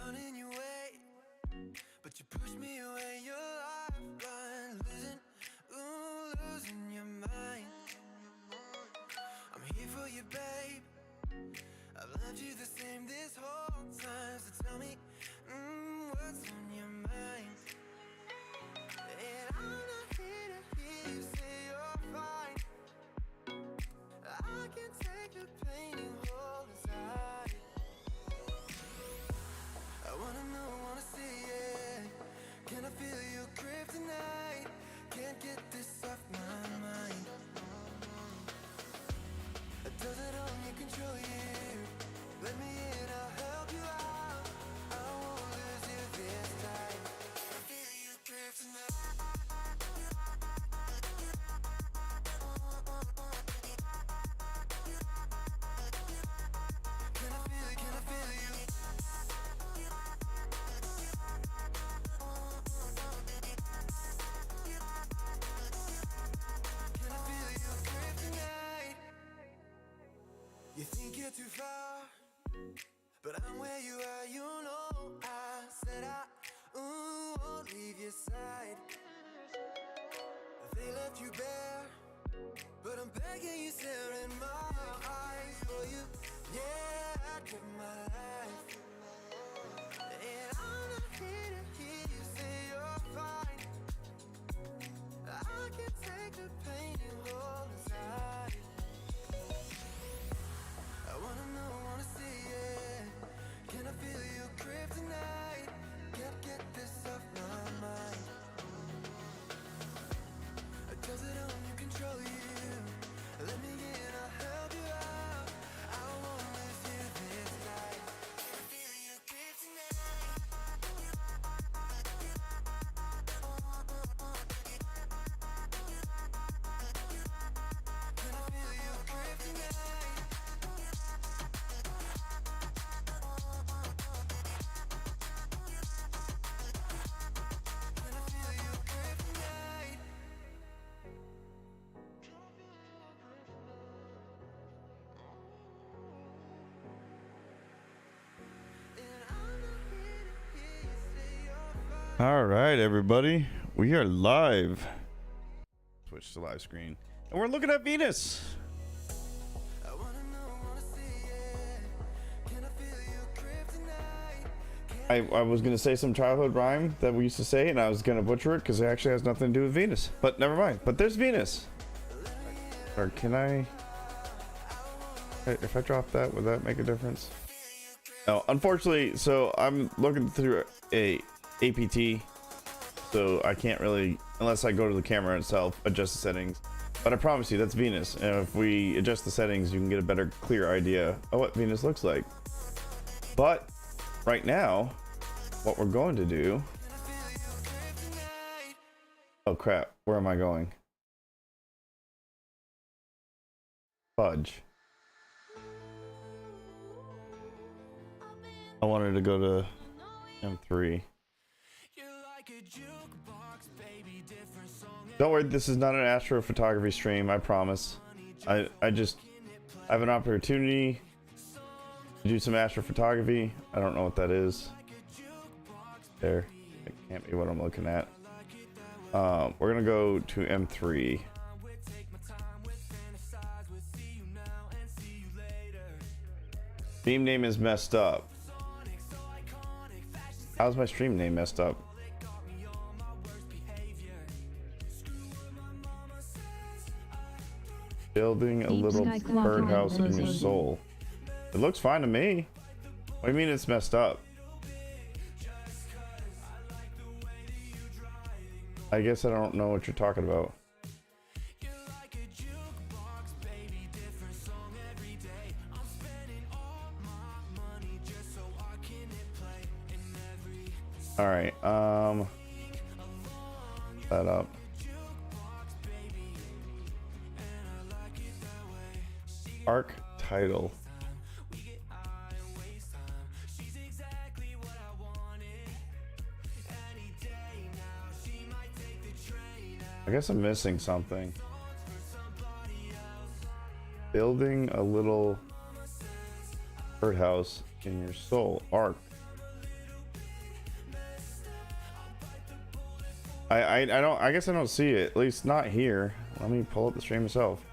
running your way, but you push me away. Your lifeline, losing your mind. I'm here for you, babe. I've loved you the same this whole time. So tell me, what's on your mind? And I'm not here to hear you say you're fine. I can take the pain you hold inside. I wanna know, wanna see it. Can I feel your grip tonight? Can't get this off my mind. Does it only control you? Let me in, I'll help you out. I won't lose you this time. I feel your grip tonight. Can I feel it? Can I feel you? Can I feel your grip tonight? You think you're too far, but I'm where you are, you know. I said I won't leave your side. They left you bare, but I'm begging you, stare in my eyes for you. Yeah, I'd give my life. And I'm not here to hear you say you're fine. I can take the pain you hold inside. I wanna know, wanna see it. Can I feel your grip tonight? Can't get this off my mind. Does it only control you? Let me in, I'll help you out. I won't miss you this time. Can I feel your grip tonight? Can I feel your grip tonight? Can I feel your grip tonight? And I'm not here to hear you say you're fine. All right, everybody, we are live. Switch to live screen, and we're looking at Venus. I wanna know, wanna see it. Can I feel your grip tonight? I was gonna say some childhood rhyme that we used to say, and I was gonna butcher it because it actually has nothing to do with Venus. But never mind. But there's Venus. Or can I? If I drop that, would that make a difference? No, unfortunately. So I'm looking through a APT, so I can't really, unless I go to the camera itself, adjust the settings. But I promise you, that's Venus. And if we adjust the settings, you can get a better, clear idea of what Venus looks like. But right now, what we're going to do... Oh crap, where am I going? Fudge. I wanted to go to M3. Don't worry, this is not an astrophotography stream, I promise. I just have an opportunity to do some astrophotography. I don't know what that is. There. It can't be what I'm looking at. We're gonna go to M3. Theme name is messed up. How's my stream name messed up? Building a little birdhouse in your soul. It looks fine to me. What do you mean it's messed up? I guess I don't know what you're talking about. All right, that up. Arc title. I guess I'm missing something. Building a little birdhouse in your soul. Arc. I guess I don't see it, at least not here. Let me pull up the stream myself.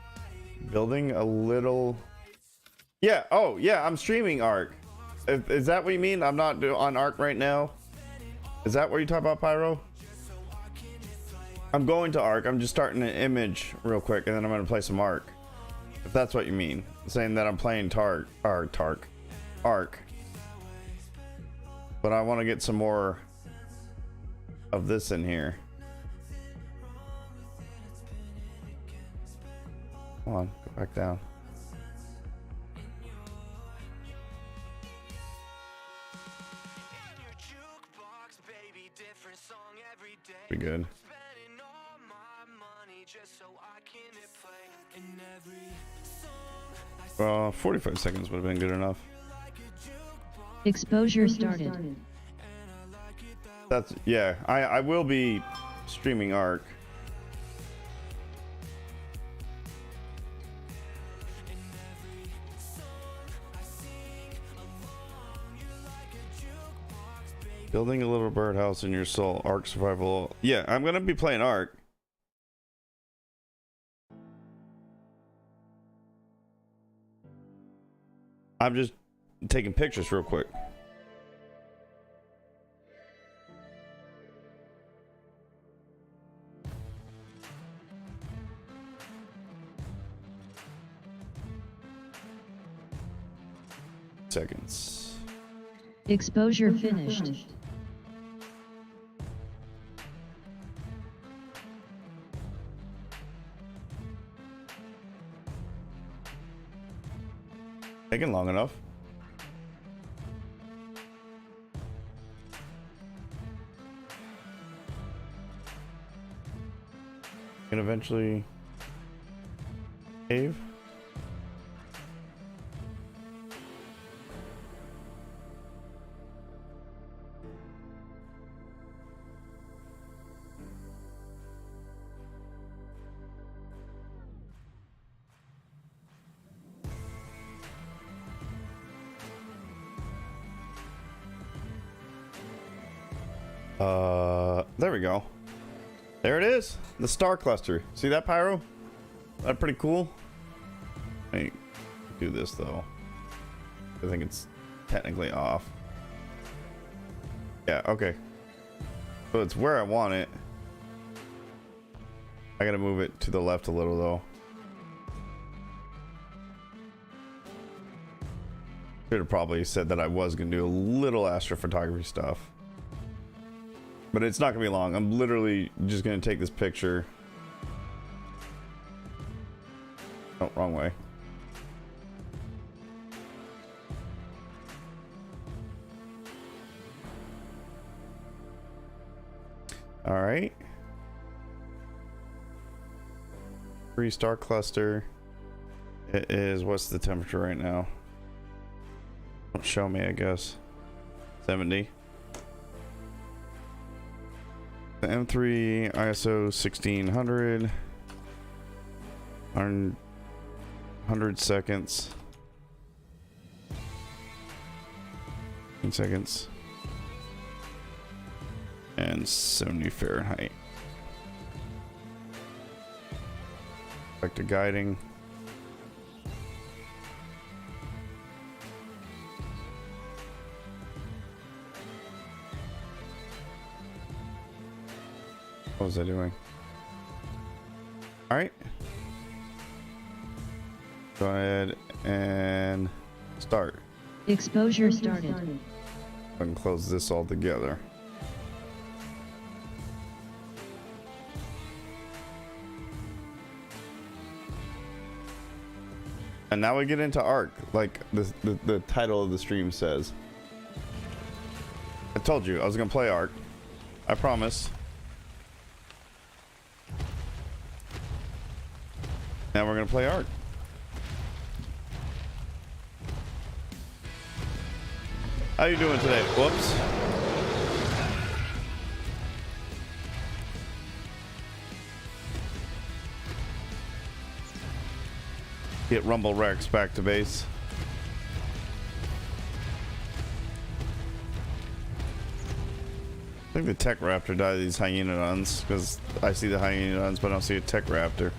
Building a little, yeah. Oh yeah, I'm streaming Arc. Is that what you mean? I'm not on Arc right now. Is that what you talk about, Pyro? I'm going to Arc. I'm just starting an image real quick, and then I'm gonna play some Arc. If that's what you mean, saying that I'm playing Arc. But I want to get some more of this in here. Come on, go back down. Be good. 45 seconds would have been good enough. Exposure started. That's, yeah, I will be streaming Arc. Building a little birdhouse in your soul, Arc survival. Yeah, I'm gonna be playing Arc. I'm just taking pictures real quick. Seconds. Exposure finished. Taking long enough. Can eventually cave. There we go. There it is. The star cluster. See that, Pyro? That pretty cool. Let me do this though. I think it's technically off. Yeah, okay. So it's where I want it. I gotta move it to the left a little though. Should have probably said that I was gonna do a little astrophotography stuff. But it's not gonna be long. I'm literally just gonna take this picture. Oh, wrong way. All right. 3-star cluster. It is, what's the temperature right now? Don't show me, I guess. 70. The M3 ISO 1600. 100 seconds. 10 seconds. And 70 Fahrenheit. Back to guiding. What was I doing? All right. Go ahead and start. Exposure started. I can close this all together. And now we get into Arc, like the title of the stream says. I told you I was gonna play Arc. I promise. Now we're gonna play Arc. How you doing today? Whoops. Get Rumble Rex back to base. think the tech raptor died of these hyenodons because I see the hyenodons but I don't see a tech raptor.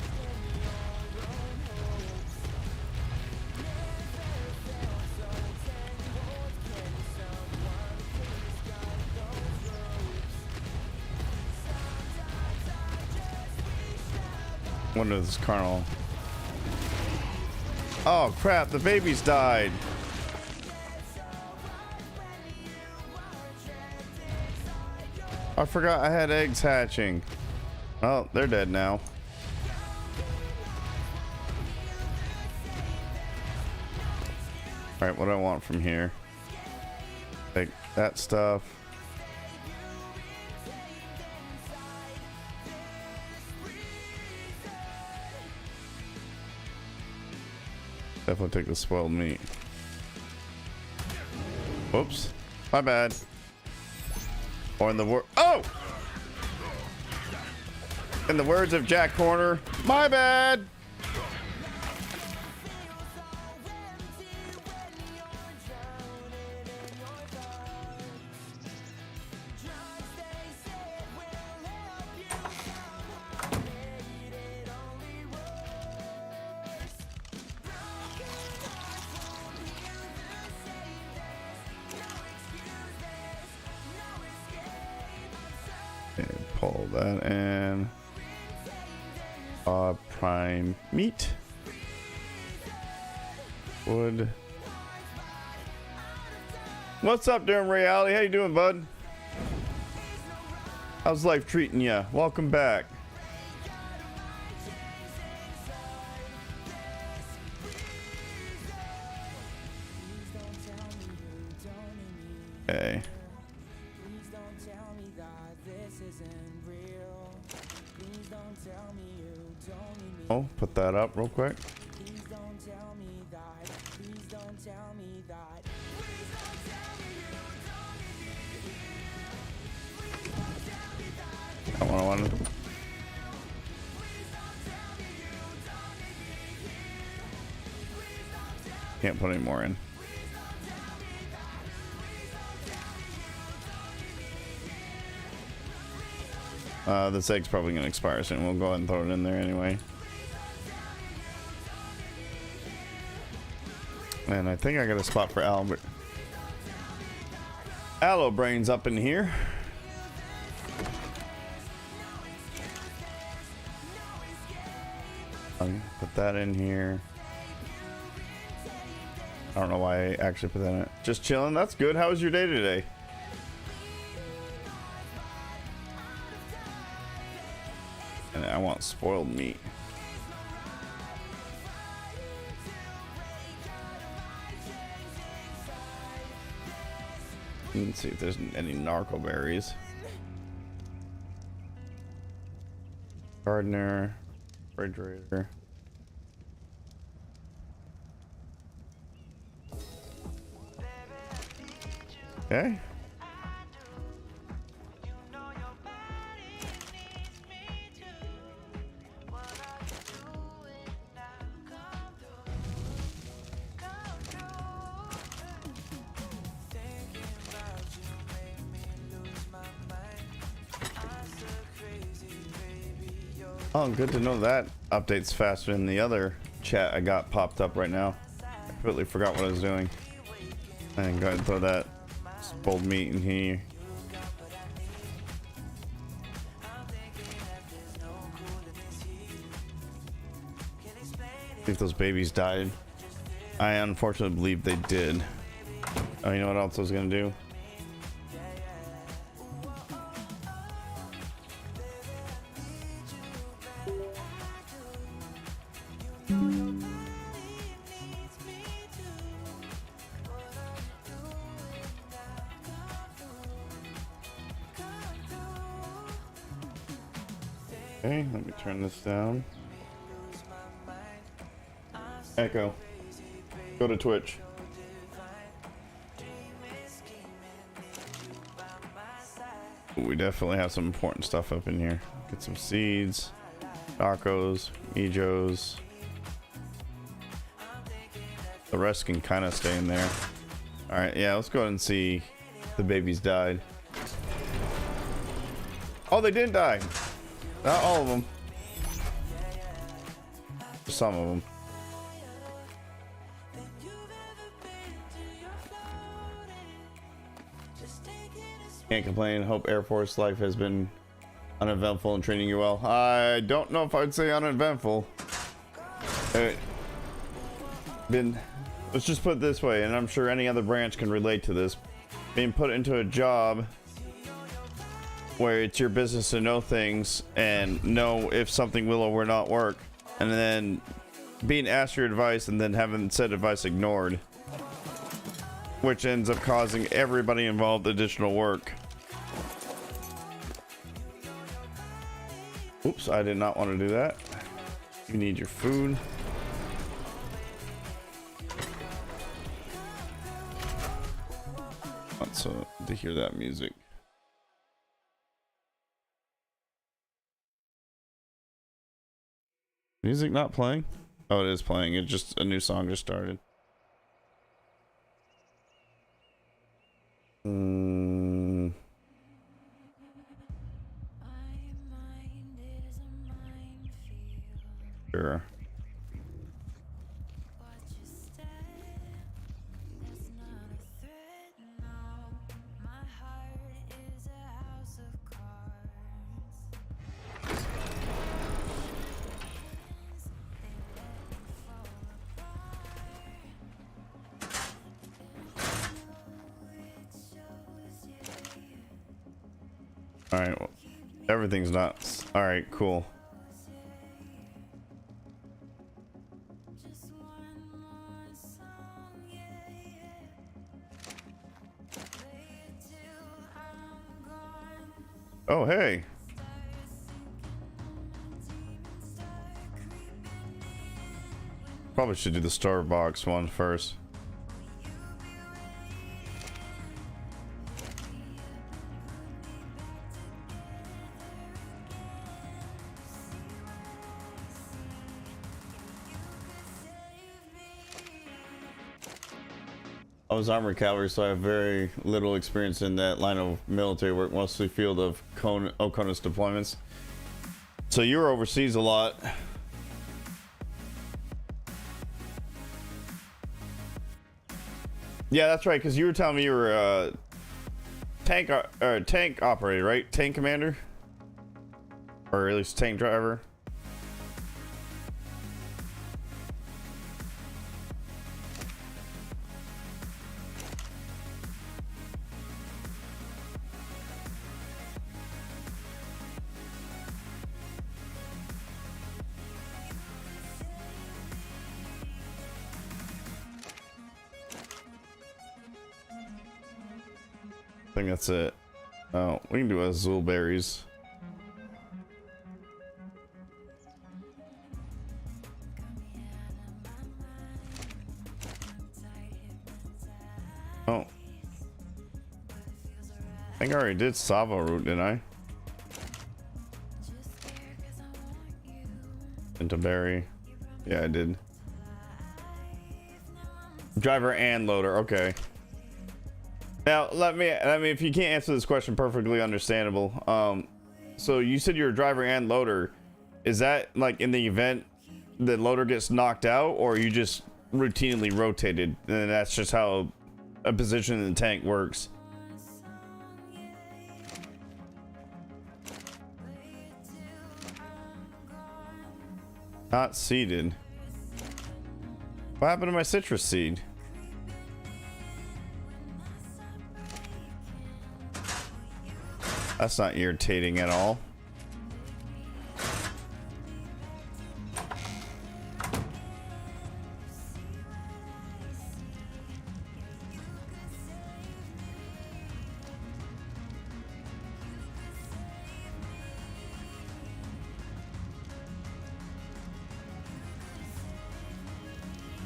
Wonder if this carnal. Oh crap, the babies died. I forgot I had eggs hatching. Oh, they're dead now. Alright, what do I want from here? Take that stuff. Definitely take the spoiled meat. Whoops. My bad. Or in the in the words of Jack Corner, my bad. Pull that in. Prime meat. Wood. What's up, Durham Reality? How you doing, bud? How's life treating you? Welcome back. Okay. Oh, put that up real quick. I want to. Can't put any more in. This egg's probably gonna expire soon. We'll go ahead and throw it in there anyway. And I think I got a spot for Albert. Aloe Brains up in here. Put that in here. I don't know why I actually put that in it. Just chilling. That's good. How was your day today? And I want spoiled meat. Let's see if there's any narco berries. Gardener, refrigerator. Okay. Oh, good to know that updates faster than the other chat I got popped up right now. I completely forgot what I was doing. And go ahead and throw that spoiled meat in here. See if those babies died. I unfortunately believe they did. Oh, you know what else I was gonna do? Okay, let me turn this down. Echo. Go to Twitch. Ooh, we definitely have some important stuff up in here. Get some seeds, tacos, mijos. The rest can kind of stay in there. All right, yeah, let's go ahead and see if the babies died. Oh, they didn't die. Not all of them. Some of them. Can't complain. Hope Air Force life has been uneventful and treating you well. I don't know if I'd say uneventful. Let's just put it this way, and I'm sure any other branch can relate to this. Being put into a job where it's your business to know things and know if something will or will not work, and then being asked your advice and then having said advice ignored, which ends up causing everybody involved additional work. Oops, I did not want to do that. You need your food. So to hear that music. Music not playing? Oh, it is playing. It just, a new song just started. Sure. All right, well, everything's nuts. All right, cool. Oh, hey. Probably should do the Starbucks one first. I was armored cavalry, so I have very little experience in that line of military work, mostly field of OCONUS deployments. So you were overseas a lot. Yeah, that's right, because you were telling me you were a tank operator, right? Tank commander? Or at least tank driver? I think that's it. Oh, we can do azul berries. Oh. I think I already did Savo route, didn't I? Into berry. Yeah, I did. Driver and loader, okay. Now, let me, if you can't answer this question, perfectly understandable. So you said you're a driver and loader. Is that like in the event the loader gets knocked out, or you just routinely rotated? And that's just how a position in the tank works. Not seeded. What happened to my citrus seed? That's not irritating at all.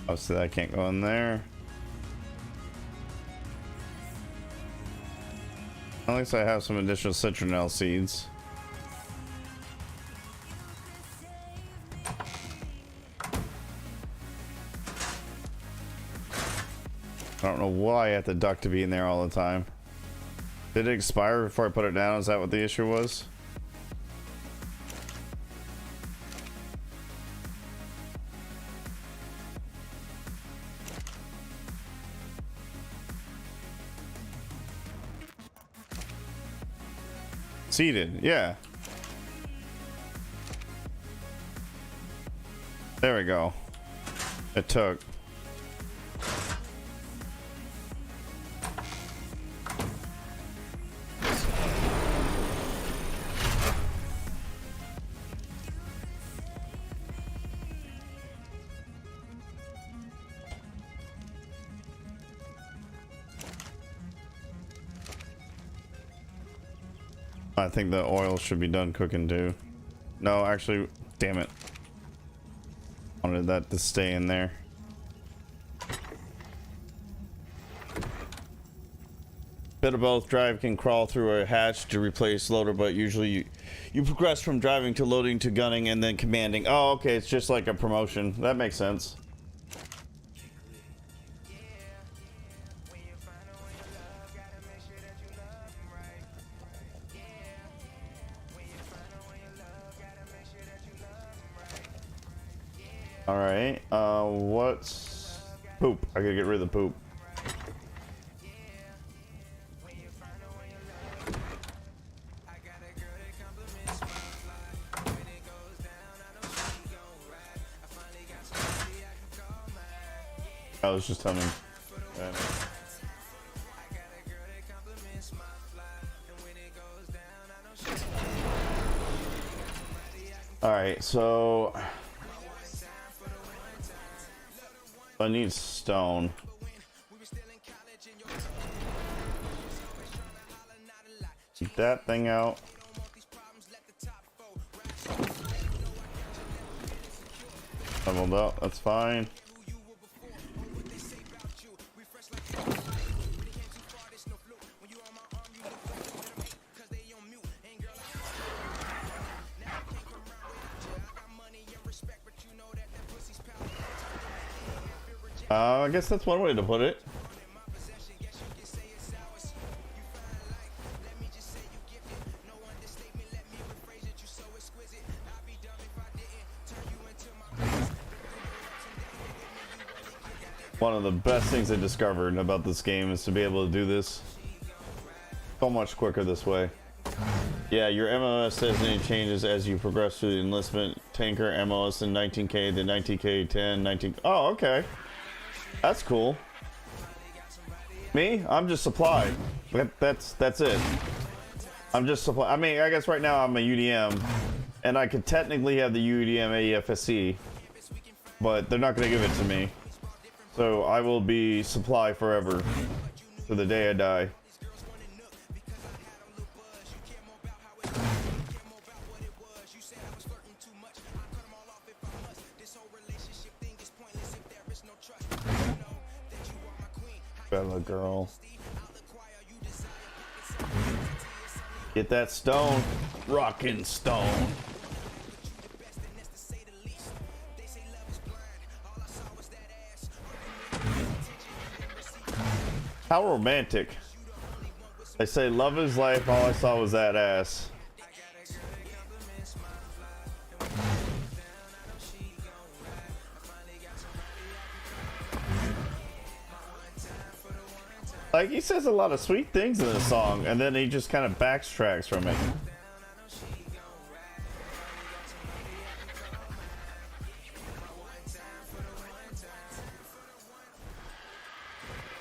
Oh, so I can't go in there. At least I have some additional citronelle seeds. I don't know why I have the duck to be in there all the time. Did it expire before I put it down? Is that what the issue was? succeeded. Yeah. There we go. It took. I think the oil should be done cooking too. No, actually, damn it. Wanted that to stay in there. Bit of both. Drive can crawl through a hatch to replace loader, but usually you progress from driving to loading to gunning and then commanding. Oh, okay, it's just like a promotion. That makes sense. All right. What's poop? I gotta get rid of the poop. I was just telling. Okay. All right, so I need stone. Keep that thing out. Leveled up, that's fine. I guess that's one way to put it. One of the best things I discovered about this game is to be able to do this so much quicker this way. Yeah, your MOS has any changes as you progress through the enlistment. Tanker MOS in 19K, then 19K, 10, 19. Oh, okay. That's cool. Me? I'm just supply. That's it. I'm just supply. I mean, I guess right now I'm a UDM, and I could technically have the UDM AFSC, but they're not going to give it to me. So I will be supply forever to the day I die. Bella girl. Get that stone. Rockin' stone. How romantic. They say love is life, all I saw was that ass. Like, he says a lot of sweet things in this song, and then he just kind of backtracks from it.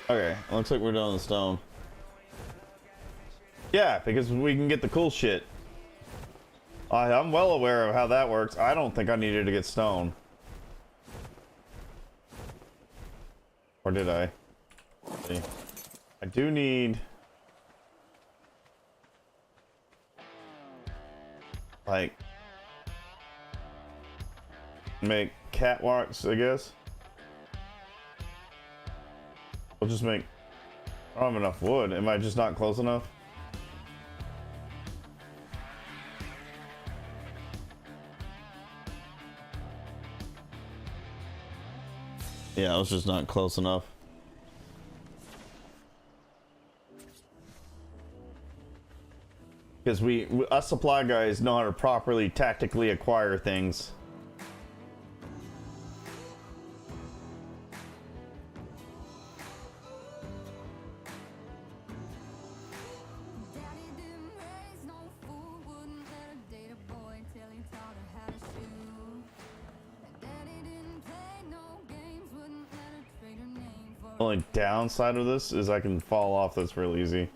Okay, looks like we're done with the stone. Yeah, because we can get the cool shit. I'm well aware of how that works. I don't think I needed to get stone. Or did I? Let's see. I do need, like, make catwalks, I guess. We'll just make, I don't have enough wood. Am I just not close enough? Yeah, I was just not close enough. Because us supply guys know how to properly tactically acquire things. Only downside of this is I can fall off. That's real easy.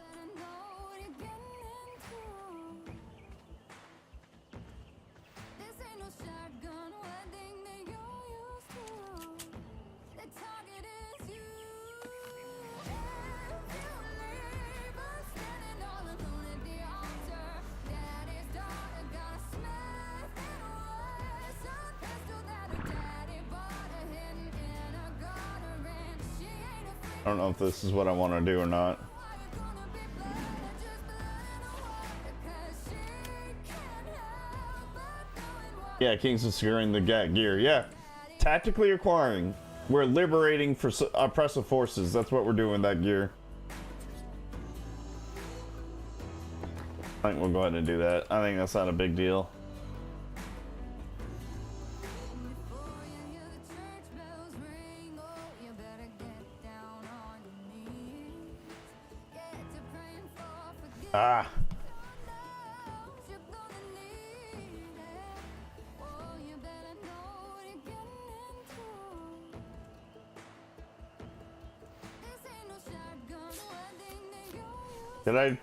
I don't know if this is what I want to do or not. Yeah, King's is securing the gear. Yeah. Tactically acquiring. We're liberating for oppressive forces. That's what we're doing with that gear. I think we'll go ahead and do that. I think that's not a big deal. Ah. Did I?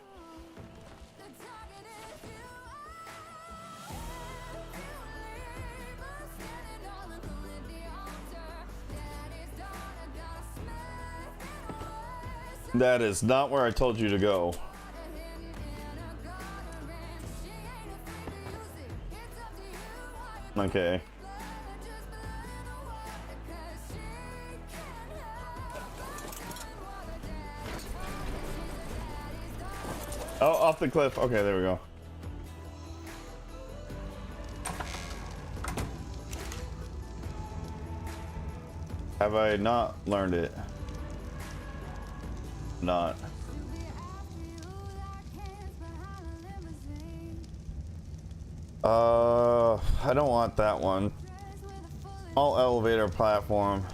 That is not where I told you to go. Okay. Oh, off the cliff. Okay, there we go. Have I not learned it? Not. I don't want that one. All elevator platform.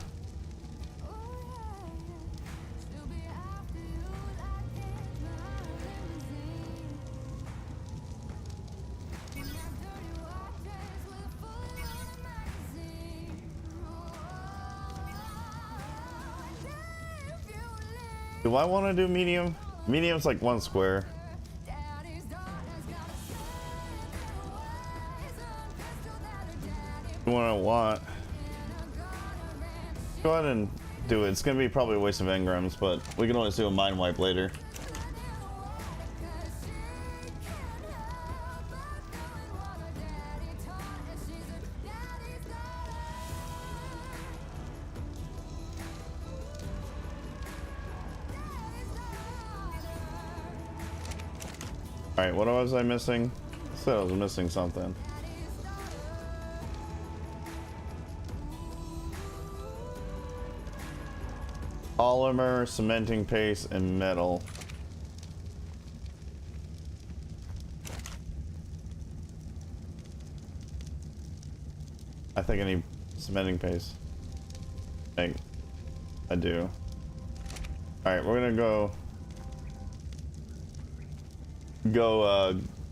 Do I want to do medium? Medium's like 1 square. What I want. Go ahead and do it. It's gonna be probably a waste of engrams, but we can always do a mind wipe later. Alright, what was I missing? I said I was missing something. Polymer, cementing paste, and metal. I think I need cementing paste. I do. Alright, we're gonna go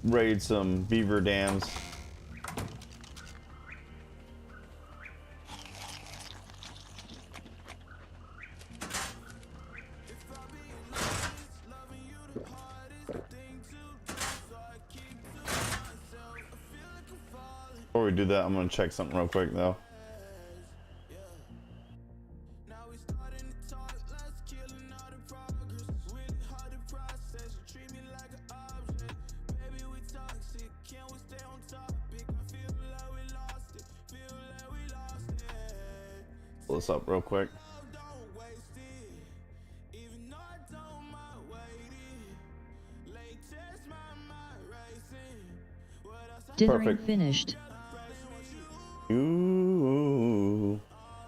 raid some beaver dams. Before we do that, I'm gonna check something real quick though. Pull this up real quick. Dithering Perfect. finished. You,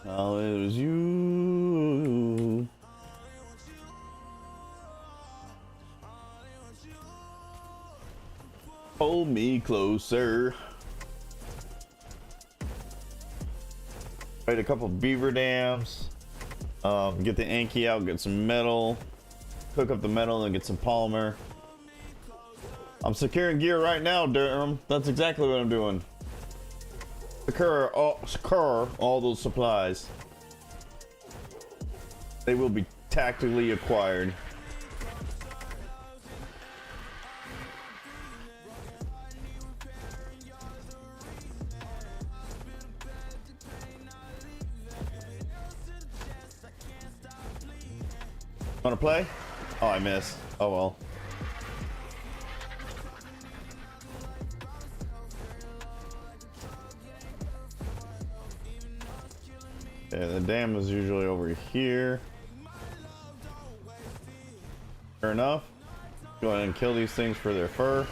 oh, it was you. Hold me closer. Right, a couple beaver dams. Get the Anki out, get some metal. Cook up the metal and get some polymer. I'm securing gear right now, Durham. That's exactly what I'm doing. Secure all those supplies. They will be tactically acquired. Wanna play? Oh, I missed. Oh well. Yeah, the dam is usually over here. Fair enough. Go ahead and kill these things for their fur.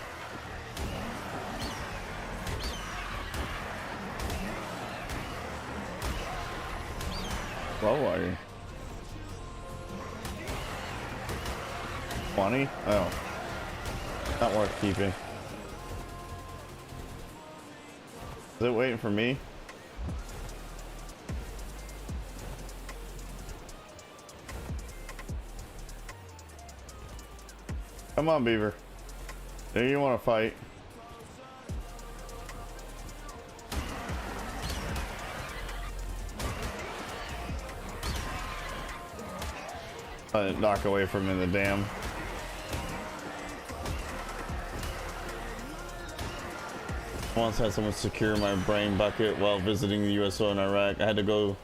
Low are you? 20? Oh. Not worth keeping. Is it waiting for me? Come on, Beaver. There you want to fight. Knock away from in the dam. Once had someone secure my brain bucket while visiting the USO in Iraq. I had to go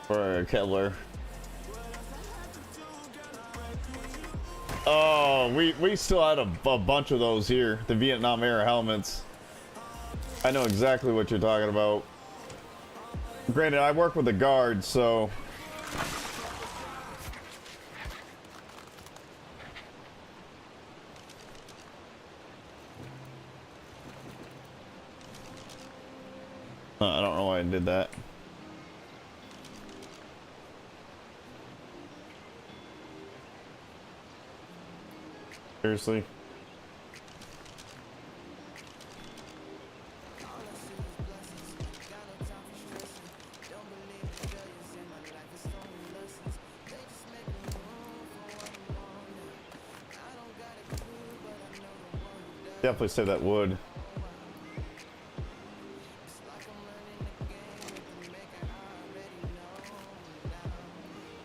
for a Kevlar. Oh, we still had a bunch of those here. The Vietnam era helmets. I know exactly what you're talking about. Granted, I work with the guards, so... I don't know why I did that. Seriously. Definitely say that would.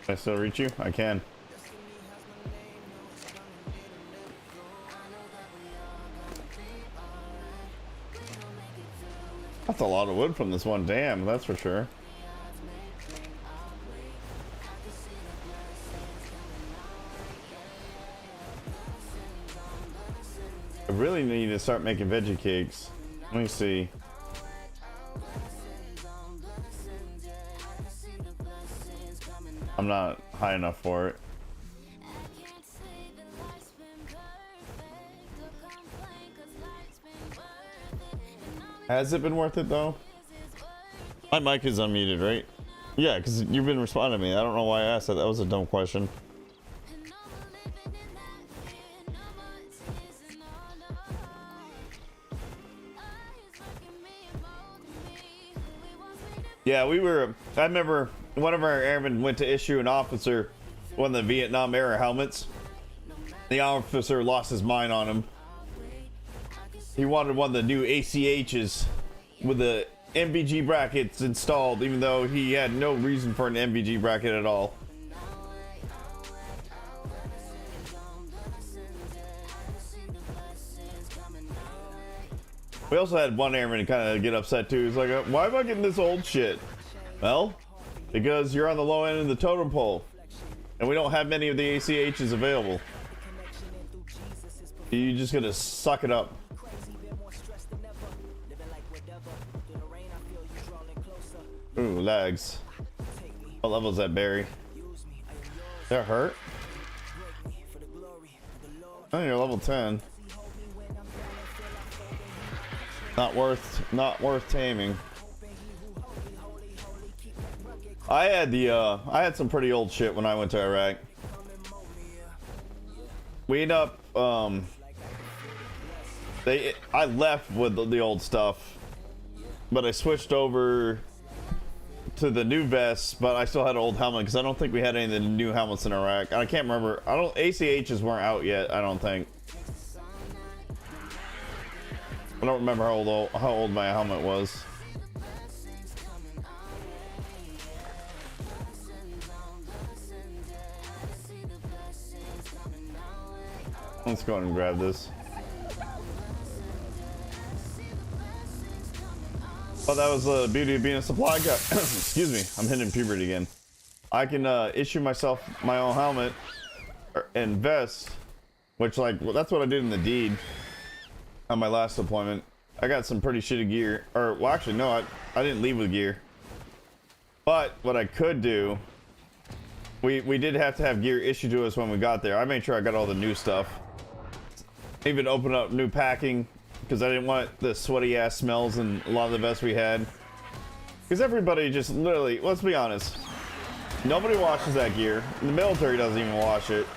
Can I still reach you? I can. That's a lot of wood from this one dam, that's for sure. I really need to start making veggie cakes. Let me see. I'm not high enough for it. Has it been worth it though? My mic is unmuted, right? Yeah, because you've been responding to me. I don't know why I asked that. That was a dumb question. Yeah, we were... I remember one of our airmen went to issue an officer one of the Vietnam era helmets. The officer lost his mind on him. He wanted one of the new ACHs with the MVG brackets installed, even though he had no reason for an MVG bracket at all. We also had one airman kind of get upset too. He's like, why am I getting this old shit? Well, because you're on the low end of the totem pole, and we don't have many of the ACHs available. You're just gonna suck it up. Ooh, lags. What level is that berry? That hurt? Oh, you're level 10. Not worth taming. I had some pretty old shit when I went to Iraq. We ended up I left with the old stuff, but I switched over to the new vests, but I still had an old helmet because I don't think we had any of the new helmets in Iraq. I can't remember. ACHs weren't out yet, I don't think. I don't remember how old my helmet was. Let's go ahead and grab this. Oh, that was the beauty of being a supply guy. Excuse me, I'm hitting puberty again. I can issue myself my own helmet and vest, which like that's what I did in the deed on my last deployment. I got some pretty shitty gear, or well, actually no, I didn't leave with gear. But what I could do, we did have to have gear issued to us when we got there. I made sure I got all the new stuff. Even opened up new packing because I didn't want the sweaty ass smells in a lot of the vests we had. Because everybody just literally, let's be honest, nobody washes that gear. The military doesn't even wash it.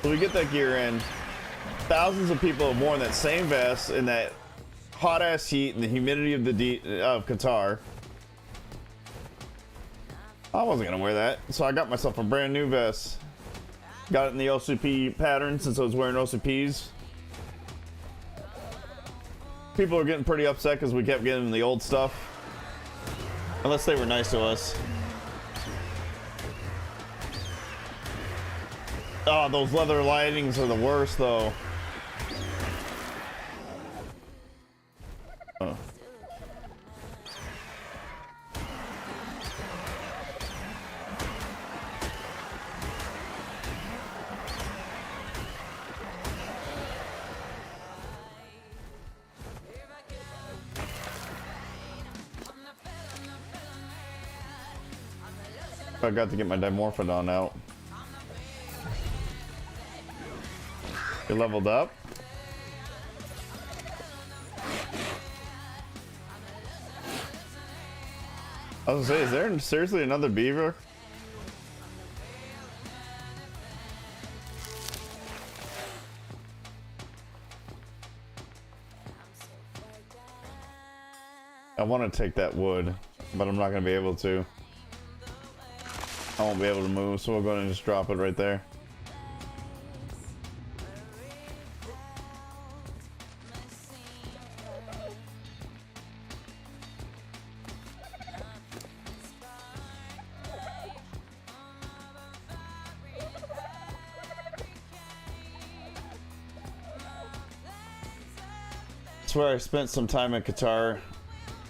So we get that gear in. Thousands of people have worn that same vest in that hot ass heat and the humidity of Qatar. I wasn't gonna wear that, so I got myself a brand new vest. Got it in the OCP pattern since I was wearing OCPs. People are getting pretty upset because we kept getting the old stuff. Unless they were nice to us. Oh, those leather linings are the worst though. Oh. I got to get my Dimorphodon out. You leveled up? I was gonna say, is there seriously another beaver? I want to take that wood, but I'm not going to be able to. I won't be able to move, so we'll go ahead and just drop it right there. That's where I spent some time in Qatar.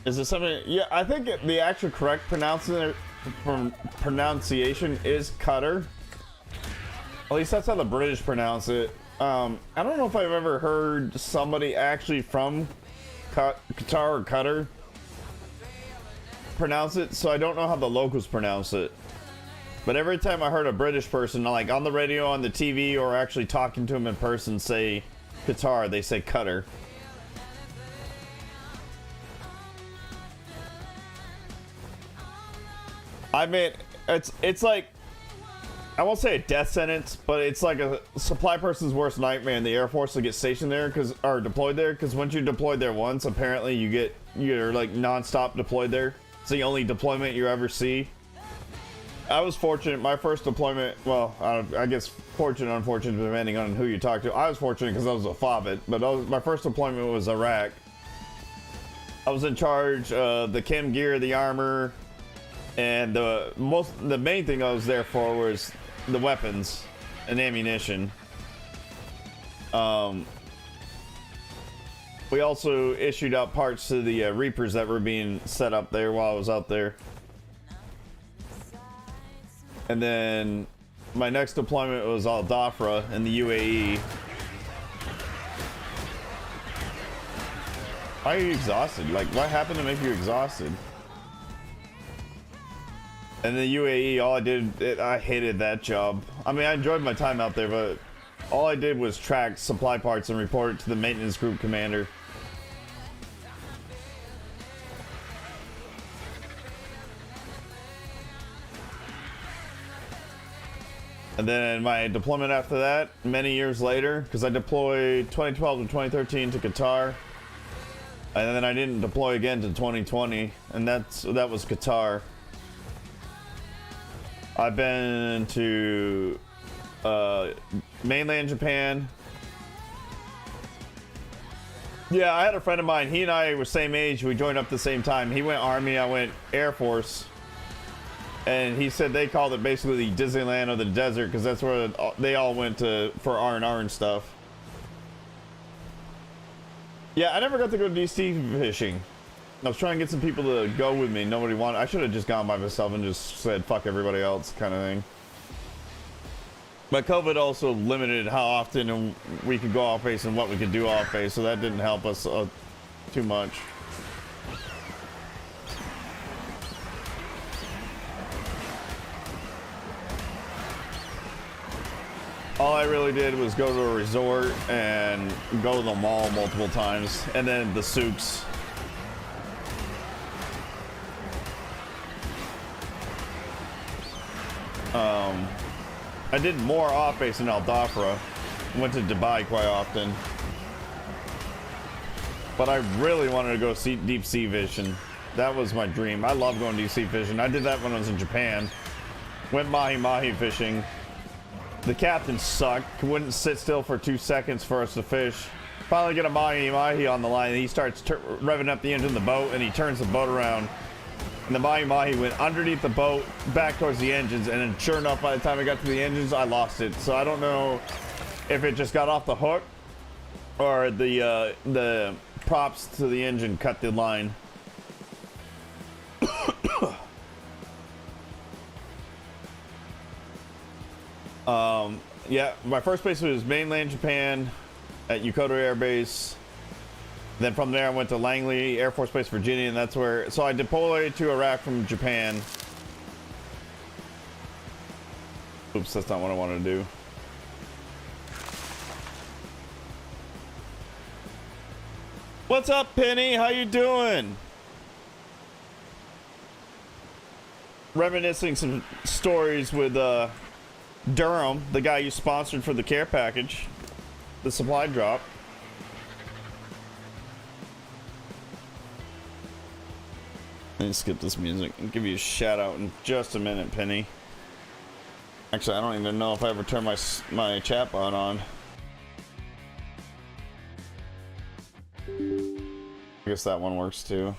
Is it something? Yeah, I think the actual correct pronunciation is Qatar. At least that's how the British pronounce it. I don't know if I've ever heard somebody actually from Qatar or Qatar pronounce it, so I don't know how the locals pronounce it. But every time I heard a British person, like on the radio, on the TV, or actually talking to them in person, say Qatar, they say Qatar. I mean, it's like, I won't say a death sentence, but it's like a supply person's worst nightmare in the Air Force to get stationed there, or deployed there, because once you're deployed there once, apparently you're like non-stop deployed there. It's the only deployment you ever see. I was fortunate, my first deployment, well, I guess fortunate, unfortunate, depending on who you talk to. I was fortunate because I was a FOBIT, but my first deployment was Iraq. I was in charge of the chem gear, the armor, and the main thing I was there for was the weapons and ammunition. We also issued out parts to the Reapers that were being set up there while I was out there. And then my next deployment was Al Dhafra in the UAE. Why are you exhausted? Like, what happened to make you exhausted? And the UAE, all I did, I hated that job. I mean, I enjoyed my time out there, but all I did was track supply parts and report it to the maintenance group commander. And then my deployment after that, many years later, because I deployed 2012 to 2013 to Qatar. And then I didn't deploy again to 2020, and that was Qatar. I've been to mainland Japan. Yeah, I had a friend of mine. He and I were same age. We joined up at the same time. He went Army. I went Air Force. And he said they called it basically the Disneyland of the desert because that's where they all went to for R&R and stuff. Yeah, I never got to go DC fishing. I was trying to get some people to go with me. Nobody wanted. I should have just gone by myself and just said fuck everybody else kind of thing. But COVID also limited how often we could go off base and what we could do off base, so that didn't help us too much. All I really did was go to a resort and go to the mall multiple times, and then the souks. I did more off base in Al Dhafra. Went to Dubai quite often. But I really wanted to go see deep sea fishing. That was my dream. I love going deep sea fishing. I did that when I was in Japan. Went mahi-mahi fishing. The captain sucked. Wouldn't sit still for 2 seconds for us to fish. Finally get a mahi-mahi on the line, and he starts revving up the engine of the boat, and he turns the boat around. And the mahi-mahi went underneath the boat, back towards the engines, and then sure enough, by the time I got to the engines, I lost it. So I don't know if it just got off the hook, or the props to the engine cut the line. Yeah, my first base was mainland Japan at Yokota Air Base. Then from there I went to Langley Air Force Base, Virginia, and that's where, so I deployed to Iraq from Japan. Oops, that's not what I wanted to do. What's up, Penny? How you doing? Reminiscing some stories with Durham, the guy you sponsored for the care package, the supply drop. Let me skip this music and give you a shout out in just a minute, Penny. Actually, I don't even know if I ever turned my chat bot on. I guess that one works too.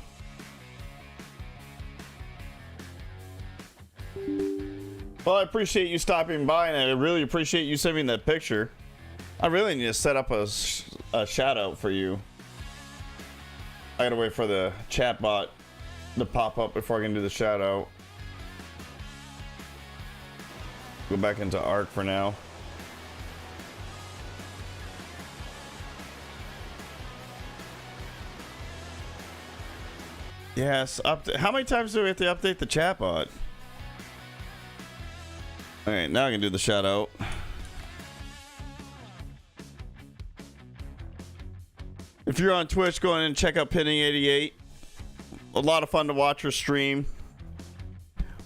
Well, I appreciate you stopping by, and I really appreciate you sending that picture. I really need to set up a shout out for you. I gotta wait for the chat bot to pop up before I can do the shout out. Go back into ARC for now. Yes, how many times do we have to update the chat bot? Alright, now I can do the shout out. If you're on Twitch, go in and check out Penny88. A lot of fun to watch her stream.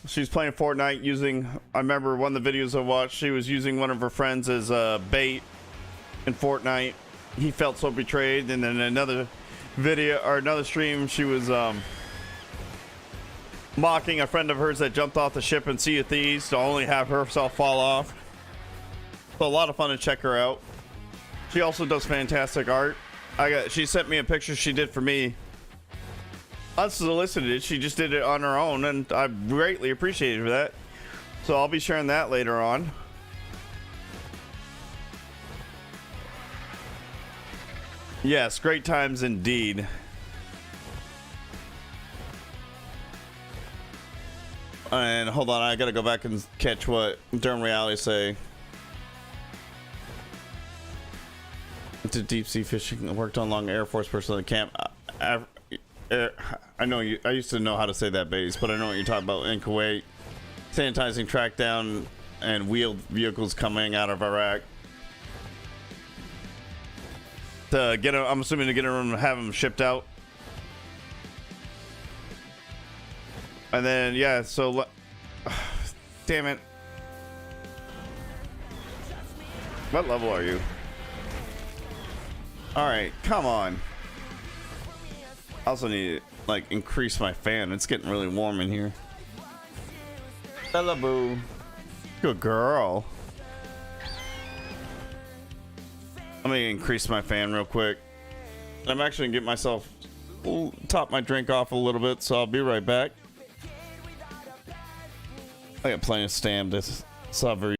She's playing Fortnite using, I remember one of the videos I watched, she was using one of her friends as bait in Fortnite. He felt so betrayed. And then another video, or another stream, she was mocking a friend of hers that jumped off the ship in Sea of Thieves to only have herself fall off. So a lot of fun to check her out. She also does fantastic art. She sent me a picture she did for me. Unsolicited, she just did it on her own, and I greatly appreciated that. So I'll be sharing that later on. Yes, great times indeed. And hold on, I gotta go back and catch what Durham Reality say. To deep sea fishing, I worked on long Air Force personnel at camp. I know you. I used to know how to say that base, but I know what you're talking about in Kuwait. Sanitizing track down and wheeled vehicles coming out of Iraq. To get them, I'm assuming to get them, have them shipped out. And then yeah, so damn it. What level are you? All right, come on. I also need to like increase my fan. It's getting really warm in here. Bella boo. Good girl. Let me increase my fan real quick. I'm actually gonna get myself top my drink off a little bit, so I'll be right back. I got plenty of stamp to suffer.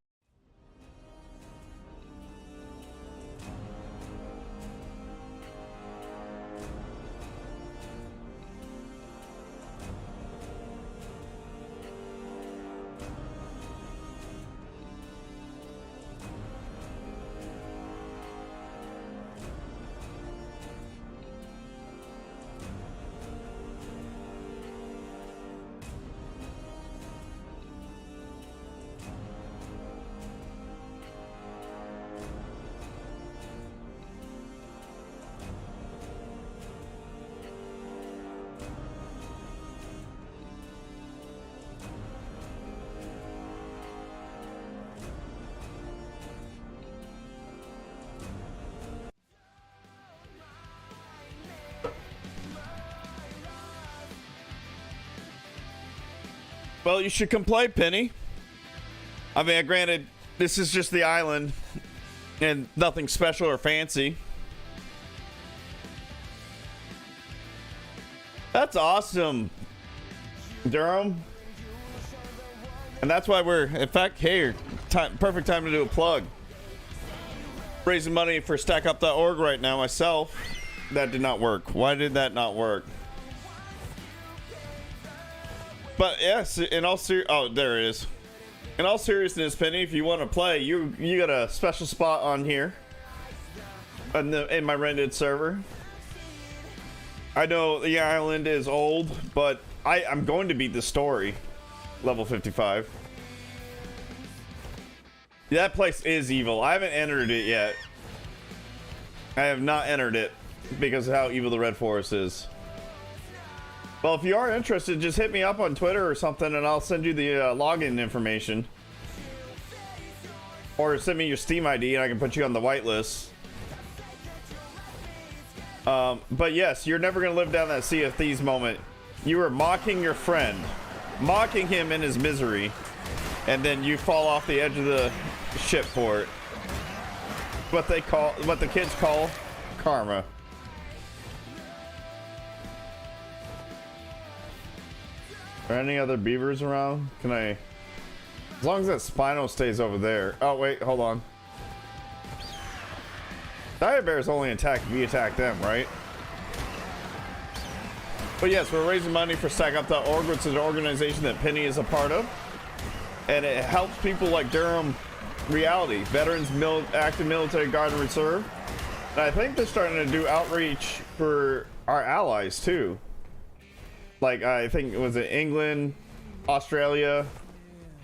Well, you should come play, Penny. I mean, granted, this is just the island and nothing special or fancy. That's awesome, Durham. And that's why we're, in fact, here, perfect time to do a plug. Raising money for stackup.org right now myself. That did not work. Why did that not work? But yes, in all oh, there it is. In all seriousness, Penny, if you want to play, you got a special spot on here in my rented server. I know the island is old, but I'm going to beat the story. Level 55. That place is evil. I haven't entered it yet. I have not entered it because of how evil the Red Forest is. Well, if you are interested, just hit me up on Twitter or something and I'll send you the login information. Or send me your Steam ID and I can put you on the whitelist. But yes, you're never going to live down that Sea of Thieves moment. You were mocking your friend. Mocking him in his misery. And then you fall off the edge of the ship for it. What the kids call karma. Are any other beavers around? Can I... As long as that Spino stays over there. Oh, wait, hold on. Dire bears only attack if we attack them, right? But yes, we're raising money for stackup.org, which is an organization that Penny is a part of. And it helps people like Durham Reality, veterans, active military guard and reserve. And I think they're starting to do outreach for our allies, too. Like, I think it was in England, Australia,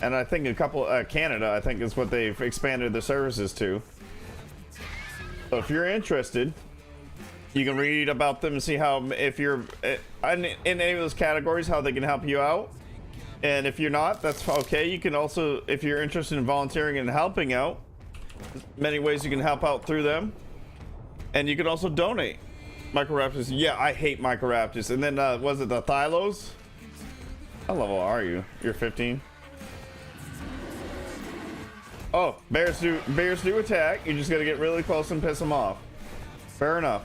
and I think a couple, Canada, I think is what they've expanded their services to. So if you're interested, you can read about them and see how, if you're in any of those categories, how they can help you out. And if you're not, that's okay. You can also, if you're interested in volunteering and helping out, many ways you can help out through them. And you can also donate. Microraptors, yeah, I hate Microraptors. And then, was it the Thylos? How level are you? You're 15. Oh, bears do attack. You just gotta get really close and piss them off. Fair enough.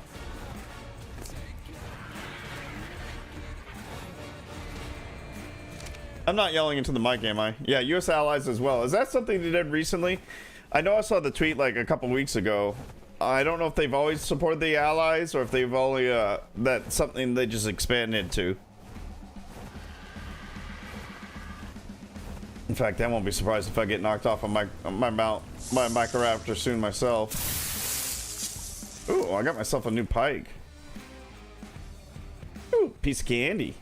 I'm not yelling into the mic, am I? Yeah, U.S. allies as well. Is that something they did recently? I know I saw the tweet like a couple weeks ago. I don't know if they've always supported the allies or if they've only that's something they just expanded to. In fact, I won't be surprised if I get knocked off on my Microraptor soon myself. Ooh, I got myself a new pike. Ooh, piece of candy.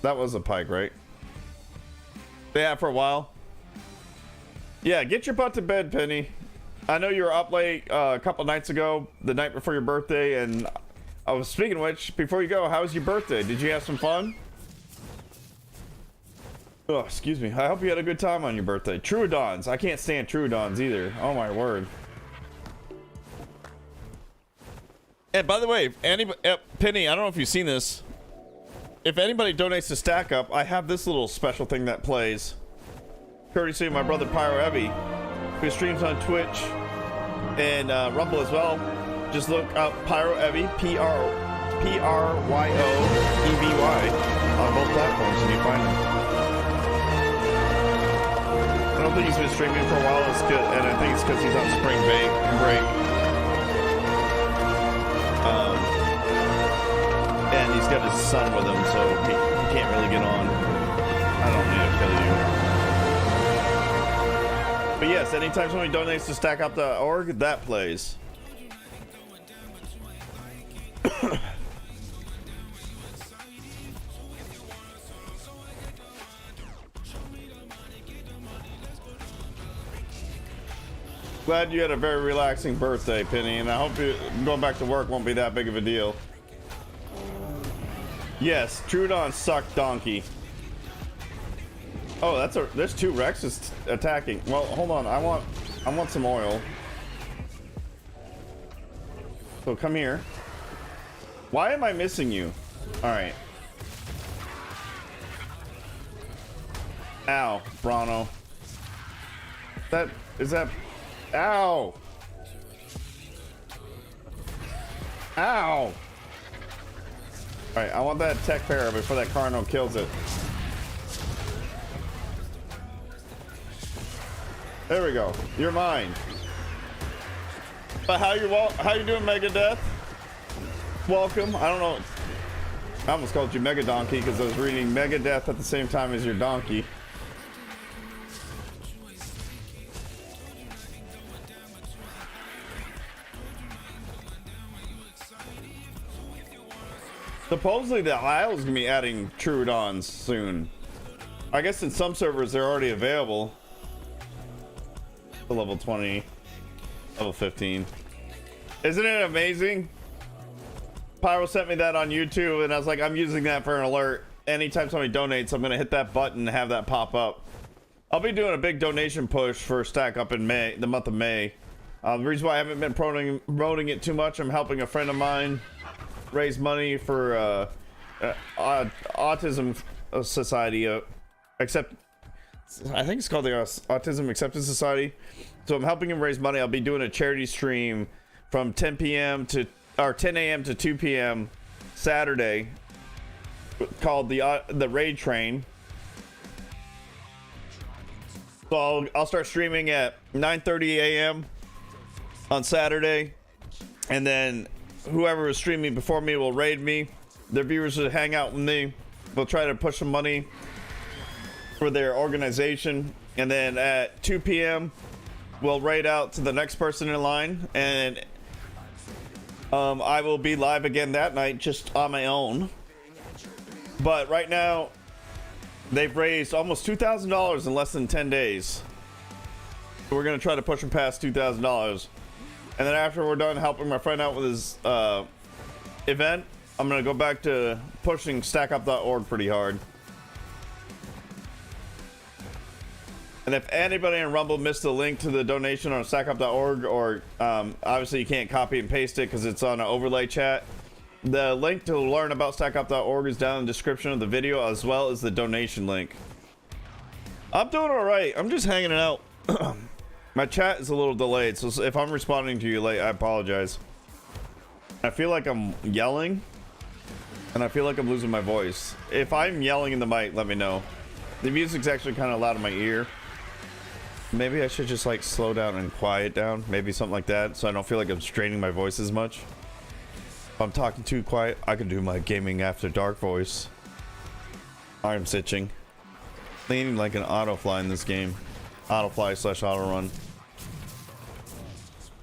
That was a pike, right? Yeah, for a while. Yeah, get your butt to bed, Penny. I know you were up late a couple nights ago, the night before your birthday, and I was speaking of which, before you go, how was your birthday? Did you have some fun? Oh, excuse me. I hope you had a good time on your birthday. Troodons. I can't stand Troodons either. Oh my word. And by the way, Penny, I don't know if you've seen this. If anybody donates to Stack Up, I have this little special thing that plays. Courtesy of my brother Pyro Evie, who streams on Twitch and Rumble as well. Just look up Pyro Evy, P-R-Y-O-E-V-Y on both platforms and you find him. I don't think he's been streaming for a while, it's good, and I think it's because he's on spring break. And he's got his son with him, so he can't really get on. I don't need to kill you. But yes, anytime somebody donates to StackUp.org, that plays. Glad you had a very relaxing birthday, Penny, and I hope going back to work won't be that big of a deal. Yes, Trudon sucked donkey. Oh, there's two Rexes attacking. Well, hold on, I want some oil. So come here. Why am I missing you? All right. Ow, Brano. Is that? Ow! Ow! Alright, I want that tech pair before that Carno kills it. There we go. You're mine. But how you doing, Megadeath? Welcome. I don't know. I almost called you Mega Donkey because I was reading Megadeath at the same time as your donkey. Supposedly the Isle's gonna be adding Troodons soon. I guess in some servers they're already available. To level 20, level 15. Isn't it amazing? Pyro sent me that on YouTube and I was like, I'm using that for an alert. Anytime somebody donates, I'm gonna hit that button and have that pop up. I'll be doing a big donation push for Stack Up in May, the month of May. The reason why I haven't been promoting it too much, I'm helping a friend of mine raise money for Autism Society, I think it's called the Autism Acceptance Society. So I'm helping him raise money. I'll be doing a charity stream from 10 a.m. to 2 p.m. Saturday called the Raid Train. So I'll start streaming at 9:30 a.m. on Saturday, and then whoever was streaming before me will raid me. Their viewers will hang out with me. We'll try to push some money for their organization. And then at 2 p.m., we'll raid out to the next person in line. And I will be live again that night, just on my own. But right now, they've raised almost $2,000 in less than 10 days. So we're going to try to push them past $2,000. And then after we're done helping my friend out with his event, I'm going to go back to pushing StackUp.org pretty hard. And if anybody in Rumble missed the link to the donation on StackUp.org, or obviously you can't copy and paste it because it's on an overlay chat, the link to learn about StackUp.org is down in the description of the video, as well as the donation link. I'm doing all right. I'm just hanging out. My chat is a little delayed, so if I'm responding to you late, I apologize. I feel like I'm yelling, and I feel like I'm losing my voice. If I'm yelling in the mic, let me know. The music's actually kind of loud in my ear. Maybe I should just like slow down and quiet down. Maybe something like that, so I don't feel like I'm straining my voice as much. If I'm talking too quiet, I could do my gaming after dark voice. Arm stitching. Leaning like an autofly in this game. Autofly/auto run.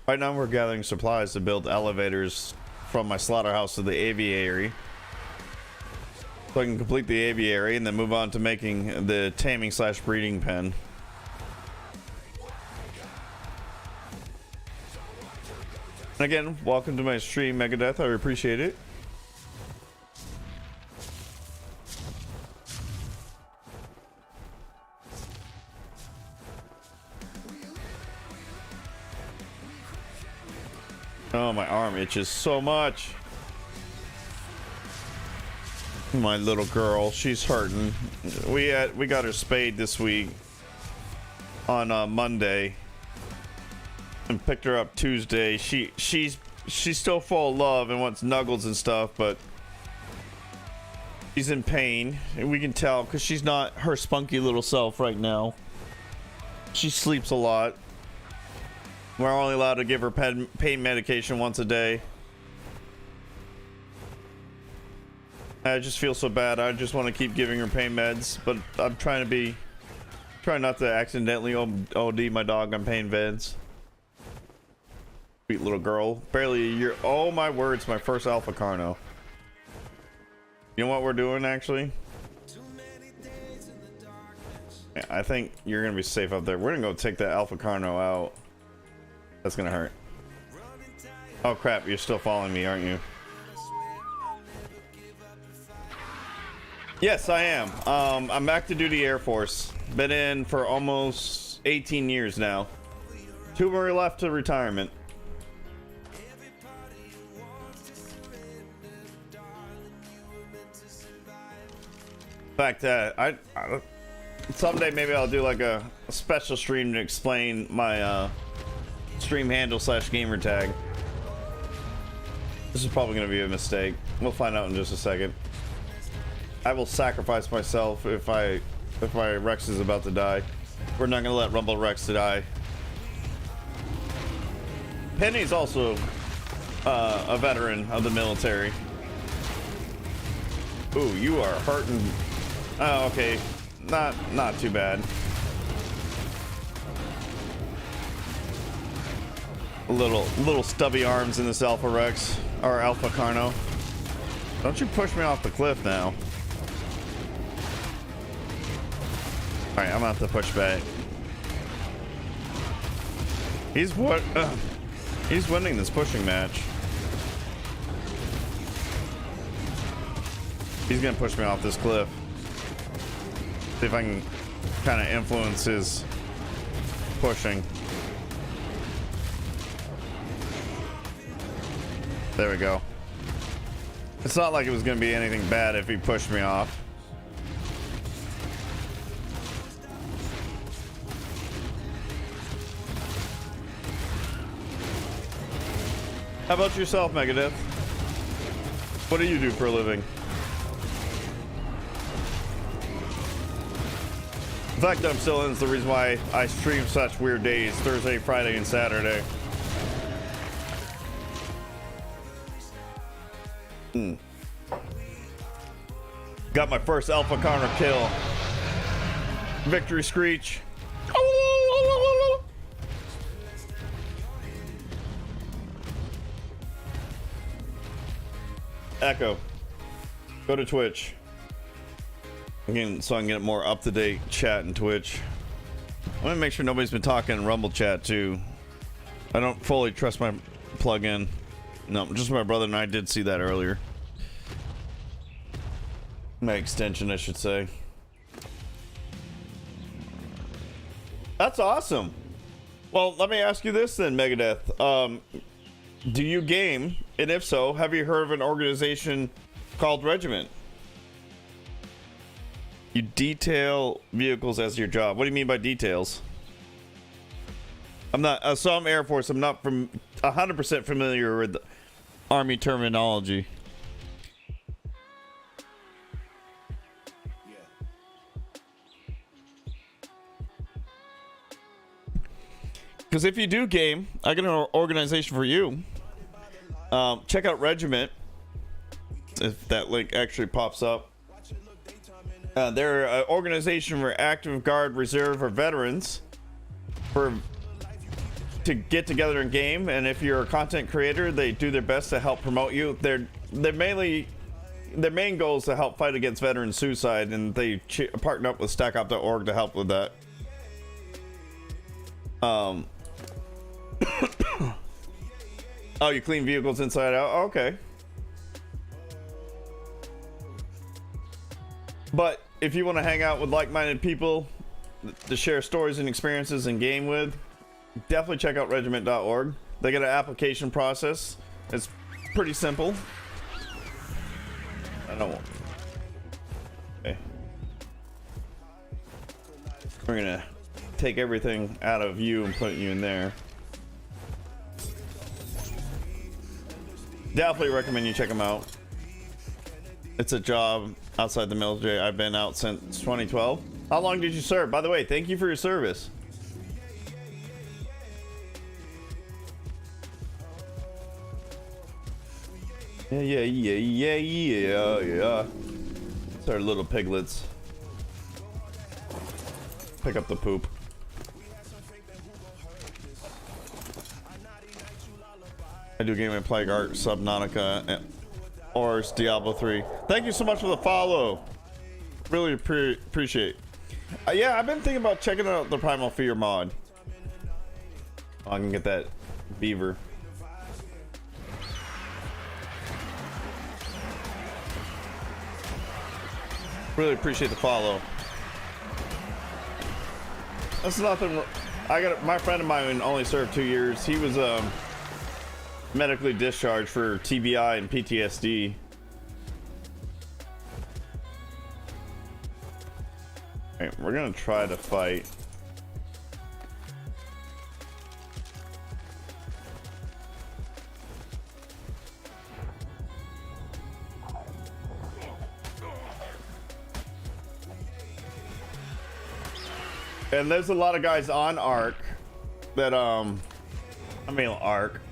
Right now we're gathering supplies to build elevators from my slaughterhouse to the aviary. So I can complete the aviary and then move on to making the taming/breeding pen. And again, welcome to my stream, Megadeath. I appreciate it. Oh, my arm itches so much. My little girl, she's hurting. We got her spayed this week on Monday and picked her up Tuesday. She's she's still full of love and wants nuggles and stuff, but she's in pain, and we can tell because she's not her spunky little self right now. She sleeps a lot. We're only allowed to give her pain medication once a day. I just feel so bad. I just want to keep giving her pain meds, but I'm trying not to accidentally OD my dog on pain meds. Sweet little girl, barely a year. Oh my word, it's my first Alpha Carno. You know what we're doing actually? Yeah, I think you're gonna be safe up there. We're gonna go take that Alpha Carno out. That's gonna hurt. Oh crap, you're still following me, aren't you? Yes, I am. I'm active duty Air Force. Been in for almost 18 years now. 2 more left to retirement. In fact, I someday maybe I'll do like a special stream to explain my stream handle / gamer tag. This is probably going to be a mistake. We'll find out in just a second. I will sacrifice myself if Rex is about to die. We're not gonna let Rumble Rex die. Penny's also a veteran of the military. Ooh, you are hurting. Oh, okay, not too bad. Little stubby arms in this Alpha Rex or Alpha Carno. Don't you push me off the cliff now. Alright, I'm gonna have to push back. He's winning this pushing match. He's gonna push me off this cliff. See if I can kind of influence his pushing. There we go. It's not like it was gonna be anything bad if he pushed me off. How about yourself, Megadeth? What do you do for a living? The fact that I'm still in is the reason why I stream such weird days, Thursday, Friday, and Saturday. Got my first Alpha Carno kill. Victory screech. Echo, go to Twitch again so I can get more up-to-date chat in Twitch. I want to make sure nobody's been talking in Rumble chat too. I don't fully trust my plugin. No, just my brother and I did see that earlier. My extension, I should say. That's awesome. Well, let me ask you this then, Megadeth. Do you game? And if so, have you heard of an organization called Regiment? You detail vehicles as your job. What do you mean by details? I'm not, so I'm Air Force. I'm not from 100% familiar with the Army terminology. Because if you do game, I got an organization for you. Check out Regiment, if that link actually pops up. They're an organization for active guard, reserve, or veterans to get together and game. And if you're a content creator, they do their best to help promote you. Their main goal is to help fight against veteran suicide, and they partner up with StackUp.org to help with that. Oh, you clean vehicles inside out? Oh, okay. But if you want to hang out with like-minded people to share stories and experiences and game with, definitely check out regiment.org. They got an application process. It's pretty simple. I don't want... Okay. We're gonna take everything out of you and put you in there. Definitely recommend you check them out. It's a job outside the military. I've been out since 2012. How long did you serve? By the way, thank you for your service. Yeah. It's our little piglets. Pick up the poop. I do game and Plague Art, Subnautica, or Diablo 3. Thank you so much for the follow. Really appreciate. Yeah, I've been thinking about checking out the Primal Fear mod. Oh, I can get that beaver. Really appreciate the follow. That's nothing. I got my friend of mine only served 2 years. He was medically discharged for TBI and PTSD. Alright, we're gonna try to fight. And there's a lot of guys on Ark that Ark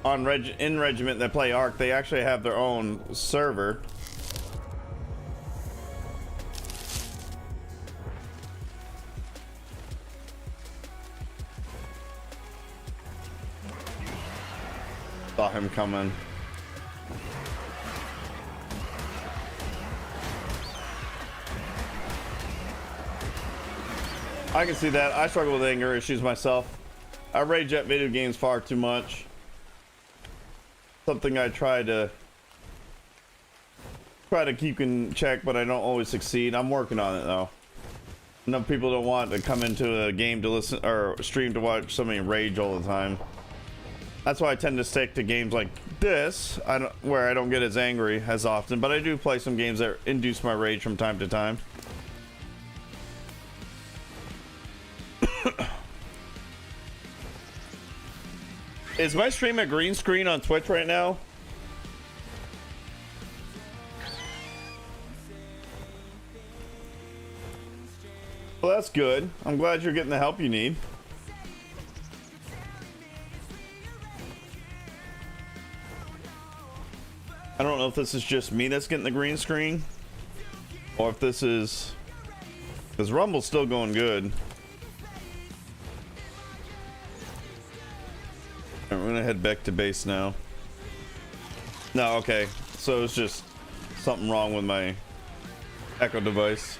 on in Regiment that play Ark. They actually have their own server. Saw him coming. I can see that. I struggle with anger issues myself. I rage at video games far too much. Something I try to keep in check, but I don't always succeed. I'm working on it though. Enough people don't want to come into a game to listen or stream to watch somebody rage all the time. That's why I tend to stick to games like this, where I don't get as angry as often, but I do play some games that induce my rage from time to time. Is my stream a green screen on Twitch right now? Well, that's good. I'm glad you're getting the help you need. I don't know if this is just me that's getting the green screen, or if this is... because Rumble's still going good. We're gonna head back to base now. No, okay. So it's just something wrong with my Echo device.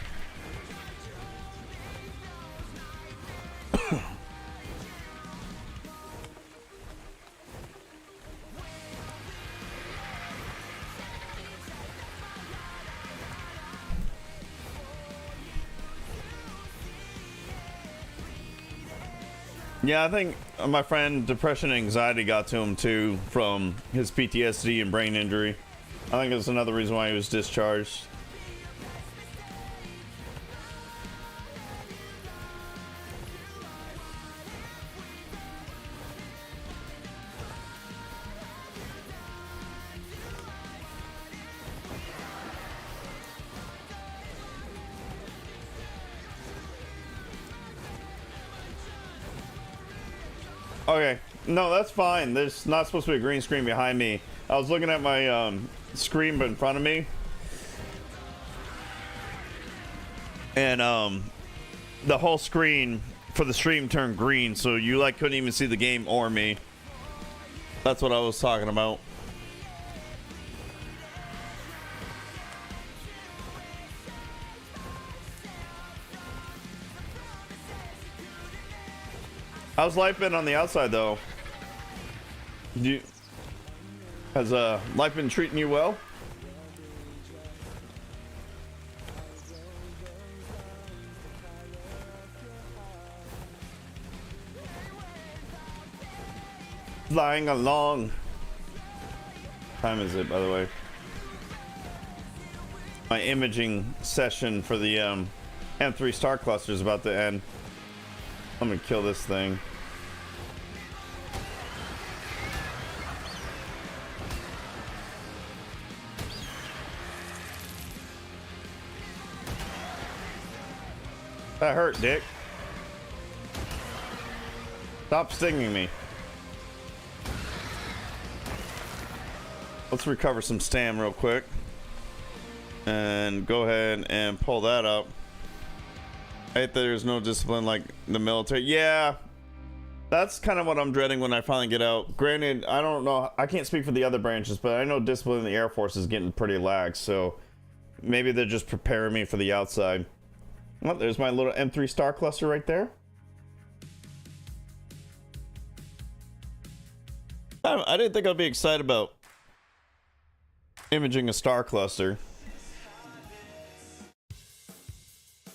Yeah, I think my friend depression and anxiety got to him too from his PTSD and brain injury. I think that's another reason why he was discharged. Okay, no, that's fine. There's not supposed to be a green screen behind me. I was looking at my screen in front of me, and the whole screen for the stream turned green, so you like couldn't even see the game or me. That's what I was talking about. How's life been on the outside, though? Has life been treating you well? Flying along. What time is it, by the way? My imaging session for the M3 star cluster is about to end. I'm gonna kill this thing. That hurt, Dick. Stop stinging me. Let's recover some stam real quick. And go ahead and pull that up. I hate that there's no discipline like the military. Yeah. That's kind of what I'm dreading when I finally get out. Granted, I don't know. I can't speak for the other branches, but I know discipline in the Air Force is getting pretty lax. So maybe they're just preparing me for the outside. Well, there's my little M3 star cluster right there. I didn't think I'd be excited about imaging a star cluster.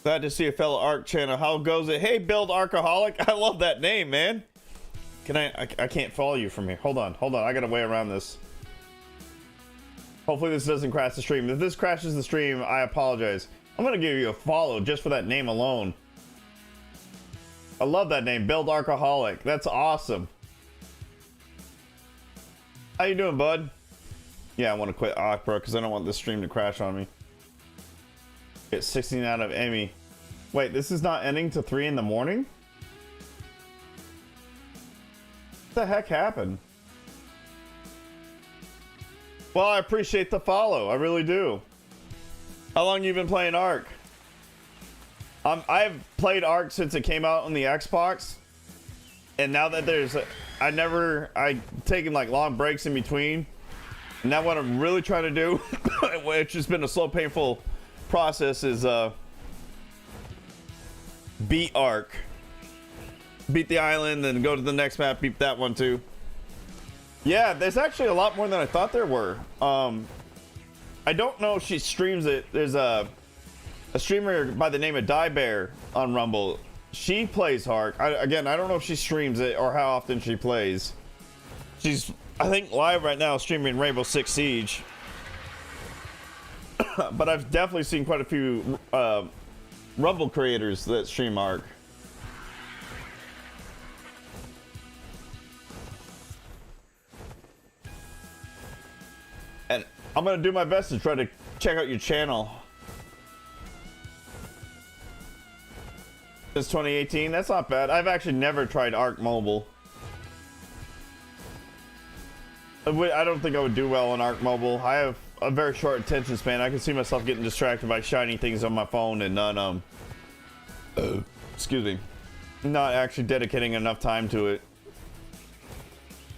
Glad to see a fellow ARC channel. How goes it? Hey, Build Arcaholic. I love that name, man. Can I can't follow you from here. Hold on. I got a way around this. Hopefully this doesn't crash the stream. If this crashes the stream, I apologize. I'm gonna give you a follow just for that name alone. I love that name, Build Arcaholic. That's awesome. How you doing, bud? Yeah, I want to quit ARC, bro, because I don't want this stream to crash on me. Get 16 out of Emmy. Wait, this is not ending to 3 in the morning? What the heck happened? Well, I appreciate the follow. I really do. How long you been playing ARC? I've played ARC since it came out on the Xbox. And now that there's I taken like long breaks in between. And now what I'm really trying to do, which has been a slow, painful process, is beat ARC. Beat the island, then go to the next map, beat that one too. Yeah, there's actually a lot more than I thought there were. I don't know if she streams it. There's a streamer by the name of Die Bear on Rumble. She plays ARC. Again, I don't know if she streams it or how often she plays. She's, I think, live right now streaming Rainbow Six Siege. But I've definitely seen quite a few Rumble creators that stream ARC. And I'm gonna do my best to try to check out your channel. Since 2018, that's not bad. I've actually never tried ARC Mobile. I don't think I would do well on ARC Mobile. I have a very short attention span. I can see myself getting distracted by shiny things on my phone and not excuse me, not actually dedicating enough time to it.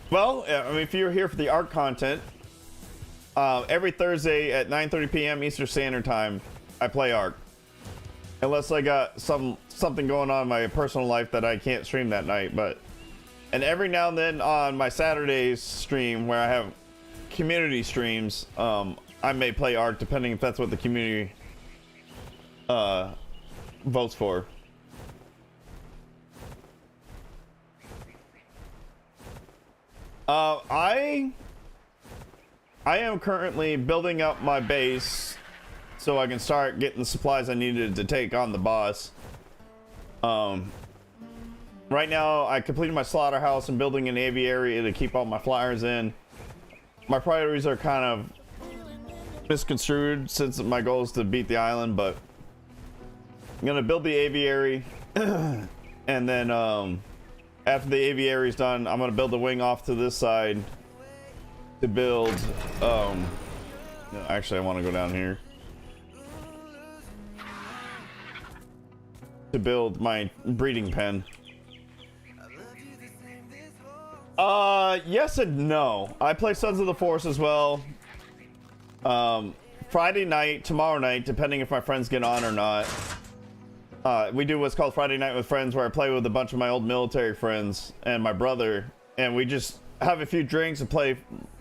Well, I mean, if you're here for the ARC content, every Thursday at 9:30 p.m. Eastern Standard Time, I play ARC. Unless I got something going on in my personal life that I can't stream that night, and every now and then on my Saturdays stream where I have community streams, I may play ARC depending if that's what the community votes for. I am currently building up my base so I can start getting the supplies I needed to take on the boss. Right now, I completed my slaughterhouse and building an aviary to keep all my flyers in. My priorities are kind of misconstrued since my goal is to beat the island, but I'm gonna build the aviary, and then after the aviary is done, I'm gonna build a wing off to this side to build. No, actually, I want to go down here to build my breeding pen. Yes and no. I play Sons of the Force as well. Friday night, tomorrow night, depending if my friends get on or not. We do what's called Friday Night with Friends, where I play with a bunch of my old military friends and my brother, and we just have a few drinks and play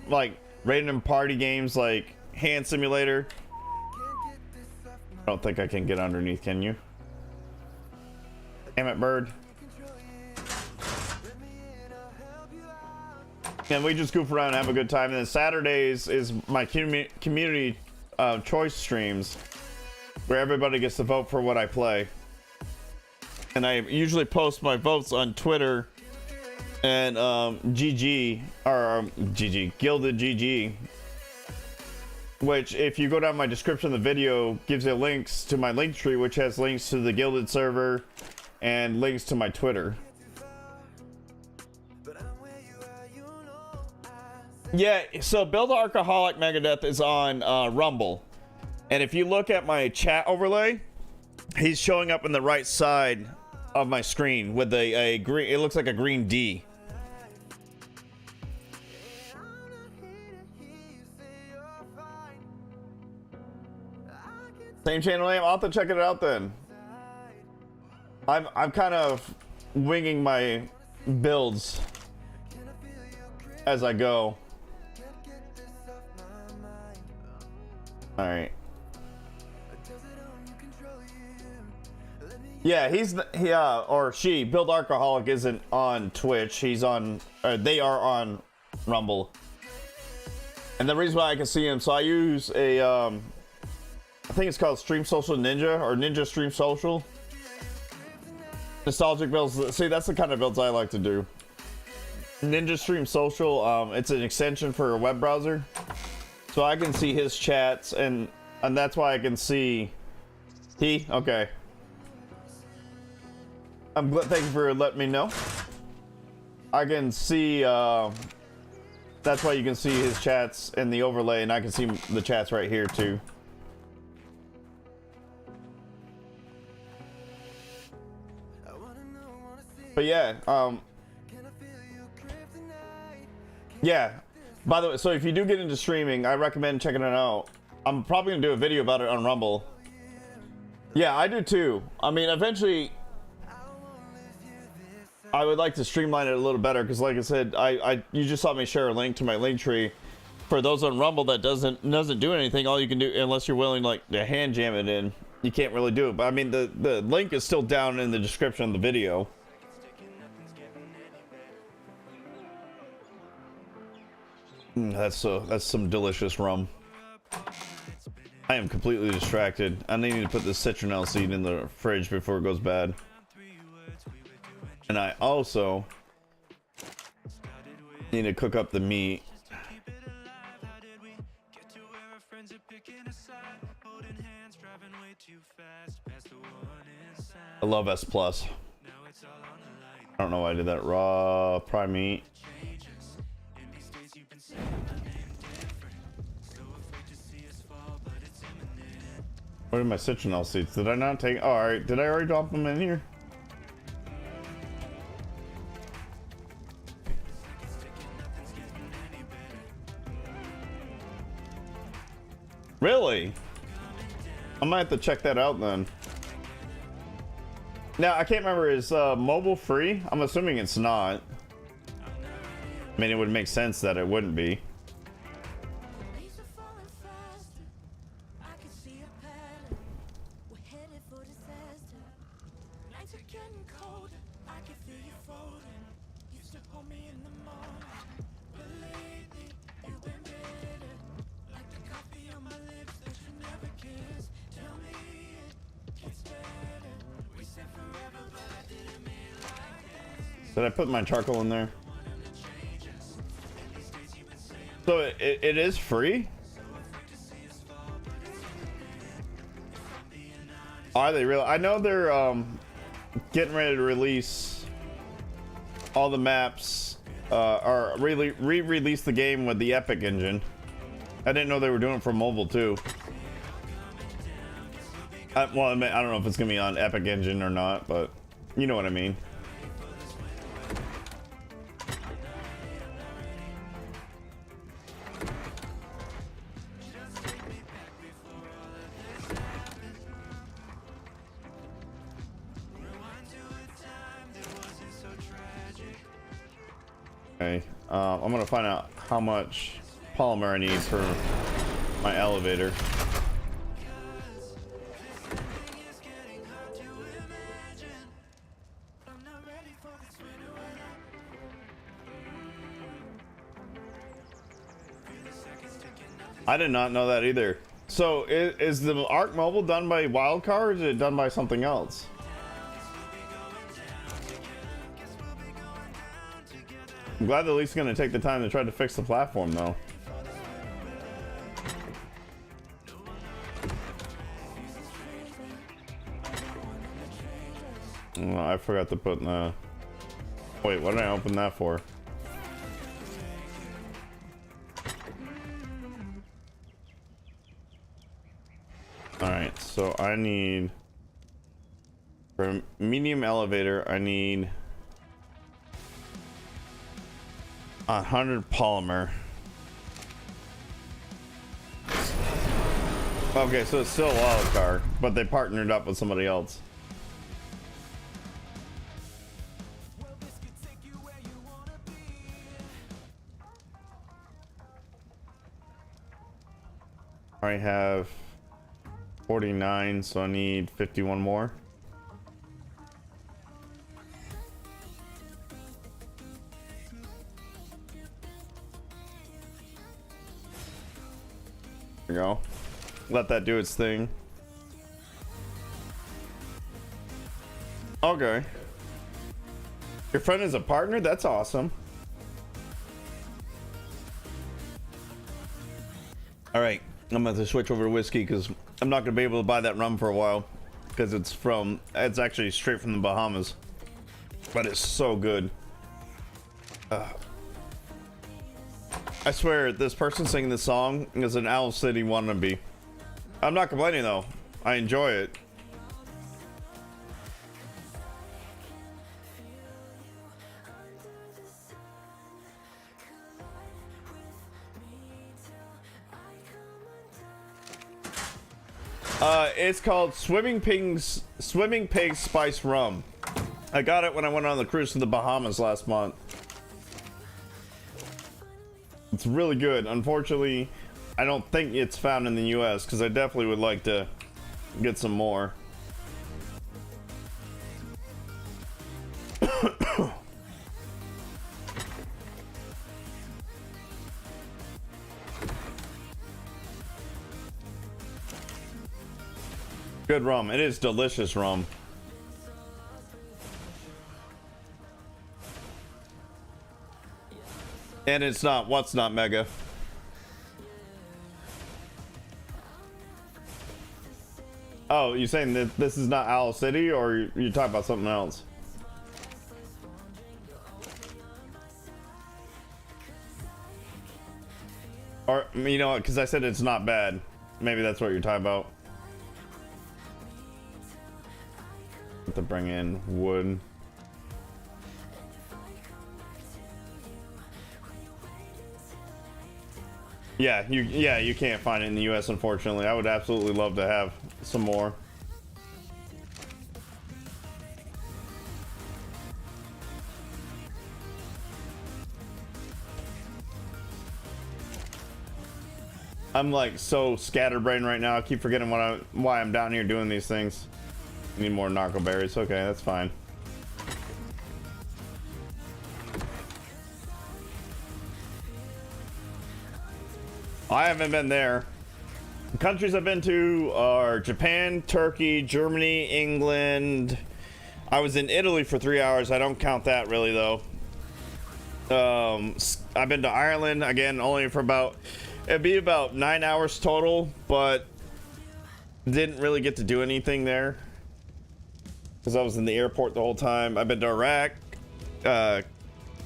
like random party games like Hand Simulator. I don't think I can get underneath, can you? Damn it, bird. And we just goof around and have a good time. And then Saturdays is my community choice streams, where everybody gets to vote for what I play. And I usually post my votes on Twitter and GG, or GG, Gilded GG. which if you go down my description of the video, gives you links to my link tree, which has links to the Gilded server and links to my Twitter. Yeah, so Build Archaholic Megadeth is on Rumble. And if you look at my chat overlay, he's showing up in the right side of my screen with a green, it looks like a green D. Same channel name? I'll have to check it out then. I'm kind of winging my builds as I go. All right. Yeah, or she, Build Archaholic isn't on Twitch. He's on, they are on Rumble. And the reason why I can see him, so I use a, I think it's called Stream Social Ninja or Ninja Stream Social. Nostalgic builds. See, that's the kind of builds I like to do. Ninja Stream Social. It's an extension for a web browser, so I can see his chats, and that's why I can see. Okay. Thank you for letting me know. I can see. That's why you can see his chats in the overlay, and I can see the chats right here too. But yeah, yeah. By the way, so if you do get into streaming, I recommend checking it out. I'm probably gonna do a video about it on Rumble. Yeah, I do too. I mean, eventually, I would like to streamline it a little better because, like I said, you just saw me share a link to my link tree. For those on Rumble, that doesn't do anything. All you can do, unless you're willing like to hand jam it in, you can't really do it. But I mean, the link is still down in the description of the video. That's some delicious rum. I am completely distracted. I need to put this citronelle seed in the fridge before it goes bad. And I also need to cook up the meat. I love S+. I don't know why I did that. Raw prime meat. Where are my citronelle seeds? Did I not take? Oh, all right. Did I already drop them in here? Really? I might have to check that out then. Now, I can't remember, is mobile free? I'm assuming it's not. I mean, it would make sense that it wouldn't be. Did I put my charcoal in there? So it is free? Are they really? I know they're getting ready to release all the maps, or re-release the game with the Epic engine. I didn't know they were doing it for mobile too. Well, I don't know if it's gonna be on Epic engine or not, but you know what I mean. Okay, I'm gonna find out how much polymer I need for my elevator. I did not know that either. So is the Arc Mobile done by Wildcard or is it done by something else? I'm glad they're at least going to take the time to try to fix the platform though. Oh, I forgot to put in the... Wait, what did I open that for? Alright, so I need... For a medium elevator, I need... 100 polymer. Okay, so it's still a wild card, but they partnered up with somebody else. I have 49, so I need 51 more. There we go. Let that do its thing. Okay. Your friend is a partner? That's awesome. All right. I'm going to switch over to whiskey because I'm not going to be able to buy that rum for a while because it's actually straight from the Bahamas. But it's so good. I swear, this person singing this song is an Owl City wannabe. I'm not complaining though. I enjoy it. It's called Swimming Pig Spice Rum. I got it when I went on the cruise to the Bahamas last month. It's really good. Unfortunately, I don't think it's found in the US because I definitely would like to get some more. Good rum. It is delicious rum. And it's not, what's not mega? Oh, you saying that this is not Owl City, or you talking about something else? Or, you know what, because I said it's not bad. Maybe that's what you're talking about. To bring in wood. Yeah, you can't find it in the US, unfortunately. I would absolutely love to have some more. I'm like so scatterbrained right now. I keep forgetting why I'm down here doing these things. Need more narco berries. Okay, that's fine. I haven't been there. The countries I've been to are Japan, Turkey, Germany, England. I was in Italy for 3 hours. I don't count that really though. I've been to Ireland again, only for it'd be about 9 hours total, but didn't really get to do anything there because I was in the airport the whole time. I've been to Iraq, Qatar,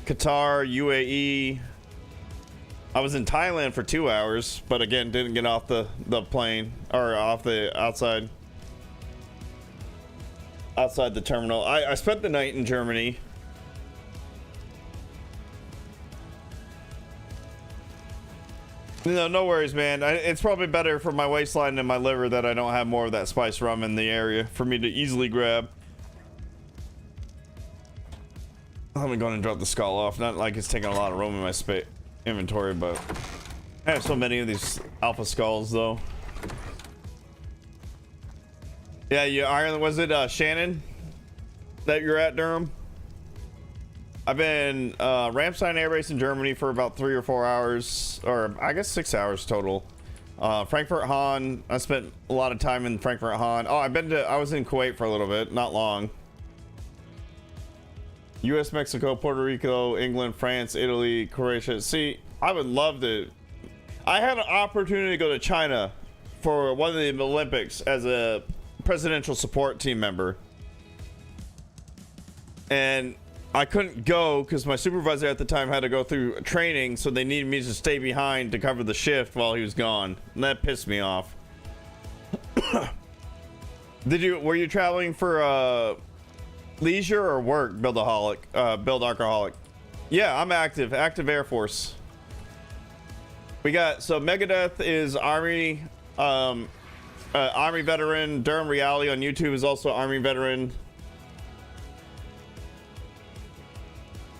UAE. I was in Thailand for 2 hours, but again, didn't get off the plane or off the outside the terminal. I spent the night in Germany. No worries, man. It's probably better for my waistline and my liver that I don't have more of that spice rum in the area for me to easily grab. Let me go and drop the skull off. Not like it's taking a lot of room in my inventory, but I have so many of these alpha skulls though. Yeah, Ireland. Was it Shannon that you're at, Durham? I've been Ramstein Air Base in Germany for about 3 or 4 hours, or I guess 6 hours total. Frankfurt Hahn. I spent a lot of time in Frankfurt Hahn. Oh, I was in Kuwait for a little bit, not long. US, Mexico, Puerto Rico, England, France, Italy, Croatia. See, I would love to. I had an opportunity to go to China for one of the Olympics as a presidential support team member. and I couldn't go because my supervisor at the time had to go through training, so they needed me to stay behind to cover the shift while he was gone, and that pissed me off. Were you traveling for leisure or work, build alcoholic? Yeah, I'm active Air Force. We got, so Megadeth is Army veteran. Durham Reality on YouTube is also Army veteran.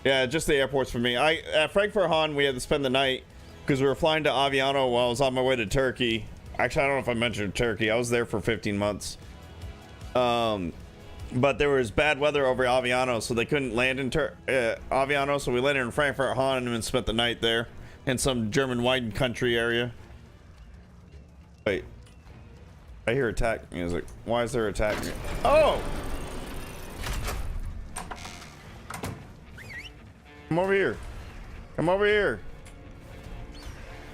Yeah, just the airports for me. At Frankfurt Hahn, we had to spend the night because we were flying to Aviano while I was on my way to Turkey. Actually, I don't know if I mentioned Turkey. I was there for 15 months. But there was bad weather over Aviano, so they couldn't land in Aviano, so we landed in Frankfurt Hahn and spent the night there in some German wine country area. Wait. I hear attack music. Why is there attack music? Oh! Come over here. Come over here.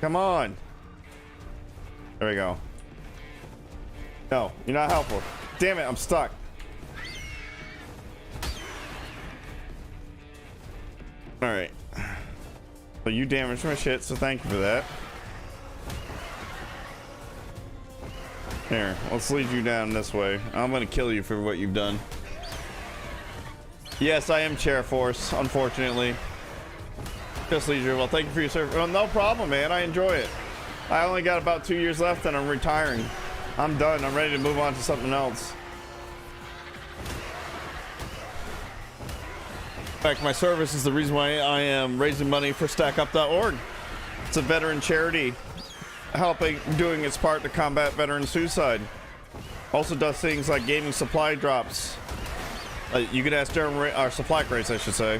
Come on. There we go. No, you're not helpful. Damn it, I'm stuck. Alright. So you damaged my shit, so thank you for that. Here, let's lead you down this way. I'm gonna kill you for what you've done. Yes, I am Chair Force, unfortunately. Just leisure. Well, thank you for your service. Well, no problem, man. I enjoy it. I only got about 2 years left and I'm retiring. I'm done. I'm ready to move on to something else. In fact, my service is the reason why I am raising money for StackUp.org. It's a veteran charity doing its part to combat veteran suicide. Also does things like gaming supply drops. You can ask Durham, or supply crates, I should say.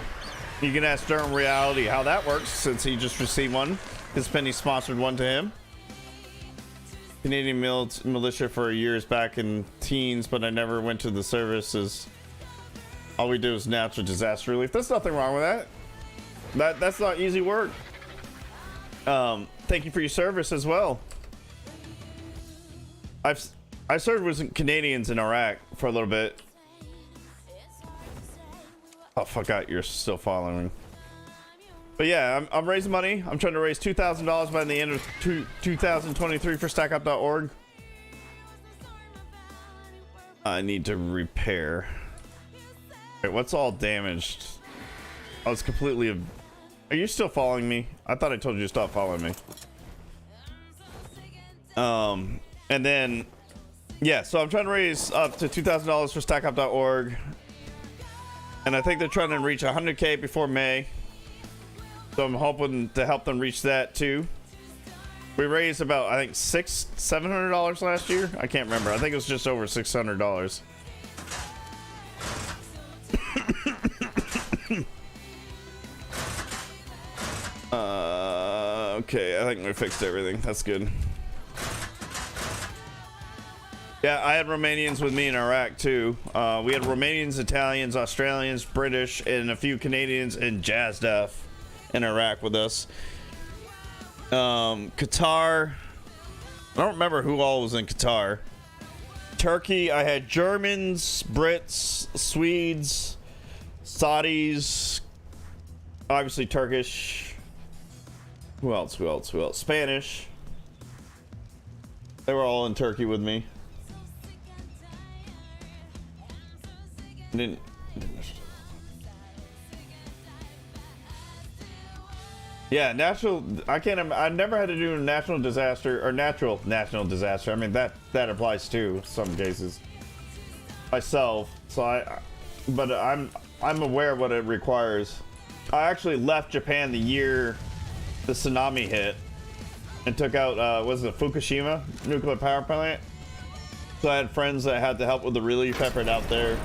You can ask Durham Reality how that works, since he just received one. His penny sponsored one to him. Canadian militia for years back in teens, but I never went to the services. All we do is natural disaster relief. There's nothing wrong with that. That's not easy work. Thank you for your service as well. I served with Canadians in Iraq for a little bit. Oh, fuck out, you're still following. But yeah, I'm raising money. I'm trying to raise $2,000 by the end of 2023 for StackUp.org. I need to repair. Wait, what's all damaged? I was completely... Are you still following me? I thought I told you to stop following me. And then... Yeah, so I'm trying to raise up to $2,000 for StackUp.org. And I think they're trying to reach 100K before May. So I'm hoping to help them reach that too. We raised about, I think, $700 last year. I can't remember. I think it was just over $600. Okay, I think we fixed everything. That's good. Yeah, I had Romanians with me in Iraq too. We had Romanians, Italians, Australians, British, and a few Canadians and JASDF in Iraq with us. Qatar. I don't remember who all was in Qatar. Turkey, I had Germans, Brits, Swedes, Saudis, obviously Turkish. Who else? Spanish. They were all in Turkey with me. Yeah, I never had to do a national disaster or natural national disaster. I mean that applies too some cases. Myself, so but I'm aware of what it requires. I actually left Japan the year the tsunami hit and took out was it Fukushima nuclear power plant. So I had friends that had to help with the relief effort out there.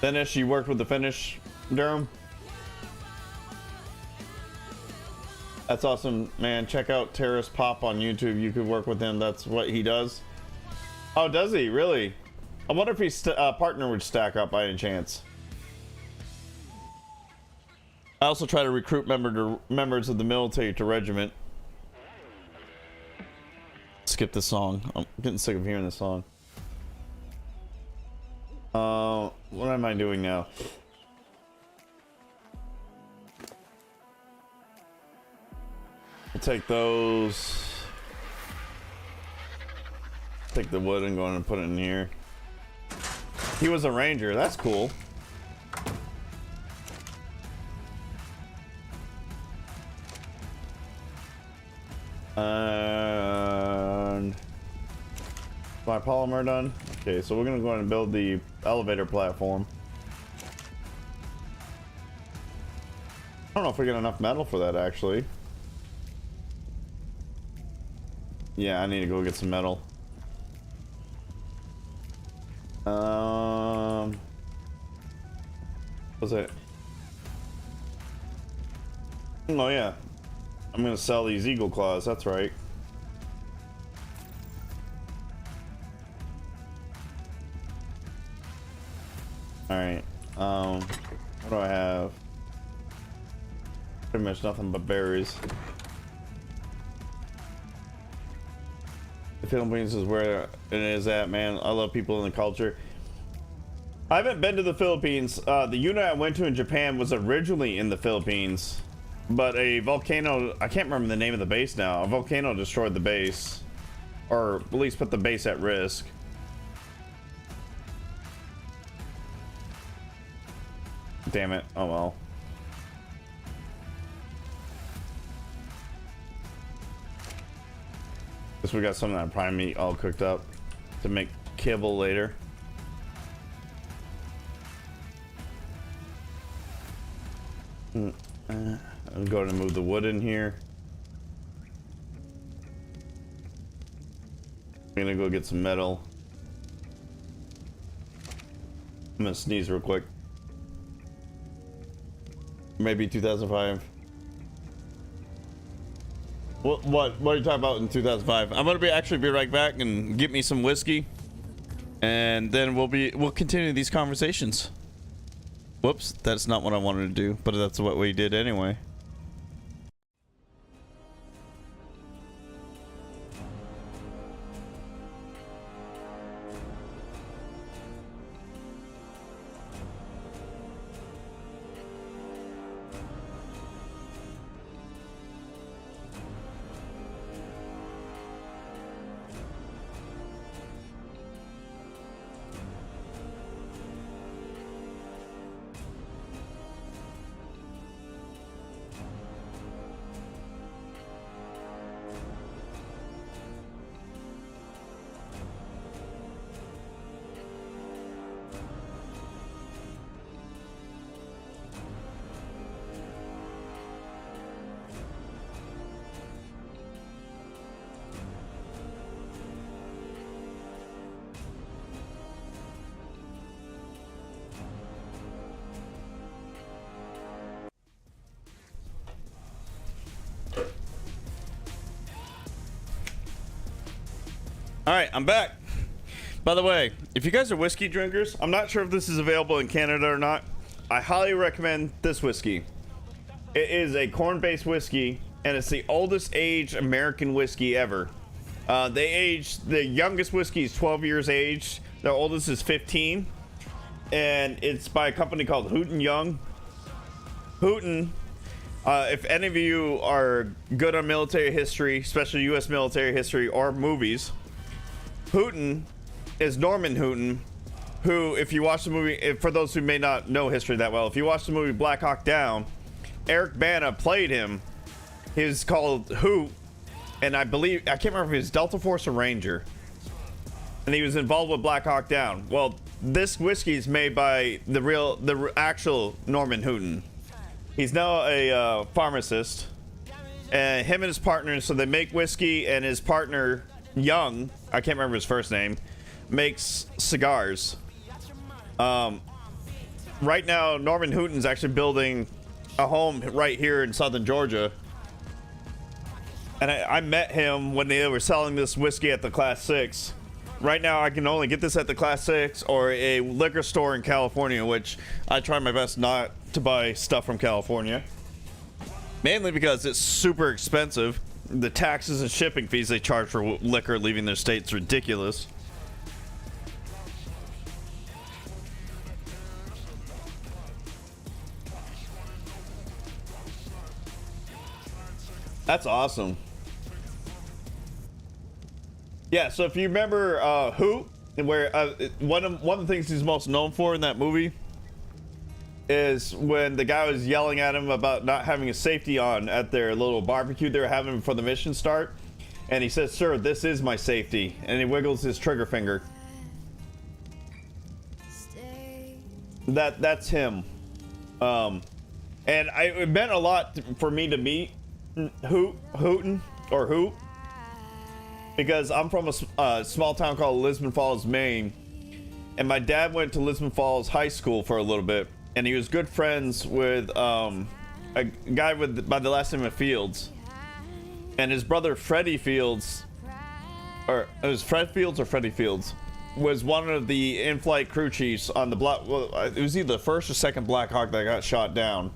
Finnish, you worked with the Finnish, Durham? That's awesome, man. Check out Terrorist Pop on YouTube. You could work with him. That's what he does. Oh, does he? Really? I wonder if he's partner would stack up by any chance. I also try to recruit members of the military to regiment. skip this song. I'm getting sick of hearing this song. What am I doing now? I'll take those. Take the wood and go in and put it in here. He was a ranger. That's cool. And my polymer done. Okay, so we're gonna go ahead and build the elevator platform. I don't know if we get enough metal for that actually. Yeah, I need to go get some metal. What's it? Oh yeah, I'm gonna sell these eagle claws. That's right. All right. What do I have? Pretty much nothing but berries. The Philippines is where it is at, man. I love people in the culture. I haven't been to the Philippines. The unit I went to in Japan was originally in the Philippines, but a volcano, I can't remember the name of the base now. A volcano destroyed the base, or at least put the base at risk. Damn it. Oh well. Guess we got some of that prime meat all cooked up to make kibble later. I'm going to move the wood in here. I'm gonna go get some metal. I'm gonna sneeze real quick. Maybe 2005. What are you talking about in 2005? I'm gonna actually be right back and get me some whiskey, and then we'll continue these conversations. Whoops, that's not what I wanted to do, but that's what we did anyway. All right, I'm back. By the way, if you guys are whiskey drinkers, I'm not sure if this is available in Canada or not. I highly recommend this whiskey. It is a corn-based whiskey, and it's the oldest aged American whiskey ever. The youngest whiskey is 12 years aged. The oldest is 15, and it's by a company called Houghton Young. Houghton, if any of you are good on military history, especially U.S. military history or movies, Houghton is Norman Houghton, who, if you watch the movie, for those who may not know history that well, if you watch the movie Black Hawk Down, Eric Bana played him. He's called Hoot, and I can't remember if he was Delta Force or Ranger, and he was involved with Black Hawk Down. Well, this whiskey is made by the actual Norman Houghton. He's now a pharmacist, and him and his partner, so they make whiskey, and his partner Young, I can't remember his first name, makes cigars. Right now Norman Houghton's actually building a home right here in southern Georgia, and I met him when they were selling this whiskey at the Class 6. Right now I can only get this at the Class 6 or a liquor store in California, which I try my best not to buy stuff from California, mainly because it's super expensive. The taxes and shipping fees they charge for liquor leaving their state's ridiculous. That's awesome. Yeah, so if you remember Hoot, where one of the things he's most known for in that movie is when the guy was yelling at him about not having a safety on at their little barbecue they were having before the mission start, and he says, "Sir, this is my safety," and he wiggles his trigger finger. That's him. And it meant a lot for me to meet Hooten or Hoot, because I'm from a small town called Lisbon Falls, Maine, and my dad went to Lisbon Falls High School for a little bit, and he was good friends with a guy by the last name of Fields, and his brother Freddie Fields, or it was Fred Fields or Freddie Fields, was one of the in-flight crew chiefs on the block. Well, it was either the first or second Black Hawk that got shot down,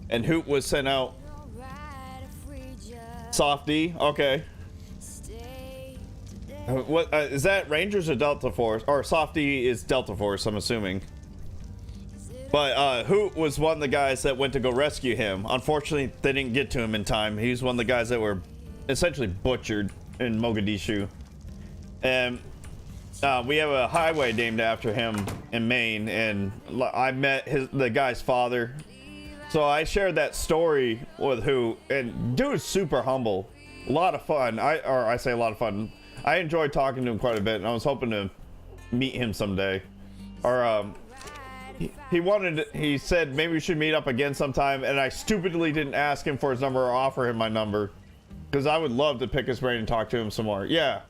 and Hoot was sent out. Softy, okay. What is that? Rangers or Delta Force? Or Softy is Delta Force, I'm assuming. But Hoot was one of the guys that went to go rescue him. Unfortunately, they didn't get to him in time. He was one of the guys that were essentially butchered in Mogadishu. And we have a highway named after him in Maine, and I met the guy's father. So I shared that story with Hoot, and dude is super humble. A lot of fun. I say a lot of fun. I enjoyed talking to him quite a bit, and I was hoping to meet him someday. Or he said maybe we should meet up again sometime, and I stupidly didn't ask him for his number or offer him my number, because I would love to pick his brain and talk to him some more. Yeah.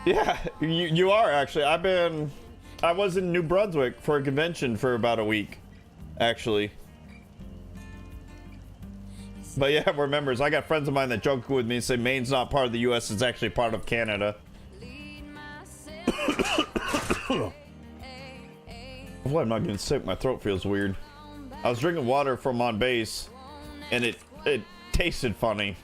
Yeah, you are actually. I was in New Brunswick for a convention for about a week, actually. But yeah, we're members. I got friends of mine that joke with me and say Maine's not part of the US, it's actually part of Canada. Well, I'm not getting sick. My throat feels weird. I was drinking water from on base, and it tasted funny.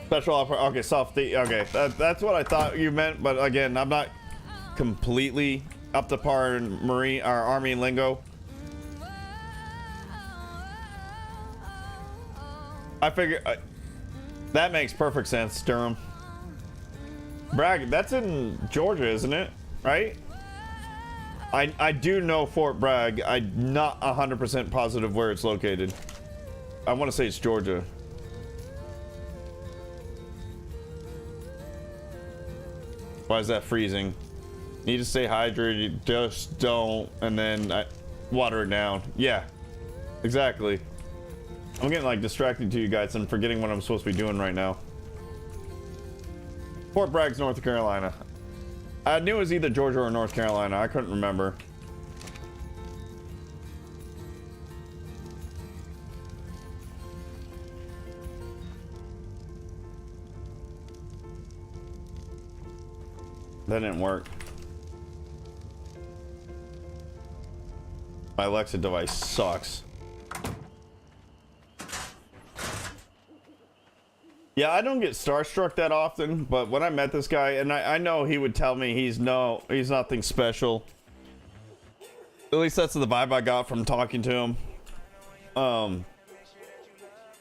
Special offer. Okay, softy. Okay, that's what I thought you meant. But again, I'm not completely up to par in Marine or Army lingo. I figure that makes perfect sense. Durham, Bragg. That's in Georgia, isn't it? Right? I do know Fort Bragg. I'm not 100% positive where it's located. I want to say it's Georgia. Why is that freezing? Need to stay hydrated. Just don't, and then water it down. Yeah, exactly. I'm getting like distracted to you guys and forgetting what I'm supposed to be doing right now. Fort Bragg's North Carolina. I knew it was either Georgia or North Carolina. I couldn't remember. That didn't work. My Alexa device sucks. Yeah, I don't get starstruck that often, but when I met this guy, and I know he would tell me he's nothing special. At least that's the vibe I got from talking to him.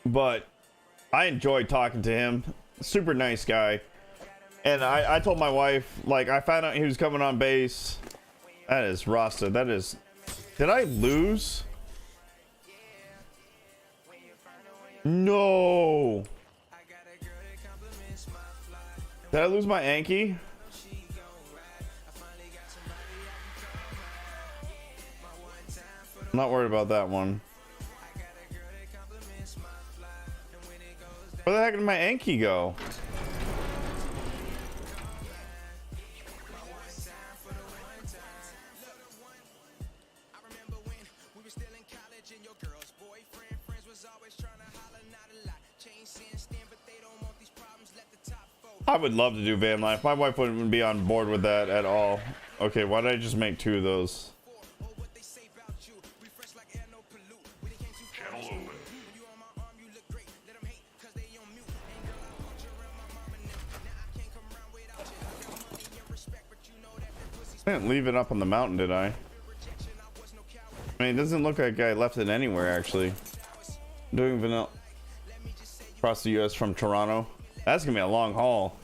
But I enjoyed talking to him. Super nice guy. And I told my wife, like, I found out he was coming on base. That is Rasta. That is... Did I lose? No. Did I lose my Anki? I'm not worried about that one. Where the heck did my Anki go? I would love to do van life. My wife wouldn't be on board with that at all. Okay, why did I just make two of those? I didn't leave it up on the mountain, did I? I mean, it doesn't look like I left it anywhere, actually. Doing vanilla across the U.S. from Toronto. That's gonna be a long haul.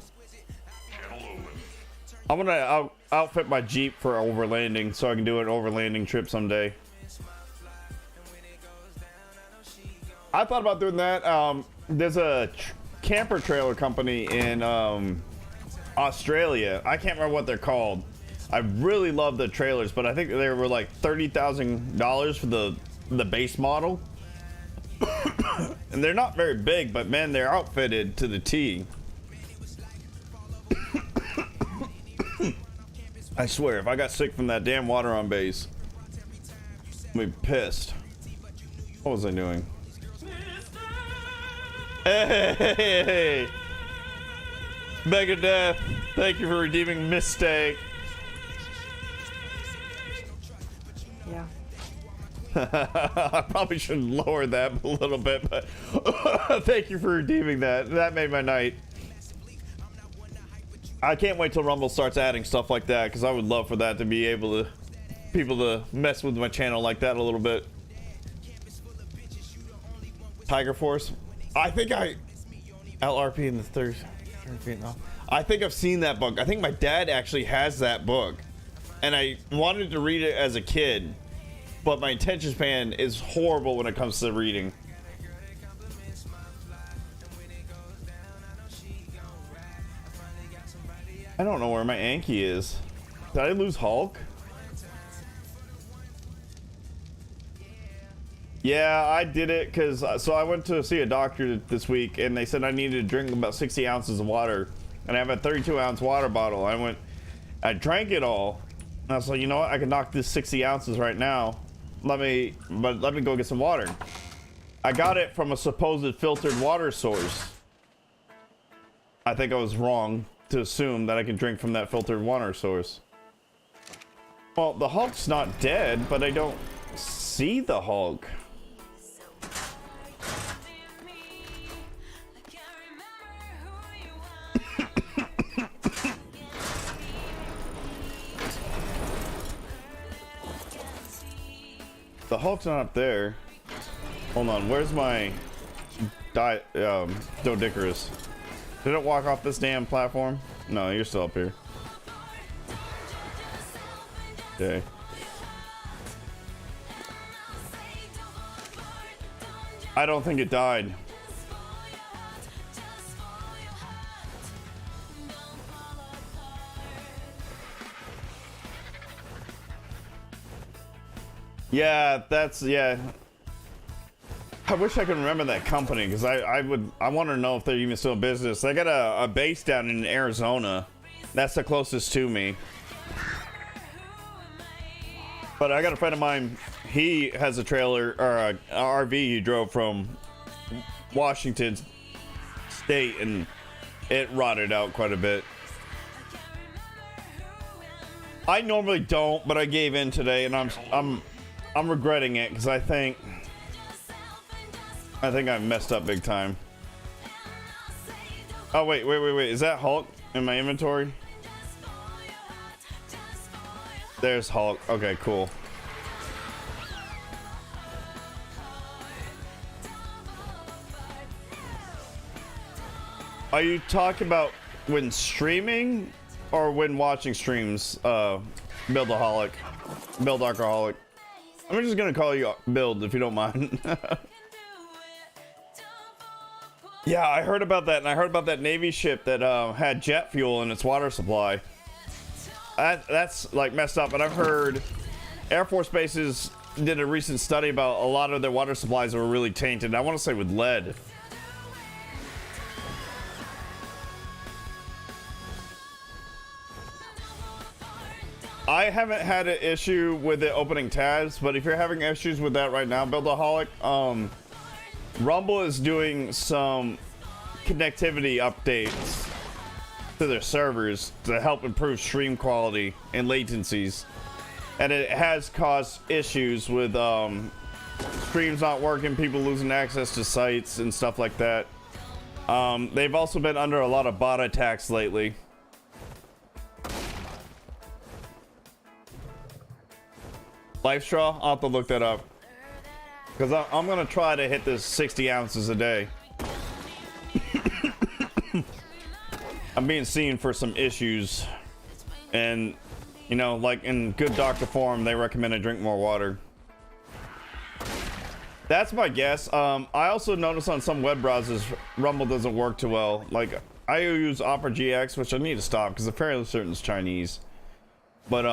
I'm gonna outfit my Jeep for overlanding so I can do an overlanding trip someday. I thought about doing that. There's a camper trailer company in Australia. I can't remember what they're called. I really love the trailers, but I think they were like $30,000 for the base model. And they're not very big, but man, they're outfitted to the T. I swear, if I got sick from that damn water on base, I'd be pissed. What was I doing? Hey! Megadeath, thank you for redeeming Mistake. Yeah. I probably should lower that a little bit, but thank you for redeeming that. That made my night. I can't wait till Rumble starts adding stuff like that, because I would love for that to be able to people to mess with my channel like that a little bit. Tiger Force. I think I LRP in the third. I think I've seen that book. I think my dad actually has that book, and I wanted to read it as a kid, but my attention span is horrible when it comes to reading. I don't know where my Anki is. Did I lose Hulk? Yeah, I did it because so I went to see a doctor this week, and they said I needed to drink about 60 ounces of water, and I have a 32-ounce water bottle. I drank it all, and I was like, you know what? I can knock this 60 ounces right now. Let me go get some water. I got it from a supposed filtered water source. I think I was wrong to assume that I could drink from that filtered water source. Well, the Hulk's not dead, but I don't see the Hulk. The Hulk's not up there. Hold on, where's my Dodicarus? Did it walk off this damn platform? No, you're still up here. Okay. I don't think it died. Yeah, yeah. I wish I could remember that company, because I want to know if they're even still in business. They got a base down in Arizona. That's the closest to me. But I got a friend of mine, he has a trailer or a RV he drove from Washington State, and it rotted out quite a bit. I normally don't, but I gave in today, and I'm regretting it, because I think I messed up big time. Oh wait, is that Hulk in my inventory? There's Hulk. Okay, cool. Are you talking about when streaming or when watching streams? Buildaholic, Buildarchaholic. I'm just gonna call you Build if you don't mind. Yeah, I heard about that, and I heard about that Navy ship that had jet fuel in its water supply. That's like messed up. And I've heard Air Force bases did a recent study about a lot of their water supplies were really tainted. I want to say with lead. I haven't had an issue with it opening tabs, but if you're having issues with that right now, Buildaholic, Rumble is doing some connectivity updates to their servers to help improve stream quality and latencies, and it has caused issues with streams not working, people losing access to sites and stuff like that. They've also been under a lot of bot attacks lately. Life straw? I'll have to look that up. Because I'm going to try to hit this 60 ounces a day. I'm being seen for some issues. And, you know, like in good doctor form, they recommend I drink more water. That's my guess. I also noticed on some web browsers, Rumble doesn't work too well. Like, I use Opera GX, which I need to stop because I'm fairly certain it's Chinese. But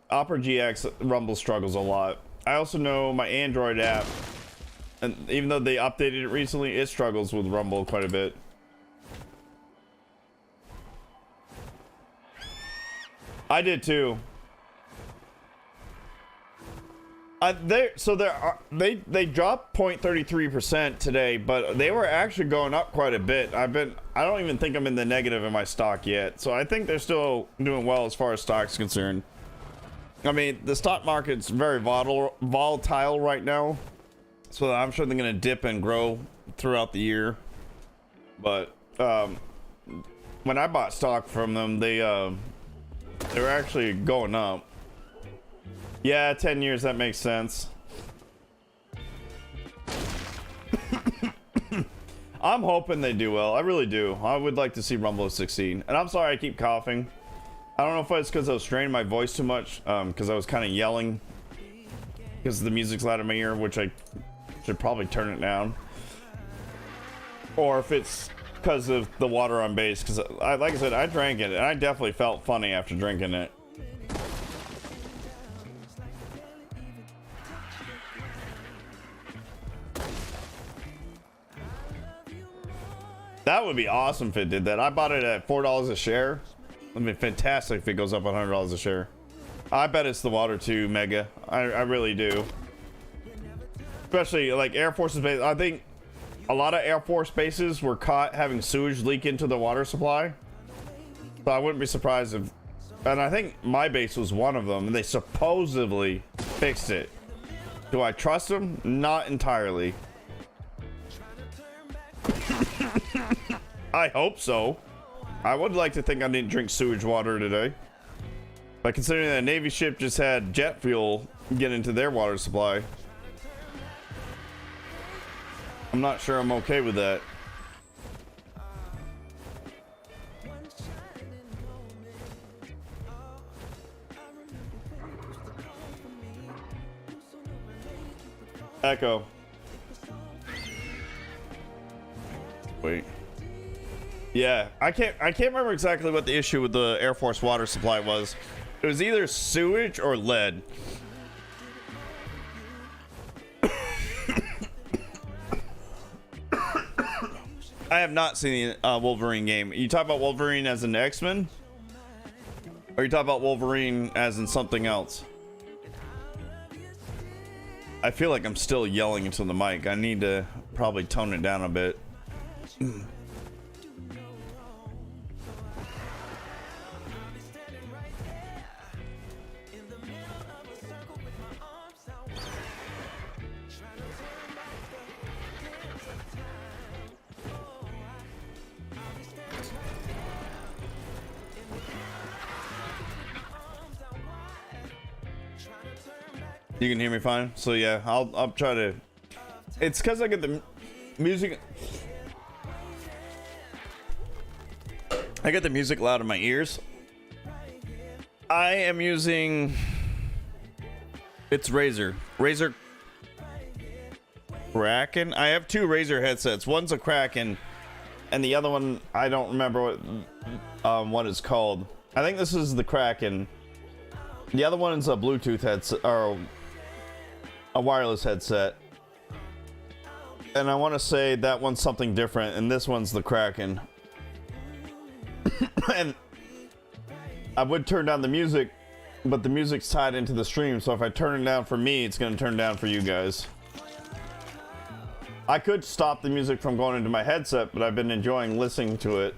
Opera GX, Rumble struggles a lot. I also know my Android app, and even though they updated it recently, it struggles with Rumble quite a bit. I did too. They dropped 0.33% today, but they were actually going up quite a bit. I don't even think I'm in the negative in my stock yet, so I think they're still doing well as far as stock's concerned. I mean, the stock market's very volatile right now, so I'm sure they're gonna dip and grow throughout the year. But when I bought stock from them, they were actually going up. Yeah, 10 years, that makes sense. I'm hoping they do well. I really do. I would like to see Rumble succeed. And I'm sorry I keep coughing. I don't know if it's because I was straining my voice too much, because I was kind of yelling because the music's loud in my ear, which I should probably turn it down. Or if it's because of the water on base, because like I said, I drank it and I definitely felt funny after drinking it. That would be awesome if it did that. I bought it at $4 a share. It'd be fantastic if it goes up $100 a share. I bet it's the water too, Mega. I really do. Especially like Air Force Base. I think a lot of Air Force bases were caught having sewage leak into the water supply. So I wouldn't be surprised if... And I think my base was one of them. And they supposedly fixed it. Do I trust them? Not entirely. I hope so. I would like to think I didn't drink sewage water today. But considering that a Navy ship just had jet fuel get into their water supply, I'm not sure I'm okay with that. Echo. Wait. Yeah, I can't remember exactly what the issue with the Air Force water supply was. It was either sewage or lead. I have not seen the Wolverine game. You talk about Wolverine as an X-Men? Or you talk about Wolverine as in something else? I feel like I'm still yelling into the mic. I need to probably tone it down a bit. You can hear me fine? So yeah, I'll try to... It's because I get the music... I get the music loud in my ears. I am using... It's Razer Kraken. I have two Razer headsets. One's a Kraken, and the other one, I don't remember what it's called. I think this is the Kraken. The other one's a Bluetooth headset, or a wireless headset. And I want to say that one's something different, and this one's the Kraken. And I would turn down the music, but the music's tied into the stream, so if I turn it down for me, it's going to turn down for you guys. I could stop the music from going into my headset, but I've been enjoying listening to it.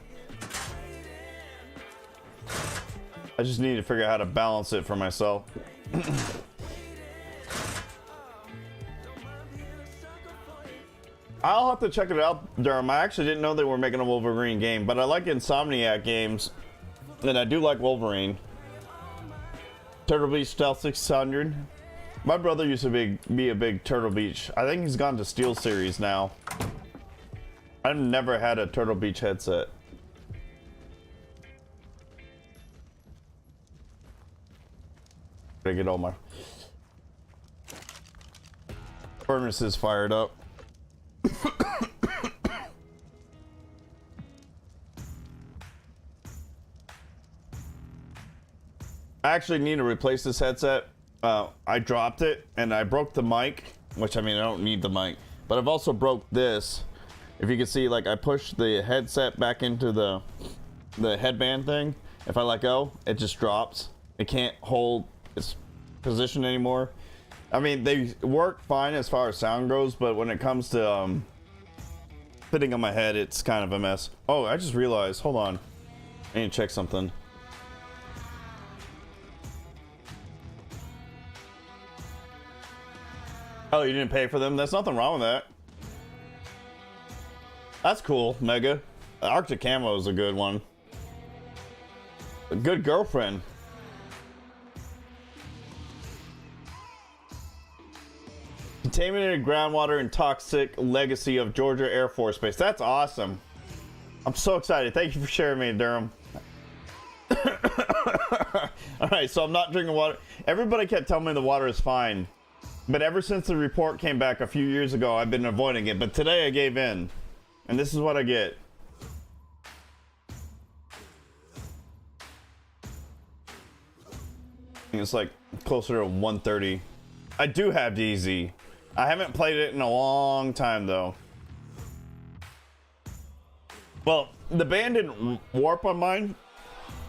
I just need to figure out how to balance it for myself. I'll have to check it out, Durham. I actually didn't know they were making a Wolverine game, but I like Insomniac games, and I do like Wolverine. Turtle Beach Stealth 600. My brother used to be a big Turtle Beach. I think he's gone to Steel Series now. I've never had a Turtle Beach headset. Gotta get all my furnaces fired up. I actually need to replace this headset. I dropped it and I broke the mic, which I mean I don't need the mic, but I've also broke this. If you can see, like I pushed the headset back into the headband thing. If I let go, it just drops. It can't hold its position anymore. I mean, they work fine as far as sound goes, but when it comes to fitting on my head, it's kind of a mess. Oh, I just realized, hold on, I need to check something. Oh, you didn't pay for them? There's nothing wrong with that. That's cool, Mega. Arctic Camo is a good one. A good girlfriend. Contaminated groundwater and toxic legacy of Georgia Air Force Base. That's awesome. I'm so excited. Thank you for sharing me, Durham. Alright, so I'm not drinking water. Everybody kept telling me the water is fine. But ever since the report came back a few years ago, I've been avoiding it. But today I gave in. And this is what I get. It's like closer to 130. I do have DZ. I haven't played it in a long time though. Well, the band didn't warp on mine.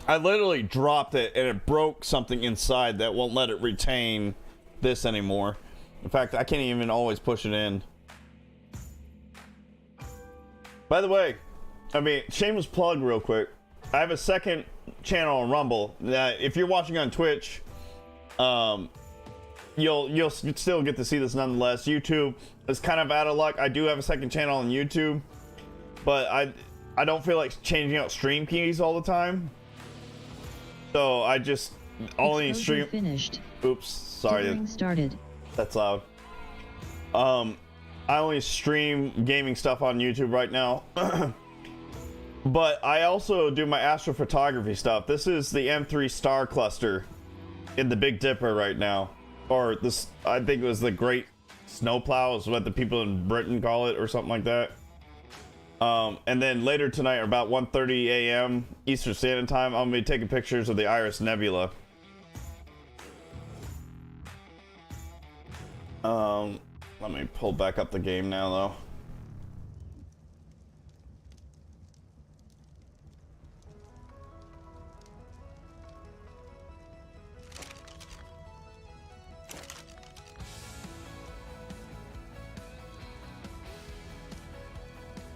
I literally dropped it and it broke something inside that won't let it retain this anymore. In fact, I can't even always push it in. By the way, I mean, shameless plug real quick. I have a second channel on Rumble. If you're watching on Twitch, you'll still get to see this nonetheless. YouTube is kind of out of luck. I do have a second channel on YouTube, but I don't feel like changing out stream keys all the time. So I just only Exposure stream. finished. Oops, sorry. Tiering started. That's loud. I only stream gaming stuff on YouTube right now. But I also do my astrophotography stuff. This is the M3 star cluster in the Big Dipper right now. Or this, I think it was the Great Snowplow is what the people in Britain call it, or something like that. And then later tonight, about 1:30 a.m. Eastern Standard Time, I'm gonna be taking pictures of the Iris Nebula. Let me pull back up the game now, though.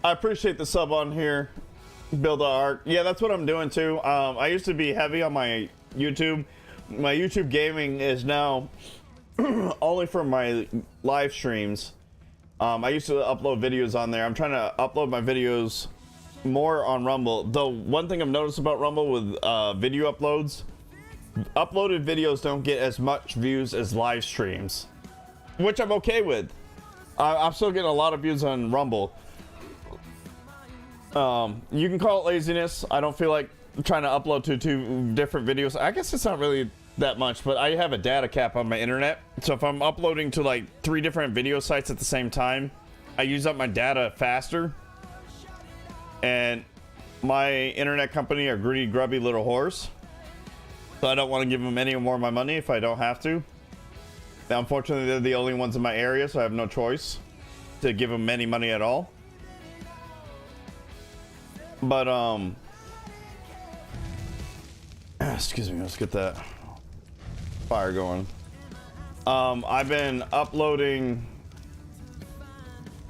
I appreciate the sub on here. Build a arc. Yeah, that's what I'm doing too. I used to be heavy on my YouTube. My YouTube gaming is now only for my live streams. I used to upload videos on there. I'm trying to upload my videos more on Rumble. Though one thing I've noticed about Rumble with video uploads, uploaded videos don't get as much views as live streams, which I'm okay with. I'm still getting a lot of views on Rumble. You can call it laziness. I don't feel like trying to upload to two different videos. I guess it's not really that much, but I have a data cap on my internet. So if I'm uploading to like 3 different video sites at the same time, I use up my data faster. And my internet company are greedy, grubby little whores. So I don't want to give them any more of my money if I don't have to. Now, unfortunately, they're the only ones in my area, so I have no choice to give them any money at all. But, excuse me, let's get that fire going. I've been uploading,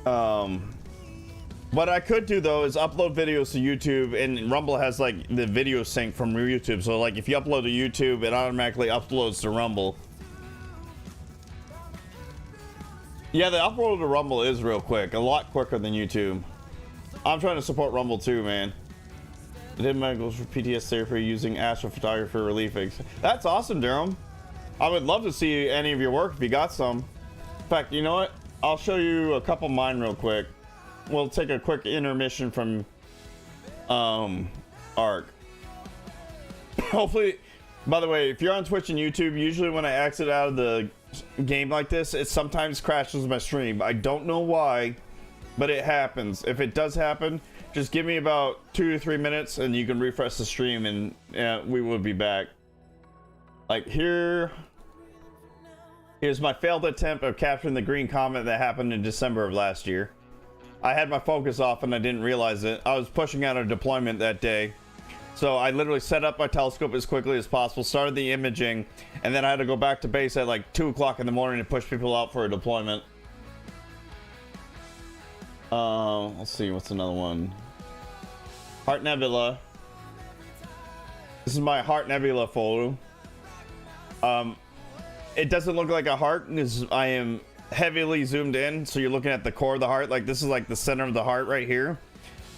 what I could do though is upload videos to YouTube, and Rumble has like the video sync from YouTube. So like if you upload to YouTube, it automatically uploads to Rumble. Yeah, the upload to Rumble is real quick, a lot quicker than YouTube. I'm trying to support Rumble too, man. I did my goals for PTS therapy using astrophotography relief. That's awesome, Durham. I would love to see any of your work if you got some. In fact, you know what? I'll show you a couple of mine real quick. We'll take a quick intermission from ARC. Hopefully, by the way, if you're on Twitch and YouTube, usually when I exit out of the game like this, it sometimes crashes my stream. I don't know why, but it happens. If it does happen, just give me about 2 to 3 minutes and you can refresh the stream and we will be back. Like here's my failed attempt of capturing the green comet that happened in December of last year. I had my focus off and I didn't realize it. I was pushing out a deployment that day. So I literally set up my telescope as quickly as possible, started the imaging, and then I had to go back to base at like 2 o'clock in the morning to push people out for a deployment. Let's see, what's another one? Heart Nebula. This is my Heart Nebula photo. It doesn't look like a heart because I am heavily zoomed in, so you're looking at the core of the heart. Like this is like the center of the heart right here,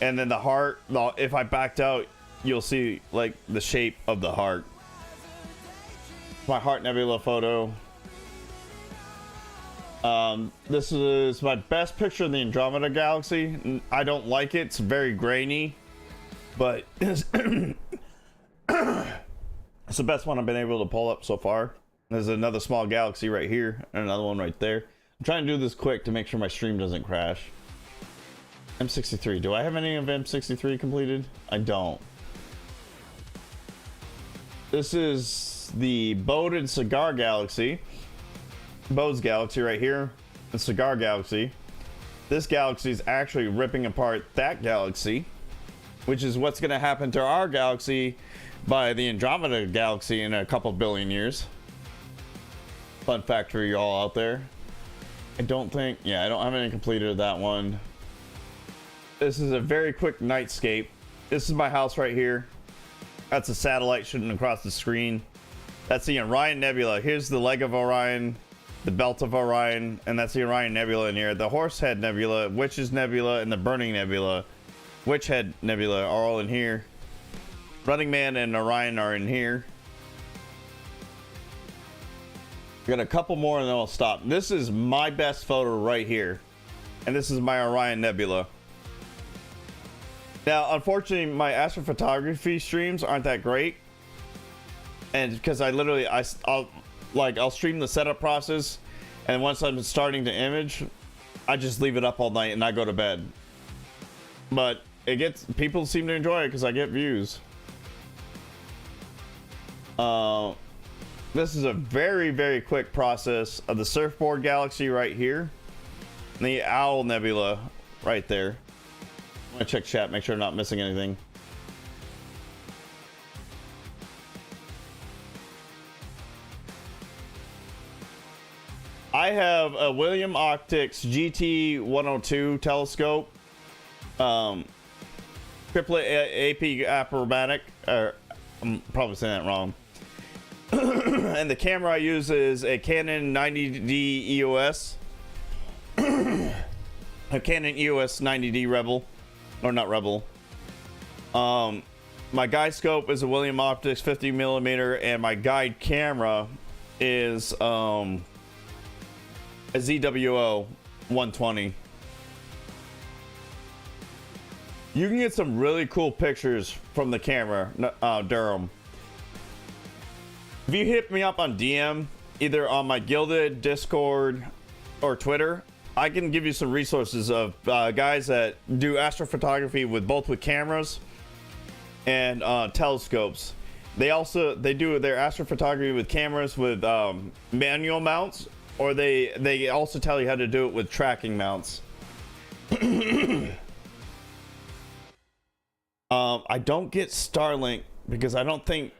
and then the heart, if I backed out, you'll see like the shape of the heart. My Heart Nebula photo. This is my best picture of the Andromeda Galaxy. I don't like it, it's very grainy, but it's the best one I've been able to pull up so far. There's another small galaxy right here and another one right there. I'm trying to do this quick to make sure my stream doesn't crash. M63, do I have any of M63 completed? I don't. This is the Bode and Cigar Galaxy. Bode's Galaxy right here. The Cigar Galaxy. This galaxy is actually ripping apart that galaxy, which is what's going to happen to our galaxy by the Andromeda Galaxy in a couple billion years. Fun fact for y'all out there. I don't have any completed of that one. This is a very quick nightscape. This is my house right here. That's a satellite shooting across the screen. That's the Orion Nebula. Here's the leg of Orion, the belt of Orion, and that's the Orion Nebula in here. The Horsehead Nebula, Witch's Nebula, and the Burning Nebula, Witchhead Nebula are all in here. Running Man and Orion are in here. We got a couple more and then I'll stop. This is my best photo right here. And this is my Orion Nebula. Now, unfortunately, my astrophotography streams aren't that great. And because I'll stream the setup process, and once I'm starting to image, I just leave it up all night and I go to bed. But people seem to enjoy it because I get views. This is a very, very quick process of the Surfboard Galaxy right here. And the Owl Nebula right there. I'm gonna check chat, make sure I'm not missing anything. I have a William Optics GT102 telescope. Triplet AP achromatic. I'm probably saying that wrong. And the camera I use is a Canon 90D EOS. A Canon EOS 90D Rebel. Or not Rebel. My guide scope is a William Optics 50mm, and my guide camera is a ZWO 120. You can get some really cool pictures from the camera, Durham. If you hit me up on DM, either on my Gilded, Discord, or Twitter, I can give you some resources of guys that do astrophotography with cameras and telescopes. They do their astrophotography with cameras with manual mounts, or they also tell you how to do it with tracking mounts. I don't get Starlink because I don't think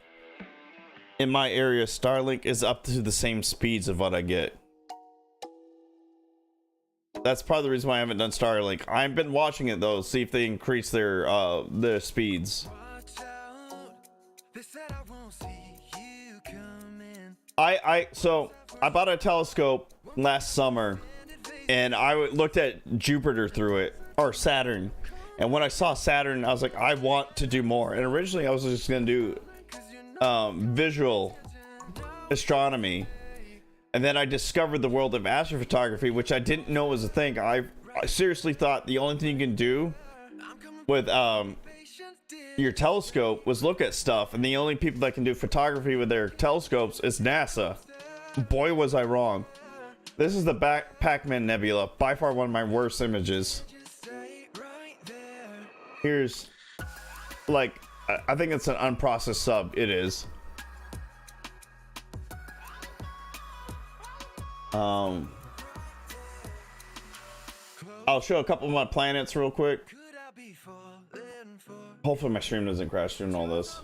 in my area Starlink is up to the same speeds of what I get. That's part of the reason why I haven't done Starlink. I've been watching it though, see if they increase their speeds. So I bought a telescope last summer, and looked at Jupiter through it, or Saturn. And when I saw Saturn, I was like, I want to do more. And originally I was just gonna do visual astronomy, and then I discovered the world of astrophotography, which I didn't know was a thing. I seriously thought the only thing you can do with your telescope was look at stuff, and the only people that can do photography with their telescopes is NASA. Boy, was I wrong. This is the Pac-Man Nebula, by far one of my worst images. Here's, like, I think it's an unprocessed sub. It is. I'll show a couple of my planets real quick. Hopefully my stream doesn't crash doing all this.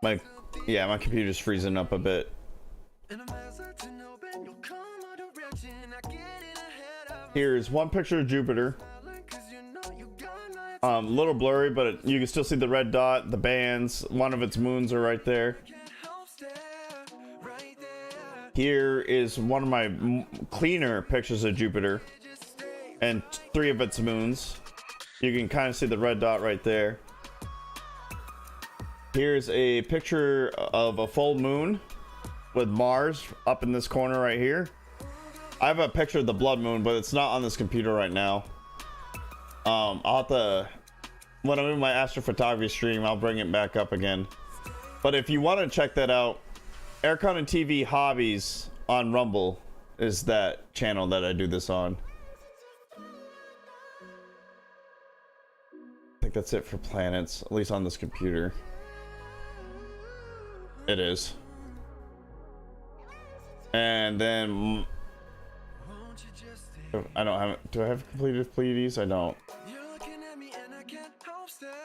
My computer's freezing up a bit. Here's one picture of Jupiter. A little blurry, but you can still see the red dot, the bands. One of its moons are right there. Here is one of my cleaner pictures of Jupiter and 3 of its moons. You can kind of see the red dot right there. Here's a picture of a full moon with Mars up in this corner right here. I have a picture of the blood moon, but it's not on this computer right now. I'll have to, when I'm in my astrophotography stream, I'll bring it back up again. But if you want to check that out, Aircon and TV Hobbies on Rumble is that channel that I do this on. I think that's it for planets, at least on this computer. It is. And then I don't have, do I have completed Pleiades? I don't.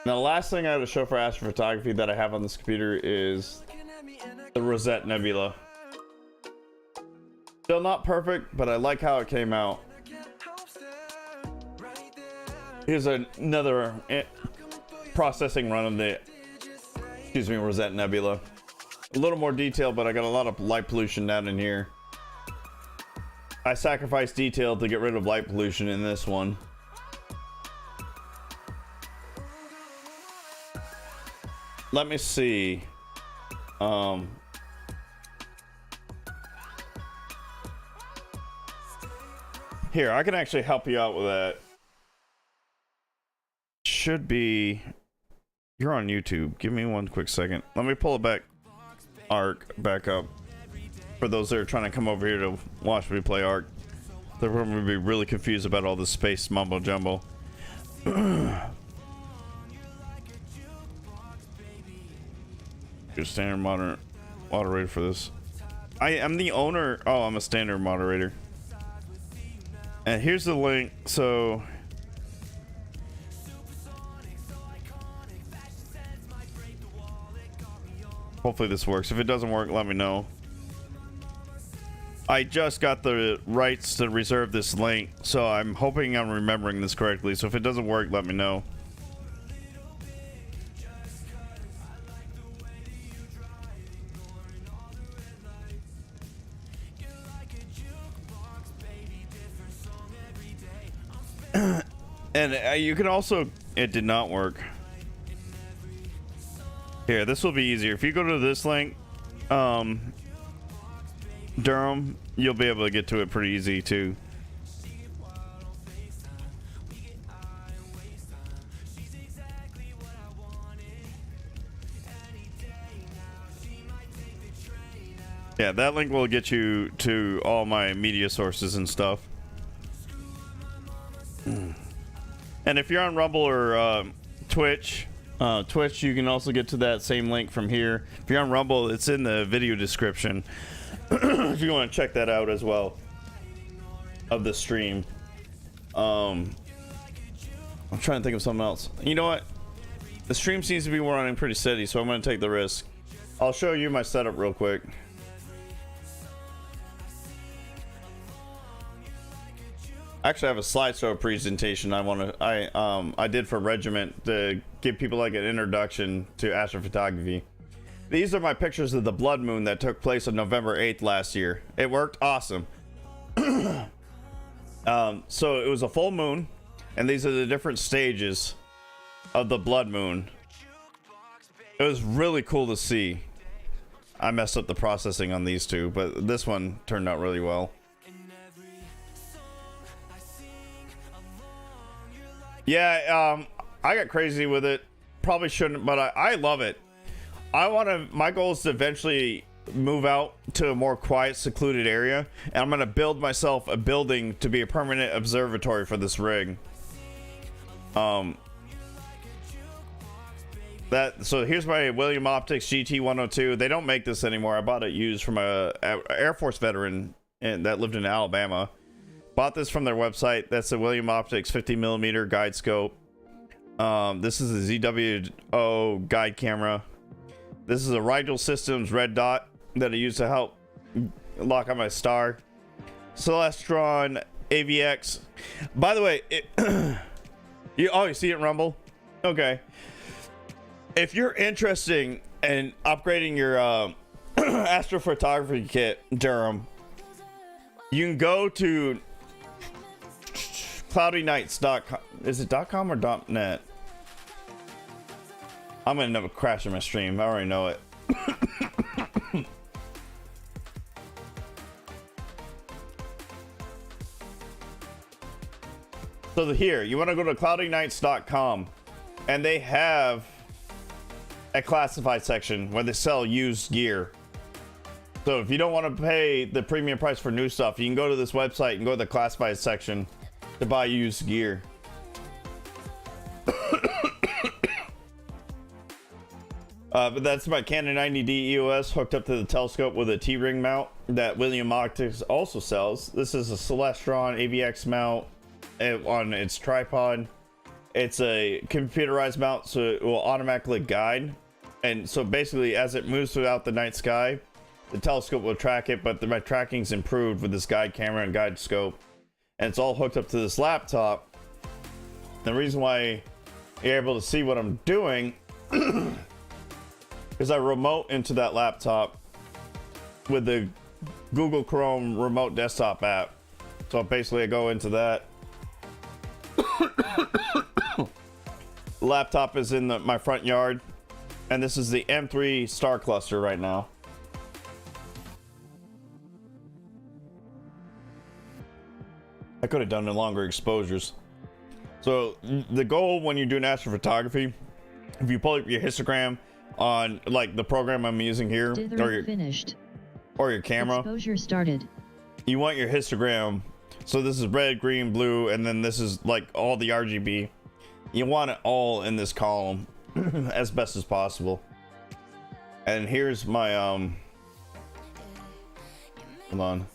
Now the last thing I have to show for astrophotography that I have on this computer is the Rosette Nebula. Still not perfect, but I like how it came out. Here's another processing run of the, Rosette Nebula. A little more detail, but I got a lot of light pollution down in here. I sacrificed detail to get rid of light pollution in this one. Let me see. Here, I can actually help you out with that. Should be, you're on YouTube. Give me one quick second. Let me pull it back up for those that are trying to come over here to watch me play Ark. They're going to be really confused about all this space mumbo jumbo. Your standard moderator for this. I am the owner. Oh, I'm a standard moderator. And here's the link. So hopefully this works. If it doesn't work, let me know. I just got the rights to reserve this link, so I'm hoping I'm remembering this correctly. So if it doesn't work, let me know. And you can also, it did not work. Here, this will be easier. If you go to this link, Durham, you'll be able to get to it pretty easy too. Yeah, that link will get you to all my media sources and stuff. And if you're on Rumble or Twitch, you can also get to that same link from here. If you're on Rumble, it's in the video description. If you want to check that out as well of the stream. I'm trying to think of something else. You know what? The stream seems to be running pretty steady, so I'm going to take the risk. I'll show you my setup real quick. Actually, I have a slideshow presentation I did for Regiment to give people like an introduction to astrophotography. These are my pictures of the blood moon that took place on November 8th last year. It worked awesome. So it was a full moon, and these are the different stages of the blood moon. It was really cool to see. I messed up the processing on these two, but this one turned out really well. Yeah, I got crazy with it. Probably shouldn't, but I love it. My goal is to eventually move out to a more quiet, secluded area, and I'm gonna build myself a building to be a permanent observatory for this rig. So here's my William Optics GT102. They don't make this anymore. I bought it used from a Air Force veteran that lived in Alabama. Bought this from their website. That's a William Optics 50mm guide scope. This is a ZWO guide camera. This is a Rigel Systems red dot that I use to help lock on my star. Celestron AVX. By the way, you see it rumble? Okay. If you're interested in upgrading your astrophotography kit, Durham, you can go to cloudynights.com. Is it .com or .net? I'm gonna end up crashing my stream. I already know it. So here, you want to go to cloudynights.com, and they have a classified section where they sell used gear. So if you don't want to pay the premium price for new stuff, you can go to this website and go to the classified section to buy used gear. But that's my Canon 90D EOS hooked up to the telescope with a T-ring mount that William Optics also sells. This is a Celestron AVX mount on its tripod. It's a computerized mount, so it will automatically guide. And so basically, as it moves throughout the night sky, the telescope will track it, but my tracking's improved with this guide camera and guide scope. And it's all hooked up to this laptop. The reason why you're able to see what I'm doing is I remote into that laptop with the Google Chrome remote desktop app. So basically I go into that. Laptop is in my front yard, and this is the M3 star cluster right now. I could have done the longer exposures. So the goal when you're doing astrophotography, if you pull up your histogram on like the program I'm using here, or your camera, Exposure started. You want your histogram. So this is red, green, blue, and then this is like all the RGB. You want it all in this column as best as possible. And here's my hold on.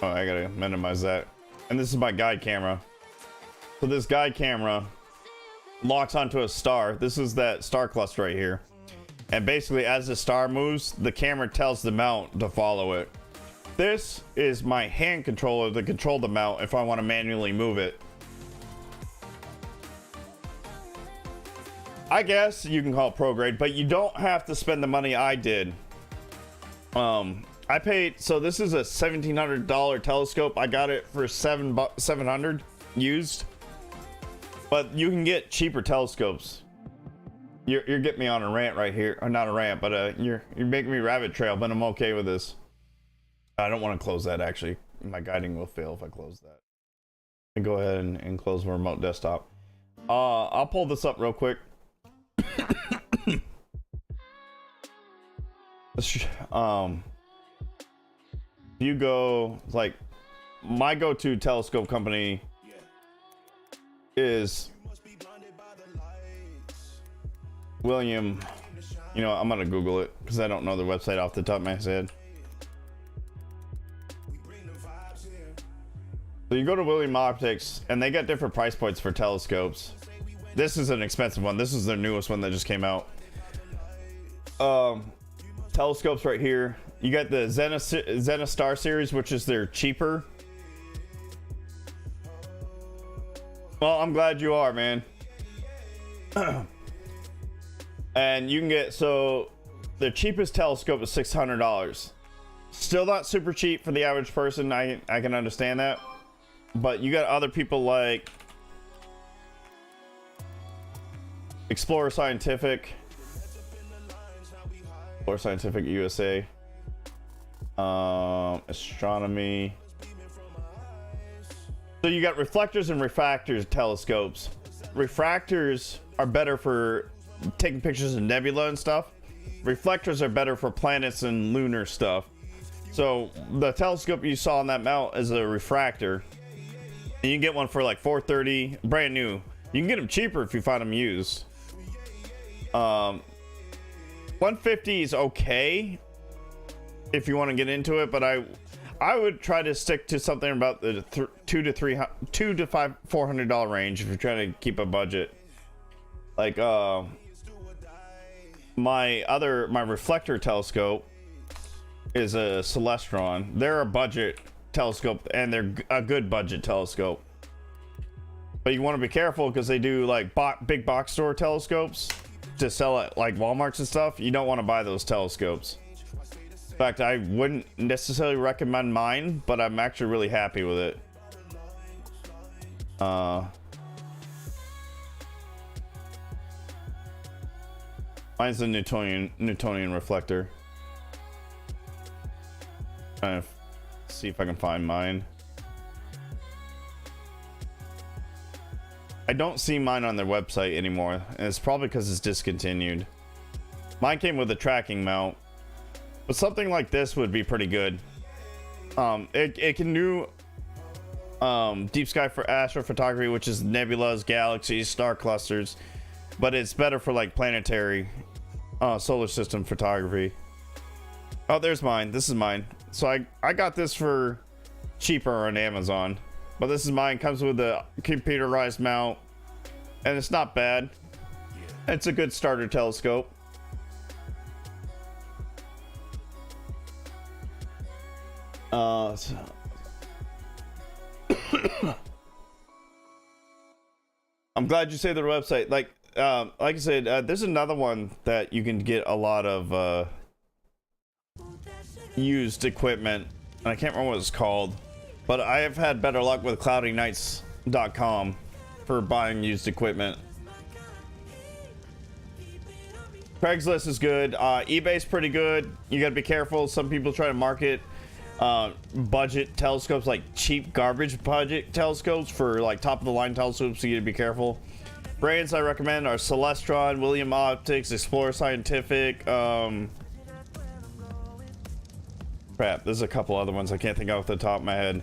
Oh, I gotta minimize that. And this is my guide camera. So this guide camera locks onto a star. This is that star cluster right here. And basically as the star moves, the camera tells the mount to follow it. This is my hand controller to control the mount if I want to manually move it. I guess you can call it pro grade, but you don't have to spend the money I did. I paid, so this is a $1,700 telescope. I got it for $700 used. But you can get cheaper telescopes. You're getting me on a rant right here, or not a rant, but you're making me rabbit trail, but I'm okay with this. I don't want to close that actually. My guiding will fail if I close that. And go ahead and close the remote desktop. I'll pull this up real quick. You go like my go-to telescope company is William. You know, I'm gonna Google it because I don't know the website off the top of my head. So you go to William Optics and they got different price points for telescopes. This is an expensive one. This is their newest one that just came out. Telescopes right here. You got the Zenistar series, which is their cheaper. Well, I'm glad you are, man. And you can get, so the cheapest telescope is $600. Still not super cheap for the average person. I can understand that. But you got other people like Explorer Scientific USA, astronomy. So you got reflectors and refractors telescopes. Refractors are better for taking pictures of nebula and stuff. Reflectors are better for planets and lunar stuff. So the telescope you saw on that mount is a refractor, and you can get one for like $430, brand new. You can get them cheaper if you find them used. 150 is okay if you want to get into it, but I would try to stick to something about the $200 to $400 range if you're trying to keep a budget. Like my reflector telescope is a Celestron. They're a budget telescope, and they're a good budget telescope. But you want to be careful because they do like big box store telescopes to sell at like Walmarts and stuff. You don't want to buy those telescopes. In fact, I wouldn't necessarily recommend mine, but I'm actually really happy with it. Mine's the Newtonian reflector. Trying to see if I can find mine. I don't see mine on their website anymore, and it's probably because it's discontinued. Mine came with a tracking mount, but something like this would be pretty good. It can do deep sky for astrophotography, which is nebulas, galaxies, star clusters, but it's better for like planetary solar system photography. Oh, there's mine. This is mine. So I got this for cheaper on Amazon, but this is mine. Comes with a computerized mount, and it's not bad. It's a good starter telescope. I'm glad you say their website. Like I said, there's another one that you can get a lot of used equipment, and I can't remember what it's called, but I have had better luck with cloudynights.com for buying used equipment. Craigslist is good. eBay's pretty good. You gotta be careful. Some people try to market budget telescopes, like cheap garbage budget telescopes, for like top of the line telescopes, so you gotta be careful. Brands I recommend are Celestron, William Optics, Explorer Scientific. Crap, there's a couple other ones I can't think of off the top of my head.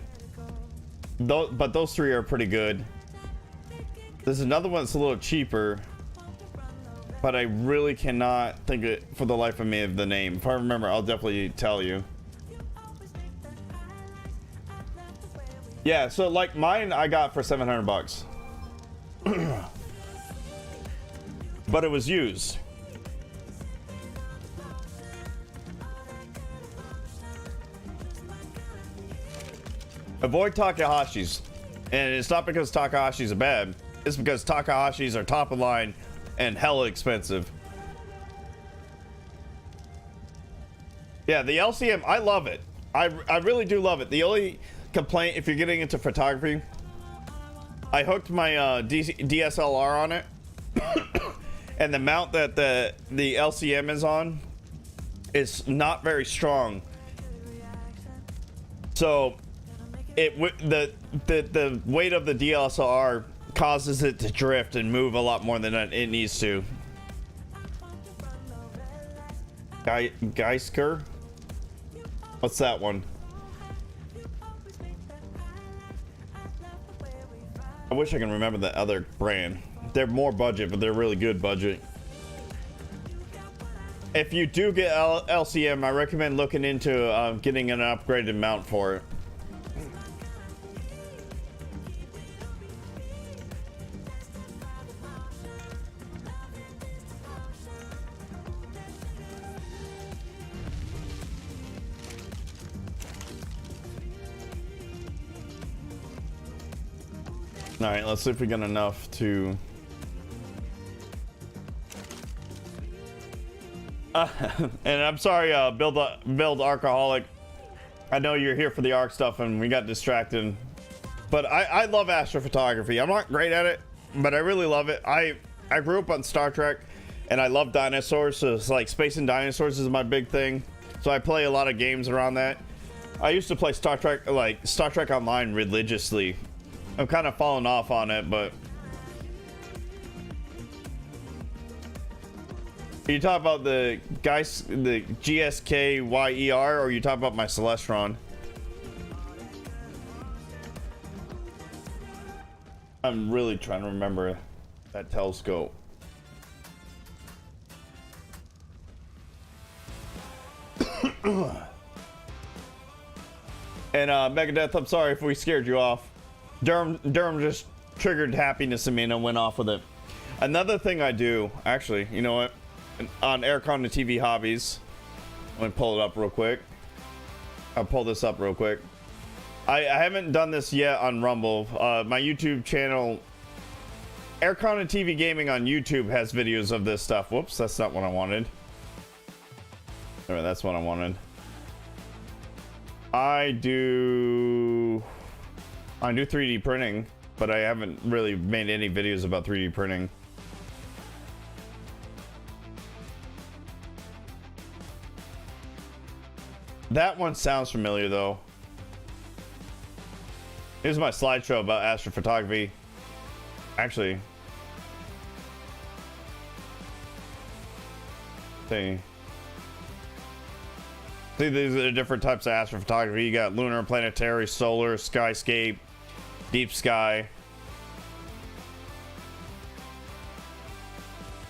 But those three are pretty good. There's another one that's a little cheaper, but I really cannot think it for the life of me of the name. If I remember, I'll definitely tell you. Yeah, so like mine I got for $700. But it was used. Avoid Takahashis. And it's not because Takahashis are bad. It's because Takahashis are top of line and hella expensive. Yeah, the LCM, I love it. I really do love it. The only complaint, if you're getting into photography, I hooked my DSLR on it. And the mount that the LCM is on is not very strong. So the weight of the DSLR causes it to drift and move a lot more than it needs to. Geisker? What's that one? I wish I can remember the other brand. They're more budget, but they're really good budget. If you do get LCM, I recommend looking into getting an upgraded mount for it. All right, let's see if we get enough to. And I'm sorry, build alcoholic. I know you're here for the ARC stuff and we got distracted. But I love astrophotography. I'm not great at it, but I really love it. I grew up on Star Trek and I love dinosaurs, so it's like space and dinosaurs is my big thing. So I play a lot of games around that. I used to play Star Trek Online religiously. I'm kind of falling off on it, but you talk about the guys, the GSKYER, or you talk about my Celestron? I'm really trying to remember that telescope. And Megadeth, I'm sorry if we scared you off. Durham just triggered happiness in me and I went off with it. Another thing I do, actually, you know what? On Aircon to TV Hobbies, let me pull it up real quick. I'll pull this up real quick. I haven't done this yet on Rumble. My YouTube channel, Aircon and TV Gaming on YouTube, has videos of this stuff. Whoops, that's not what I wanted. All right, that's what I wanted. I do 3D printing, but I haven't really made any videos about 3D printing. That one sounds familiar though. Here's my slideshow about astrophotography. Actually, see, these are the different types of astrophotography. You got lunar, planetary, solar, skyscape, deep sky.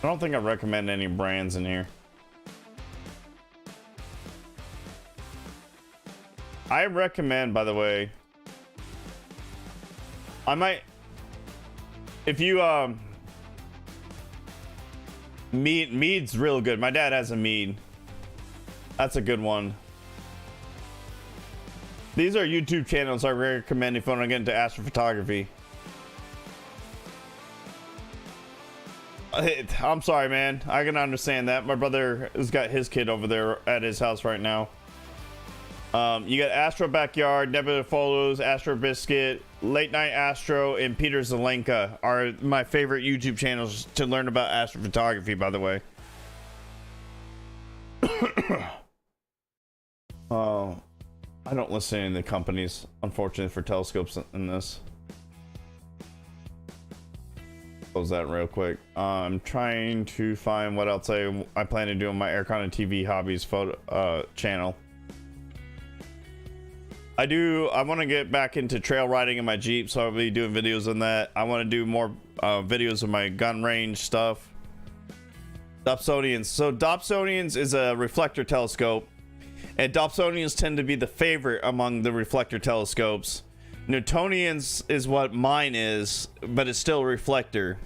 I don't think I recommend any brands in here. I recommend, by the way, I might, if you Mead's real good. My dad has a Mead. That's a good one. These are YouTube channels I recommend if you want to get into astrophotography. I'm sorry, man. I can understand that. My brother has got his kid over there at his house right now. You got Astro Backyard, Nebula Photos, Astro Biscuit, Late Night Astro, and Peter Zelenka are my favorite YouTube channels to learn about astrophotography, by the way. I don't listen to any of the companies, unfortunately, for telescopes in this. Close that real quick. I'm trying to find what else I plan to do on my Aircon and TV Hobbies photo channel. I want to get back into trail riding in my Jeep, so I'll be doing videos on that. I want to do more videos of my gun range stuff. Dobsonians. So Dobsonians is a reflector telescope, and Dobsonians tend to be the favorite among the reflector telescopes. Newtonians is what mine is, but it's still a reflector.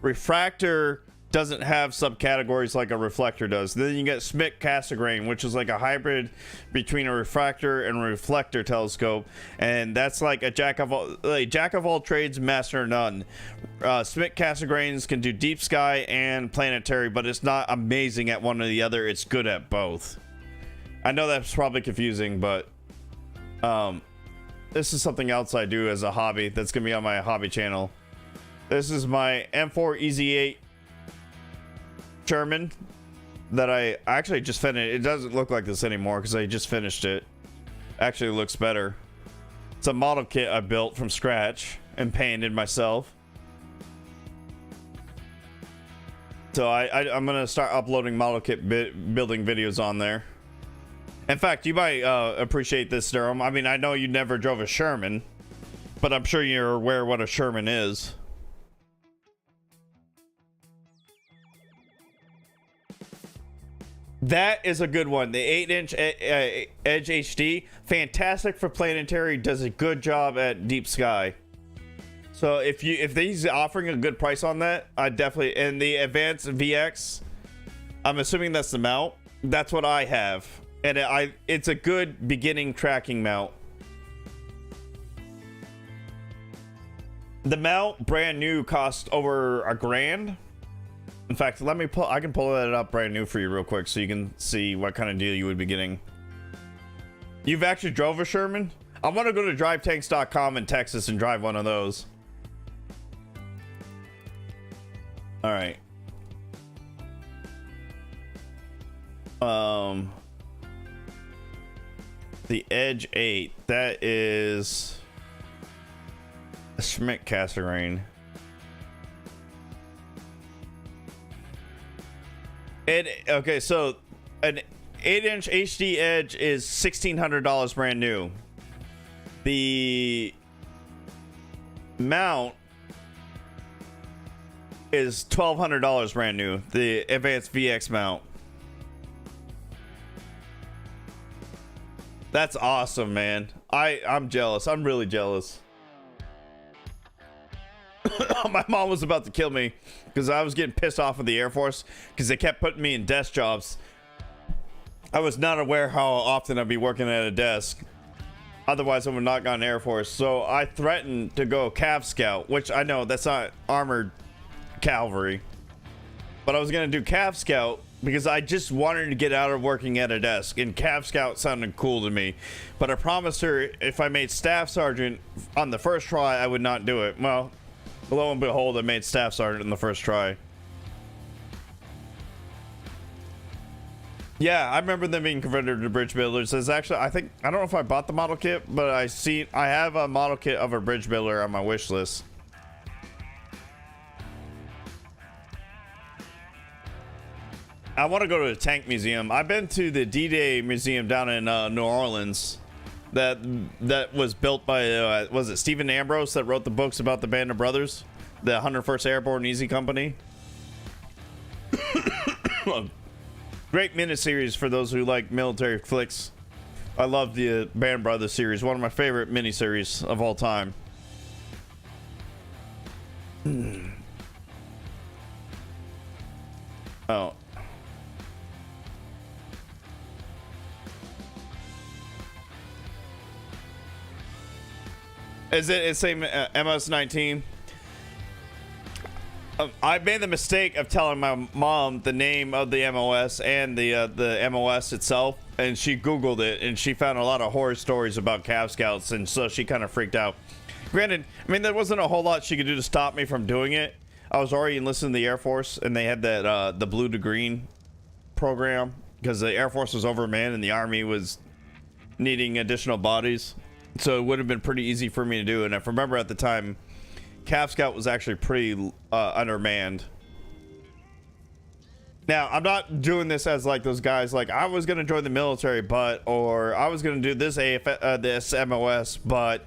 Refractor doesn't have subcategories like a reflector does. Then you get Schmidt-Cassegrain, which is like a hybrid between a refractor and a reflector telescope, and that's like a jack of all trades, master of none. Schmidt-Cassegrains can do deep sky and planetary, but it's not amazing at one or the other. It's good at both. I know that's probably confusing, but this is something else I do as a hobby that's gonna be on my hobby channel. This is my M4 EZ8 Sherman that I actually just finished. It doesn't look like this anymore because I just finished it. Actually looks better. It's a model kit I built from scratch and painted myself. So I'm gonna start uploading model kit building videos on there. In fact, you might appreciate this, Durham. I mean, I know you never drove a Sherman, but I'm sure you're aware what a Sherman is. That is a good one. The 8-inch Edge HD, fantastic for planetary, does a good job at deep sky. So if he's offering a good price on that, I definitely. And the Advanced VX, I'm assuming that's the mount. That's what I have, and it's a good beginning tracking mount. The mount, brand new, cost over $1,000. In fact, I can pull that up brand new for you real quick so you can see what kind of deal you would be getting. You've actually drove a Sherman? I want to go to drivetanks.com in Texas and drive one of those. All right. The Edge 8. That is a Schmidt Cassegrain. Okay, so an 8-inch HD Edge is $1,600 brand new. The mount is $1,200 brand new. The Advanced VX mount. That's awesome, man. I'm jealous. I'm really jealous. My mom was about to kill me because I was getting pissed off with the Air Force because they kept putting me in desk jobs. I was not aware how often I'd be working at a desk. Otherwise, I would not go in Air Force. So I threatened to go Cav Scout, which I know that's not armored cavalry. But I was going to do Cav Scout because I just wanted to get out of working at a desk. And Cav Scout sounded cool to me. But I promised her if I made Staff Sergeant on the first try, I would not do it. Well, lo and behold, I made Staff Sergeant in the first try. Yeah, I remember them being converted to bridge builders. There's actually, I don't know if I bought the model kit, but I have a model kit of a bridge builder on my wish list. I want to go to the tank museum. I've been to the D-Day museum down in New Orleans. That was built by was it Stephen Ambrose that wrote the books about the Band of Brothers, the 101st Airborne Easy Company. Great miniseries for those who like military flicks. I love the Band Brothers series, one of my favorite miniseries of all time. Oh. Is it same MS-19? I made the mistake of telling my mom the name of the MOS and the MOS itself, and she Googled it, and she found a lot of horror stories about Cav Scouts, and so she kind of freaked out. Granted, I mean, there wasn't a whole lot she could do to stop me from doing it. I was already enlisted in the Air Force, and they had that the blue to green program, because the Air Force was overmanned and the Army was needing additional bodies. So it would have been pretty easy for me to do. And if I remember at the time, Cav Scout was actually pretty undermanned. Now, I'm not doing this as like those guys like I was going to join the military, but, or I was going to do this this MOS, but,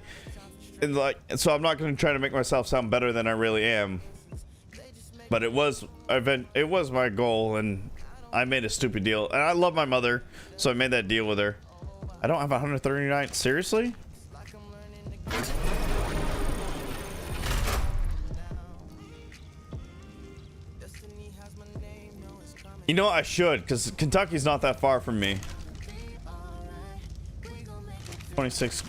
and like, so I'm not going to try to make myself sound better than I really am. But it was my goal, and I made a stupid deal. And I love my mother, so I made that deal with her. I don't have 139. Seriously? You know, I should, because Kentucky's not that far from me. 26.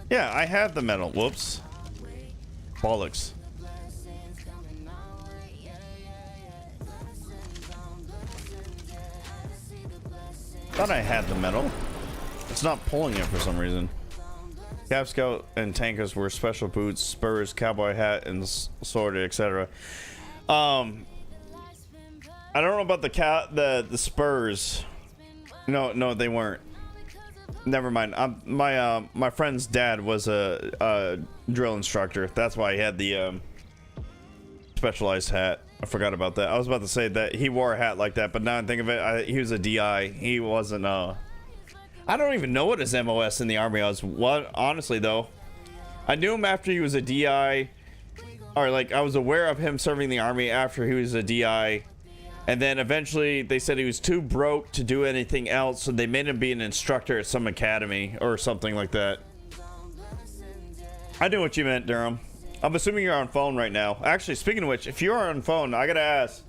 Yeah, I have the medal. Whoops. Bollocks. Thought I had the medal. It's not pulling it for some reason. Cav Scout and tankers were special boots, spurs, cowboy hat, and sword, etc. I don't know about the spurs. No, they weren't. Never mind. My friend's dad was a drill instructor. That's why he had the specialized hat. I forgot about that. I was about to say that he wore a hat like that, but now I think of it, he was a DI. He wasn't I don't even know what his MOS in the Army was. What, honestly though, I knew him after he was a DI, or like I was aware of him serving the Army after he was a DI, and then eventually they said he was too broke to do anything else, so they made him be an instructor at some academy or something like that. I knew what you meant, Durham. I'm assuming you're on phone right now. Actually, speaking of which, if you are on phone, I gotta ask,